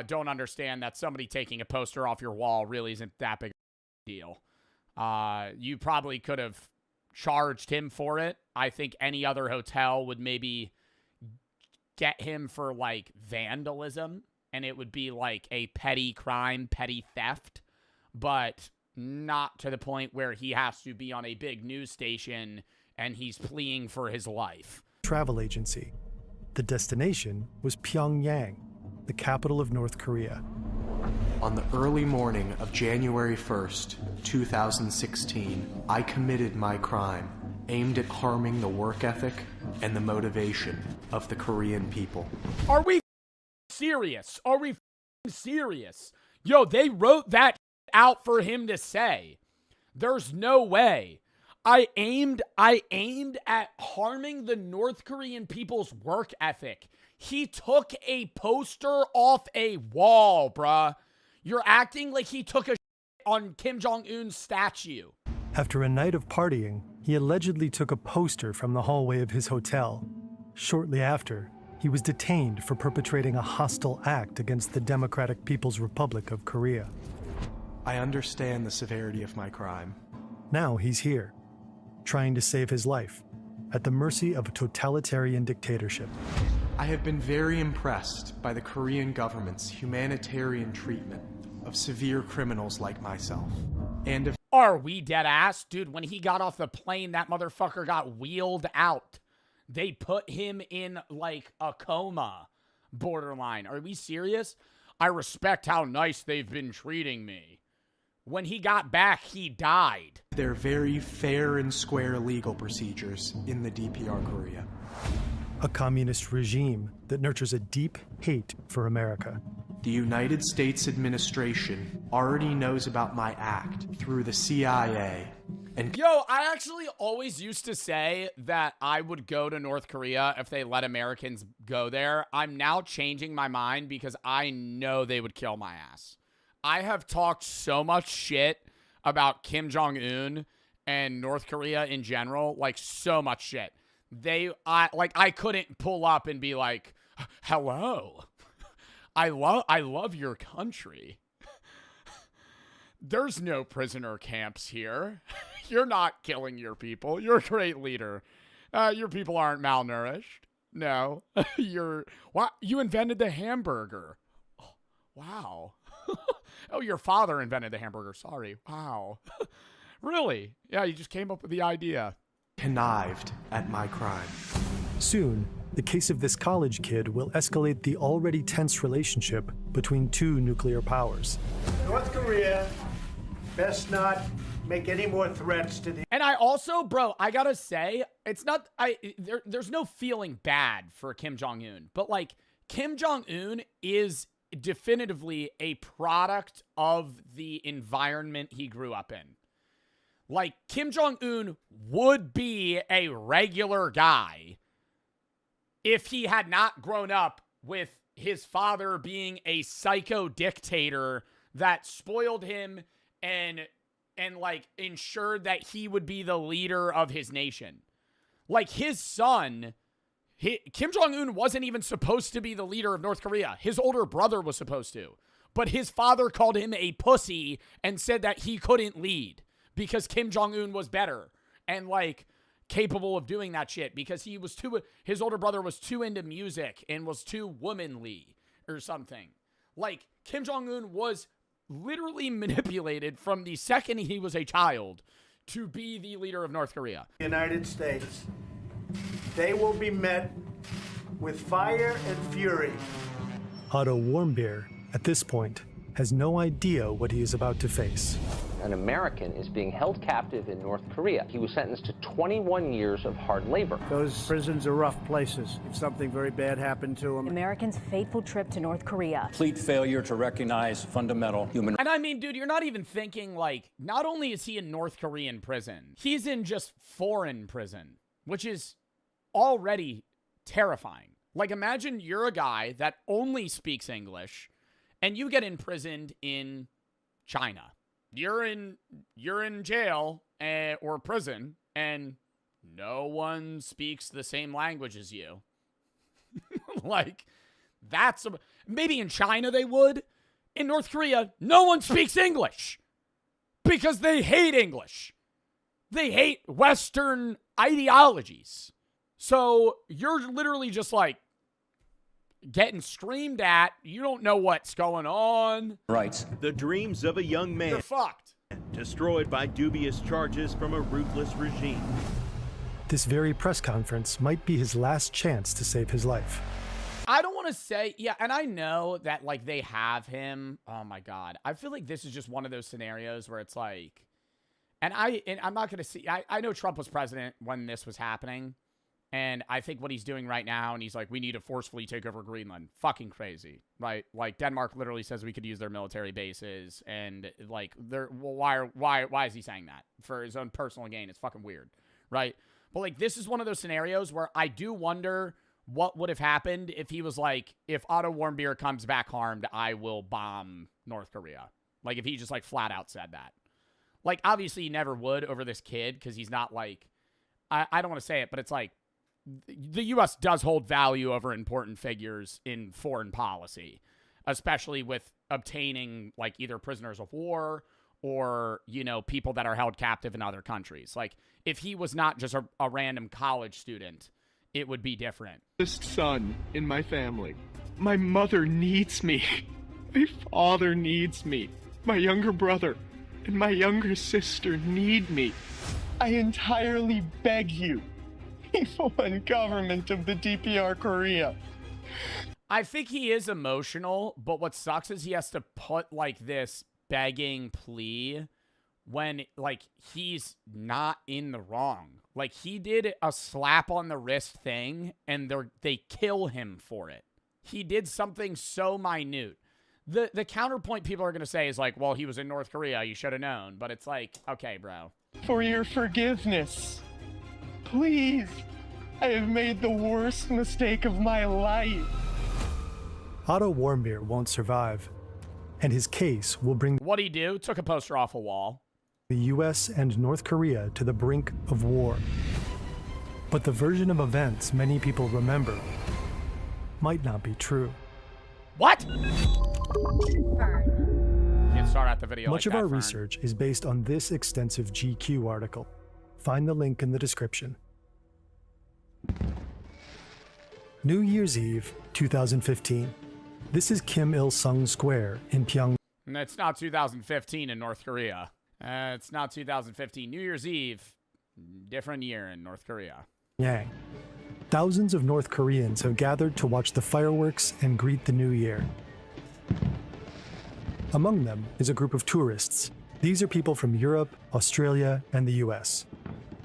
don't understand that somebody taking a poster off your wall really isn't that big a deal. You probably could have charged him for it. I think any other hotel would maybe get him for like vandalism, and it would be like a petty crime, petty theft, but not to the point where he has to be on a big news station and he's pleading for his life. Travel agency. The destination was Pyongyang, the capital of North Korea. On the early morning of January 1st, 2016, I committed my crime aimed at harming the work ethic and the motivation of the Korean people. Are we serious? Are we serious? Yo, they wrote that out for him to say. There's no way. I aimed at harming the North Korean people's work ethic. He took a poster off a wall, bruh. You're acting like he took a on Kim Jong-un's statue. After a night of partying, he allegedly took a poster from the hallway of his hotel. Shortly after, he was detained for perpetrating a hostile act against the Democratic People's Republic of Korea. I understand the severity of my crime. Now he's here, trying to save his life, at the mercy of a totalitarian dictatorship. I have been very impressed by the Korean government's humanitarian treatment of severe criminals like myself. And if— Are we dead ass? Dude, when he got off the plane, that motherfucker got wheeled out. They put him in like a coma borderline. Are we serious? I respect how nice they've been treating me. When he got back, he died. They're very fair and square legal procedures in the DPR Korea. a communist regime that nurtures a deep hate for America. The United States administration already knows about my act through the CIA. And yo, I actually always used to say that I would go to North Korea if they let Americans go there. I'm now changing my mind because I know they would kill my ass. I have talked so much shit about Kim Jong-un and North Korea in general, like so much shit. I couldn't pull up and be like, hello, I love your country. There's no prisoner camps here. You're not killing your people. You're a great leader. Your people aren't malnourished. No. You invented the hamburger. Oh, wow. Oh, your father invented the hamburger. Sorry. Wow. Really? Yeah, you just came up with the idea. Connived at my crime. Soon, the case of this college kid will escalate the already tense relationship between two nuclear powers. North Korea best not make any more threats to the... And I also, bro, I gotta say, it's not, there's no feeling bad for Kim Jong-un, but like, Kim Jong-un is definitively a product of the environment he grew up in. Like, Kim Jong-un would be a regular guy if he had not grown up with his father being a psycho dictator that spoiled him and like ensured that he would be the leader of his nation. Like, his son, Kim Jong-un wasn't even supposed to be the leader of North Korea. His older brother was supposed to. But his father called him a pussy and said that he couldn't lead because Kim Jong-un was better and like capable of doing that shit because his older brother was too into music and was too womanly or something. Like, Kim Jong-un was literally manipulated from the second he was a child to be the leader of North Korea. United States, they will be met with fire and fury. Otto Warmbier, at this point, has no idea what he is about to face. An American is being held captive in North Korea. He was sentenced to 21 years of hard labor. Those prisons are rough places. If something very bad happened to them. Americans' fateful trip to North Korea. Complete failure to recognize fundamental human... And I mean, dude, you're not even thinking, like, not only is he in North Korean prison, he's in just foreign prison, which is already terrifying. Like, imagine you're a guy that only speaks English, and you get imprisoned in China. You're in jail or prison, and no one speaks the same language as you. Like, maybe in China they would. In North Korea, no one speaks English because they hate English. They hate Western ideologies. So you're literally just like getting screamed at. You don't know what's going on. Rights. The dreams of a young man. You're fucked. Destroyed by dubious charges from a ruthless regime. This very press conference might be his last chance to save his life. I don't want to say, yeah, and I know that, like, they have him. Oh, my God. I feel like this is just one of those scenarios where it's like, and I'm not going to see, I know Trump was president when this was happening, and I think what he's doing right now, and he's like, we need to forcefully take over Greenland. Fucking crazy, right? Like, Denmark literally says we could use their military bases, and, like, why is he saying that? For his own personal gain. It's fucking weird, right? But, like, this is one of those scenarios where I do wonder what would have happened if he was like, if Otto Warmbier comes back harmed, I will bomb North Korea. Like, if he just, like, flat out said that. Like, obviously he never would over this kid because he's not, like, I don't want to say it, but it's like, the U.S. does hold value over important figures in foreign policy, especially with obtaining, like, either prisoners of war or, you know, people that are held captive in other countries. Like, if he was not just a random college student, it would be different. Son in my family. My mother needs me. My father needs me. My younger brother and my younger sister need me. I entirely beg you, people and government of the DPR Korea. I think he is emotional, but what sucks is he has to put, like, this begging plea when, like, he's not in the wrong. Like, he did a slap on the wrist thing, and they kill him for it. He did something so minute. The counterpoint people are going to say is like, well, he was in North Korea. You should have known. But it's like, okay, bro. For your forgiveness. Please. I have made the worst mistake of my life. Otto Warmbier won't survive, and his case will bring What'd he do? Took a poster off a wall. the US and North Korea to the brink of war. But the version of events many people remember might not be true. What? Can't start out the video Much like of our that, Fern. research is based on this extensive GQ article. Find the link in the description. New Year's Eve, 2015. This is Kim Il-sung Square in Pyongyang. It's not 2015 in North Korea. It's not 2015. New Year's Eve, different year in North Korea. Thousands of North Koreans have gathered to watch the fireworks and greet the new year. Among them is a group of tourists. These are people from Europe, Australia, and the US.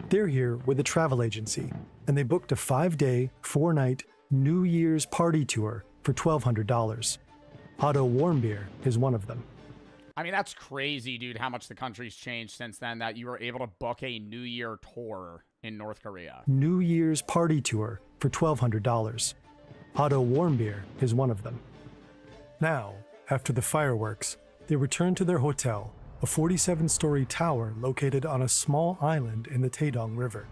They're here with a travel agency, and they booked a 5-day, 4-night New Year's party tour for $1,200. Otto Warmbier is one of them. I mean, that's crazy, dude, how much the country's changed since then that you were able to book a New Year tour in North Korea. New Year's party tour for $1,200. Otto Warmbier is one of them. Now, after the fireworks, they return to their hotel, a 47-story tower located on a small island in the Taedong River.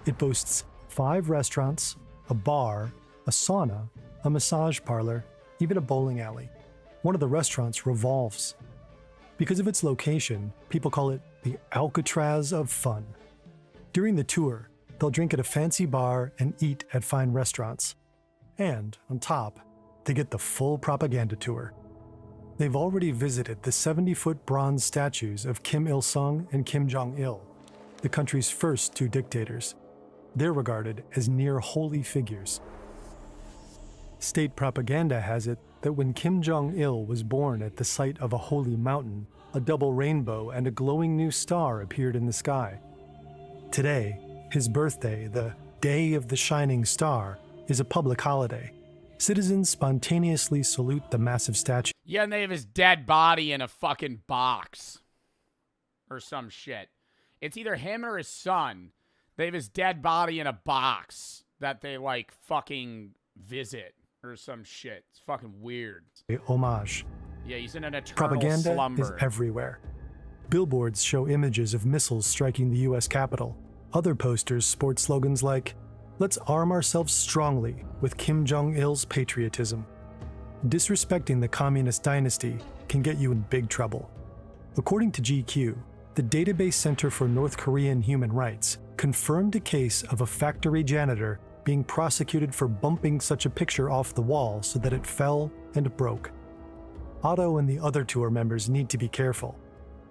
It boasts 5 restaurants, a bar, a sauna, a massage parlor, even a bowling alley. One of the restaurants revolves. Because of its location, people call it the Alcatraz of fun. During the tour, they'll drink at a fancy bar and eat at fine restaurants. And, on top, they get the full propaganda tour. They've already visited the 70-foot bronze statues of Kim Il-sung and Kim Jong-il, the country's first 2 dictators. They're regarded as near holy figures. State propaganda has it that when Kim Jong-il was born at the site of a holy mountain, a double rainbow and a glowing new star appeared in the sky. Today, his birthday, the Day of the Shining Star, is a public holiday. Citizens spontaneously salute the massive statue. Yeah, and they have his dead body in a fucking box. Or some shit. It's either him or his son. They have his dead body in a box that they, like, fucking visit. Or some shit. It's fucking weird. Homage. Yeah, he's in an eternal Propaganda slumber. is everywhere. Billboards show images of missiles striking the US Capitol. Other posters sport slogans like, "Let's arm ourselves strongly with Kim Jong-il's patriotism." Disrespecting the communist dynasty can get you in big trouble. According to GQ, the Database Center for North Korean Human Rights confirmed a case of a factory janitor being prosecuted for bumping such a picture off the wall so that it fell and broke. Otto and the other tour members need to be careful.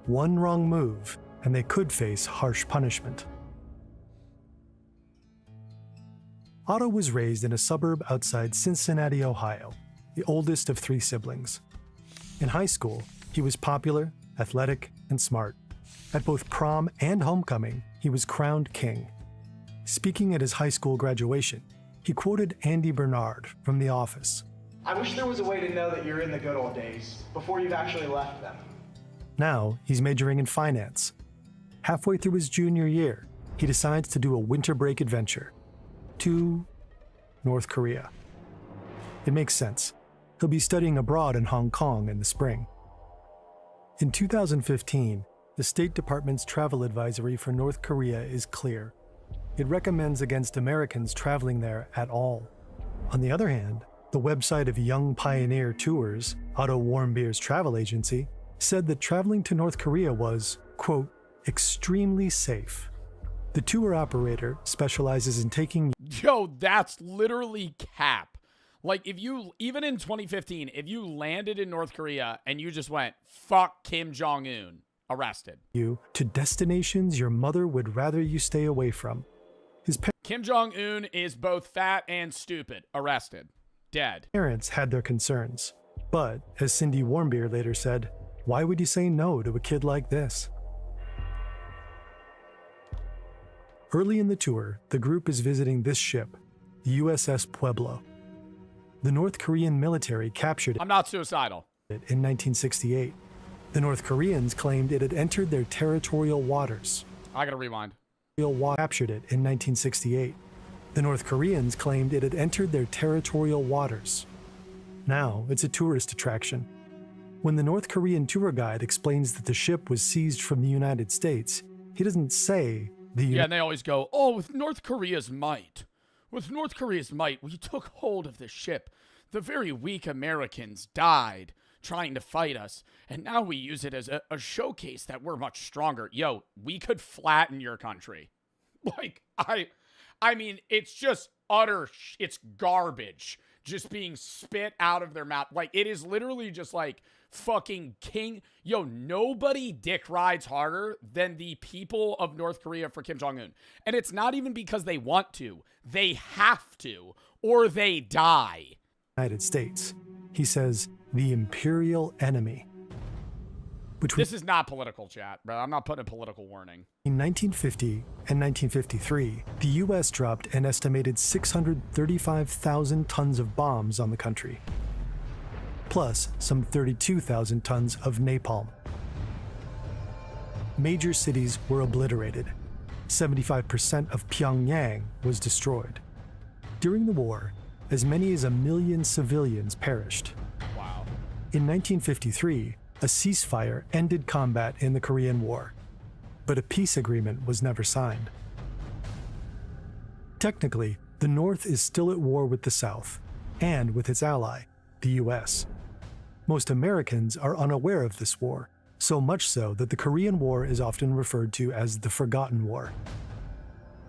One wrong move, and they could face harsh punishment. Otto was raised in a suburb outside Cincinnati, Ohio, the oldest of 3 siblings. In high school, he was popular, athletic, and smart. At both prom and homecoming, he was crowned king. Speaking at his high school graduation, he quoted Andy Bernard from The Office. I wish there was a way to know that you're in the good old days before you've actually left them. Now, he's majoring in finance. Halfway through his junior year, he decides to do a winter break adventure to North Korea. It makes sense. He'll be studying abroad in Hong Kong in the spring. In 2015, the State Department's travel advisory for North Korea is clear. It recommends against Americans traveling there at all. On the other hand, the website of Young Pioneer Tours, Otto Warmbier's travel agency, said that traveling to North Korea was, quote, extremely safe. The tour operator specializes in taking... Yo, that's literally cap. Like, if you, even in 2015, if you landed in North Korea and you just went, fuck Kim Jong-un, arrested. You to destinations your mother would rather you stay away from. Kim Jong-un is both fat and stupid, arrested, dead. Parents had their concerns. But, as Cindy Warmbier later said, why would you say no to a kid like this? Early in the tour, the group is visiting this ship, the USS Pueblo. The North Korean military captured it. I'm not suicidal. In 1968. The North Koreans claimed it had entered their territorial waters. I gotta rewind. Captured it in 1968. The North Koreans claimed it had entered their territorial waters. Now it's a tourist attraction. When the North Korean tour guide explains that the ship was seized from the United States, he doesn't say the Yeah, and they always go, oh, with North Korea's might. With North Korea's might, we took hold of the ship. The very weak Americans died trying to fight us, and now we use it as a showcase that we're much stronger. Yo, we could flatten your country. Like, I mean, it's just it's garbage just being spit out of their mouth. Like, it is literally just like fucking king. Yo, nobody dick rides harder than the people of North Korea for Kim Jong-un. And it's not even because they want to. They have to, or they die. United States. He says, the imperial enemy. This is not political, chat, bro. I'm not putting a political warning. In 1950 and 1953, the U.S. dropped an estimated 635,000 tons of bombs on the country, plus some 32,000 tons of napalm. Major cities were obliterated. 75% of Pyongyang was destroyed. During the war, as many as 1 million civilians perished. Wow. In 1953, a ceasefire ended combat in the Korean War, but a peace agreement was never signed. Technically, the North is still at war with the South, and with its ally, the US. Most Americans are unaware of this war, so much so that the Korean War is often referred to as the Forgotten War.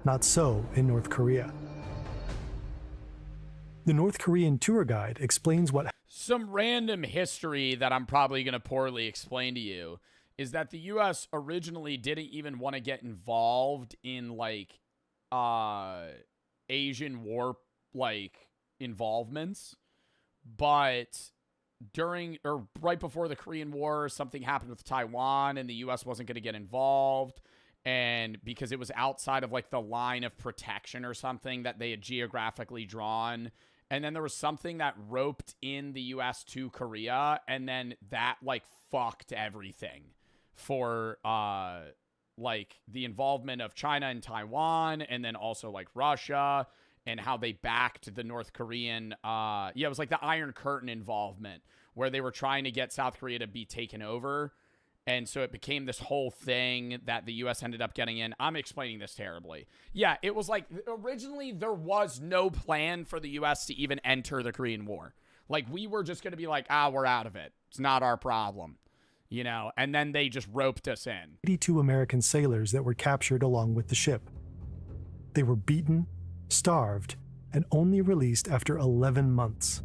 Not so in North Korea. The North Korean tour guide explains what some random history that I'm probably going to poorly explain to you is that the U.S. originally didn't even want to get involved in, like, Asian war, like, involvements. But during, or right before the Korean War, something happened with Taiwan, and the U.S. wasn't going to get involved. And because it was outside of, like, the line of protection or something that they had geographically drawn. And then there was something that roped in the U.S. to Korea, and then that, like, fucked everything for, like, the involvement of China and Taiwan, and then also, like, Russia, and how they backed the North Korean, it was like the Iron Curtain involvement, where they were trying to get South Korea to be taken over. And so it became this whole thing that the U.S. ended up getting in. I'm explaining this terribly. Yeah, it was like, originally there was no plan for the U.S. to even enter the Korean War. Like, we were just going to be like, we're out of it. It's not our problem. You know, and then they just roped us in. 82 American sailors that were captured along with the ship. They were beaten, starved, and only released after 11 months.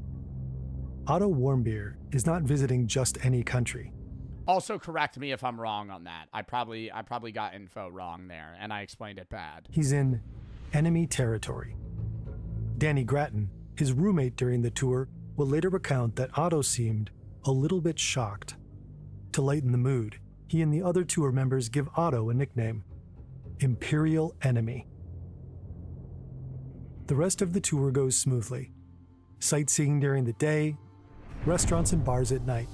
Otto Warmbier is not visiting just any country. Also, correct me if I'm wrong on that. I probably got info wrong there, and I explained it bad. He's in enemy territory. Danny Grattan, his roommate during the tour, will later recount that Otto seemed a little bit shocked. To lighten the mood, he and the other tour members give Otto a nickname, Imperial Enemy. The rest of the tour goes smoothly. Sightseeing during the day, restaurants and bars at night.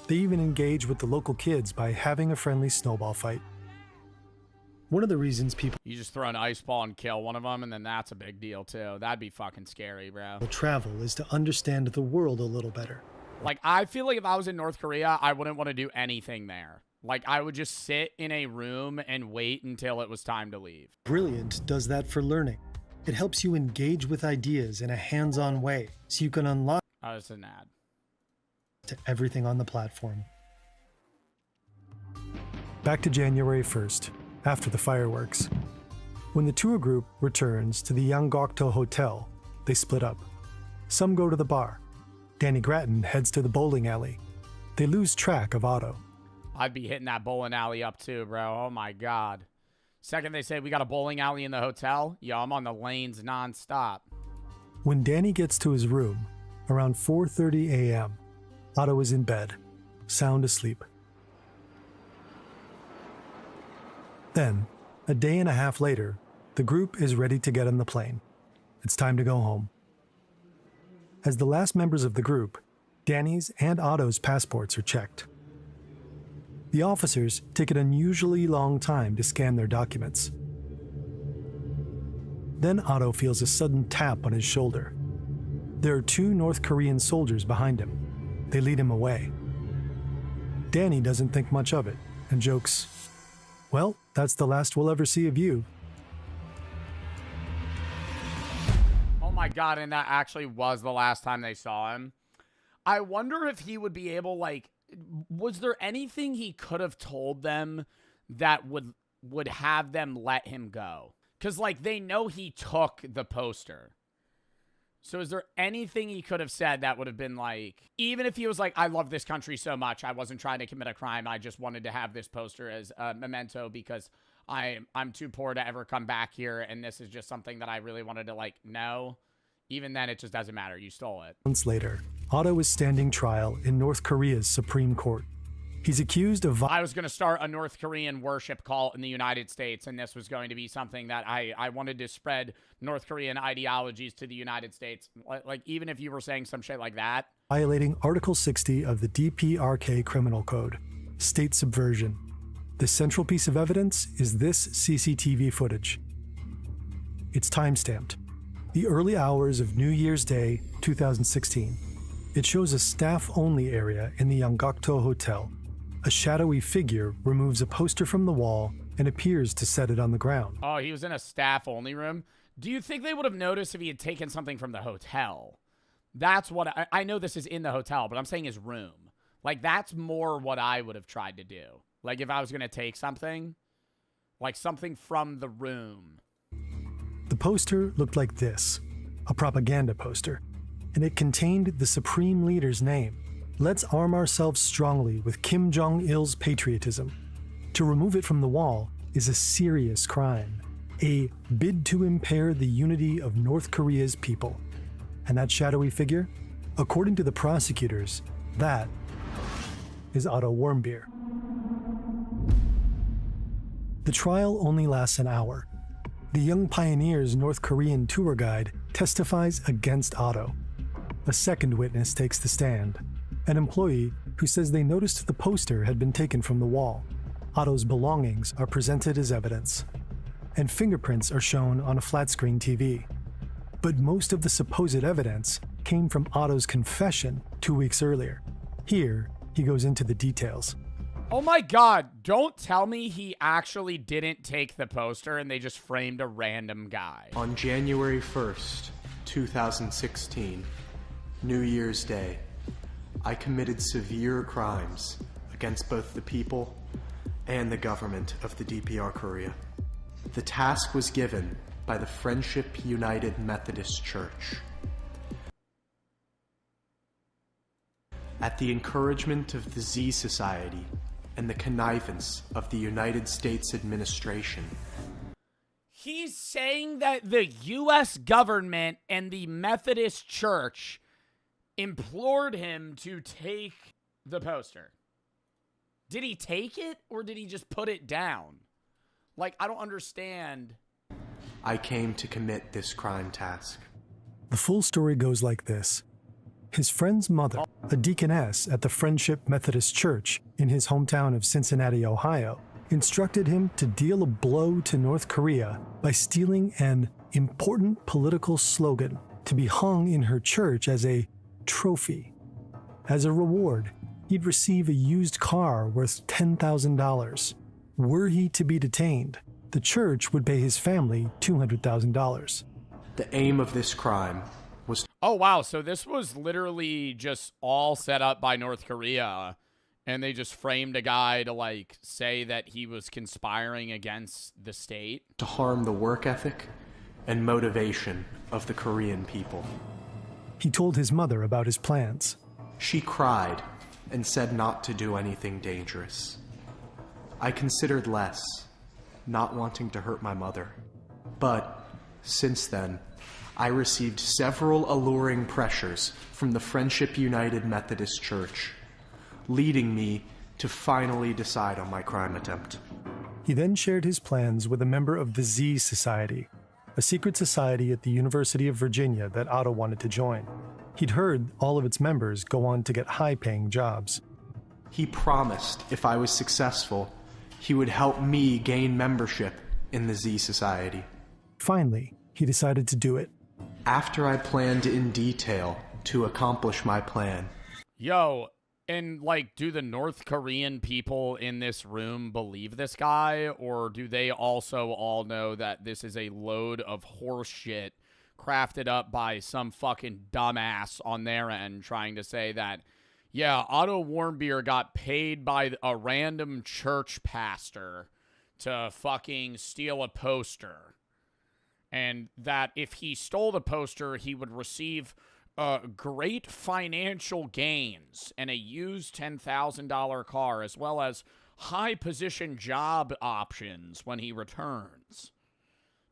They even engage with the local kids by having a friendly snowball fight. One of the reasons people You just throw an ice ball and kill one of them, and then that's a big deal, too. That'd be fucking scary, bro. travel is to understand the world a little better. Like, I feel like if I was in North Korea, I wouldn't want to do anything there. Like, I would just sit in a room and wait until it was time to leave. Brilliant does that for learning. It helps you engage with ideas in a hands-on way, so you can unlock It's an ad. to everything on the platform. Back to January 1st, after the fireworks. When the tour group returns to the Yanggokdo Hotel, they split up. Some go to the bar. Danny Grattan heads to the bowling alley. They lose track of Otto. I'd be hitting that bowling alley up too, bro. Oh my God. Second they say we got a bowling alley in the hotel, yo, I'm on the lanes nonstop. When Danny gets to his room, around 4:30 a.m., Otto is in bed, sound asleep. Then, A day and a half later, the group is ready to get on the plane. It's time to go home. As the last members of the group, Danny's and Otto's passports are checked. The officers take an unusually long time to scan their documents. Then Otto feels a sudden tap on his shoulder. There are 2 North Korean soldiers behind him. They lead him away. Danny doesn't think much of it and jokes, "Well, that's the last we'll ever see of you." Oh my God, and that actually was the last time they saw him. I wonder if he would be able, like, was there anything he could have told them that would have them let him go? Because, like, they know he took the poster. So is there anything he could have said that would have been like, even if he was like, I love this country so much, I wasn't trying to commit a crime, I just wanted to have this poster as a memento because I'm too poor to ever come back here, and this is just something that I really wanted to, like, know. Even then, it just doesn't matter. You stole it. Months later, Otto is standing trial in North Korea's Supreme Court. He's accused of... I was going to start a North Korean worship cult in the United States, and this was going to be something that I wanted to spread North Korean ideologies to the United States. Like, even if you were saying some shit like that. Violating Article 60 of the DPRK Criminal Code, state subversion. The central piece of evidence is this CCTV footage. It's time-stamped. The early hours of New Year's Day, 2016. It shows a staff-only area in the Yanggakdo Hotel. A shadowy figure removes a poster from the wall and appears to set it on the ground. Oh, he was in a staff-only room? Do you think they would have noticed if he had taken something from the hotel? That's what I know this is in the hotel, but I'm saying his room. Like, that's more what I would have tried to do. Like, if I was going to take something, like something from the room. The poster looked like this, a propaganda poster, and it contained the Supreme Leader's name. Let's arm ourselves strongly with Kim Jong-il's patriotism. To remove it from the wall is a serious crime, a bid to impair the unity of North Korea's people. And that shadowy figure? According to the prosecutors, that is Otto Warmbier. The trial only lasts an hour. The Young Pioneers' North Korean tour guide testifies against Otto. A second witness takes the stand, an employee who says they noticed the poster had been taken from the wall. Otto's belongings are presented as evidence, and fingerprints are shown on a flat-screen TV. But most of the supposed evidence came from Otto's confession 2 weeks earlier. Here, he goes into the details. Oh my God, don't tell me he actually didn't take the poster and they just framed a random guy. On January 1st, 2016, New Year's Day, I committed severe crimes against both the people and the government of the DPR Korea. The task was given by the Friendship United Methodist Church. At the encouragement of the Z Society and the connivance of the United States administration. He's saying that the U.S. government and the Methodist Church implored him to take the poster. Did he take it or did he just put it down? Like, I don't understand. I came to commit this crime task. The full story goes like this. His friend's mother, a deaconess at the Friendship Methodist Church in his hometown of Cincinnati, Ohio, instructed him to deal a blow to North Korea by stealing an important political slogan to be hung in her church as a trophy. As a reward, he'd receive a used car worth $10,000. Were he to be detained, the church would pay his family $200,000. The aim of this crime was... Oh, wow. So this was literally just all set up by North Korea, and they just framed a guy to, like, say that he was conspiring against the state? To harm the work ethic and motivation of the Korean people. He told his mother about his plans. She cried and said not to do anything dangerous. I considered less, not wanting to hurt my mother. But since then, I received several alluring pressures from the Friendship United Methodist Church, leading me to finally decide on my crime attempt. He then shared his plans with a member of the Z Society, a secret society at the University of Virginia that Otto wanted to join. He'd heard all of its members go on to get high-paying jobs. He promised if I was successful, he would help me gain membership in the Z Society. Finally, he decided to do it. After I planned in detail to accomplish my plan. Yo, and like, do the North Korean people in this room believe this guy? Or do they also all know that this is a load of horse shit crafted up by some fucking dumbass on their end trying to say that, yeah, Otto Warmbier got paid by a random church pastor to fucking steal a poster. And that if he stole the poster, he would receive great financial gains and a used $10,000 car, as well as high-position job options when he returns.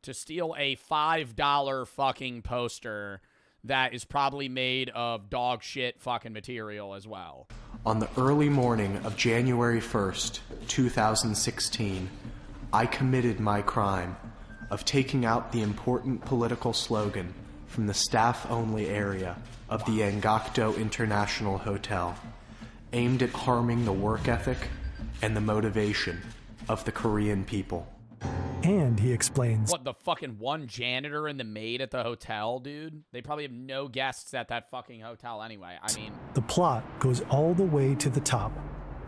To steal a $5 fucking poster that is probably made of dog shit fucking material as well. On the early morning of January 1st, 2016, I committed my crime of taking out the important political slogan from the staff-only area of the Angakdo International Hotel, aimed at harming the work ethic and the motivation of the Korean people. And he explains, what, the fucking one janitor and the maid at the hotel, dude? They probably have no guests at that fucking hotel anyway. I mean, the plot goes all the way to the top.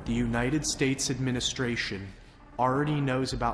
The United States administration already knows about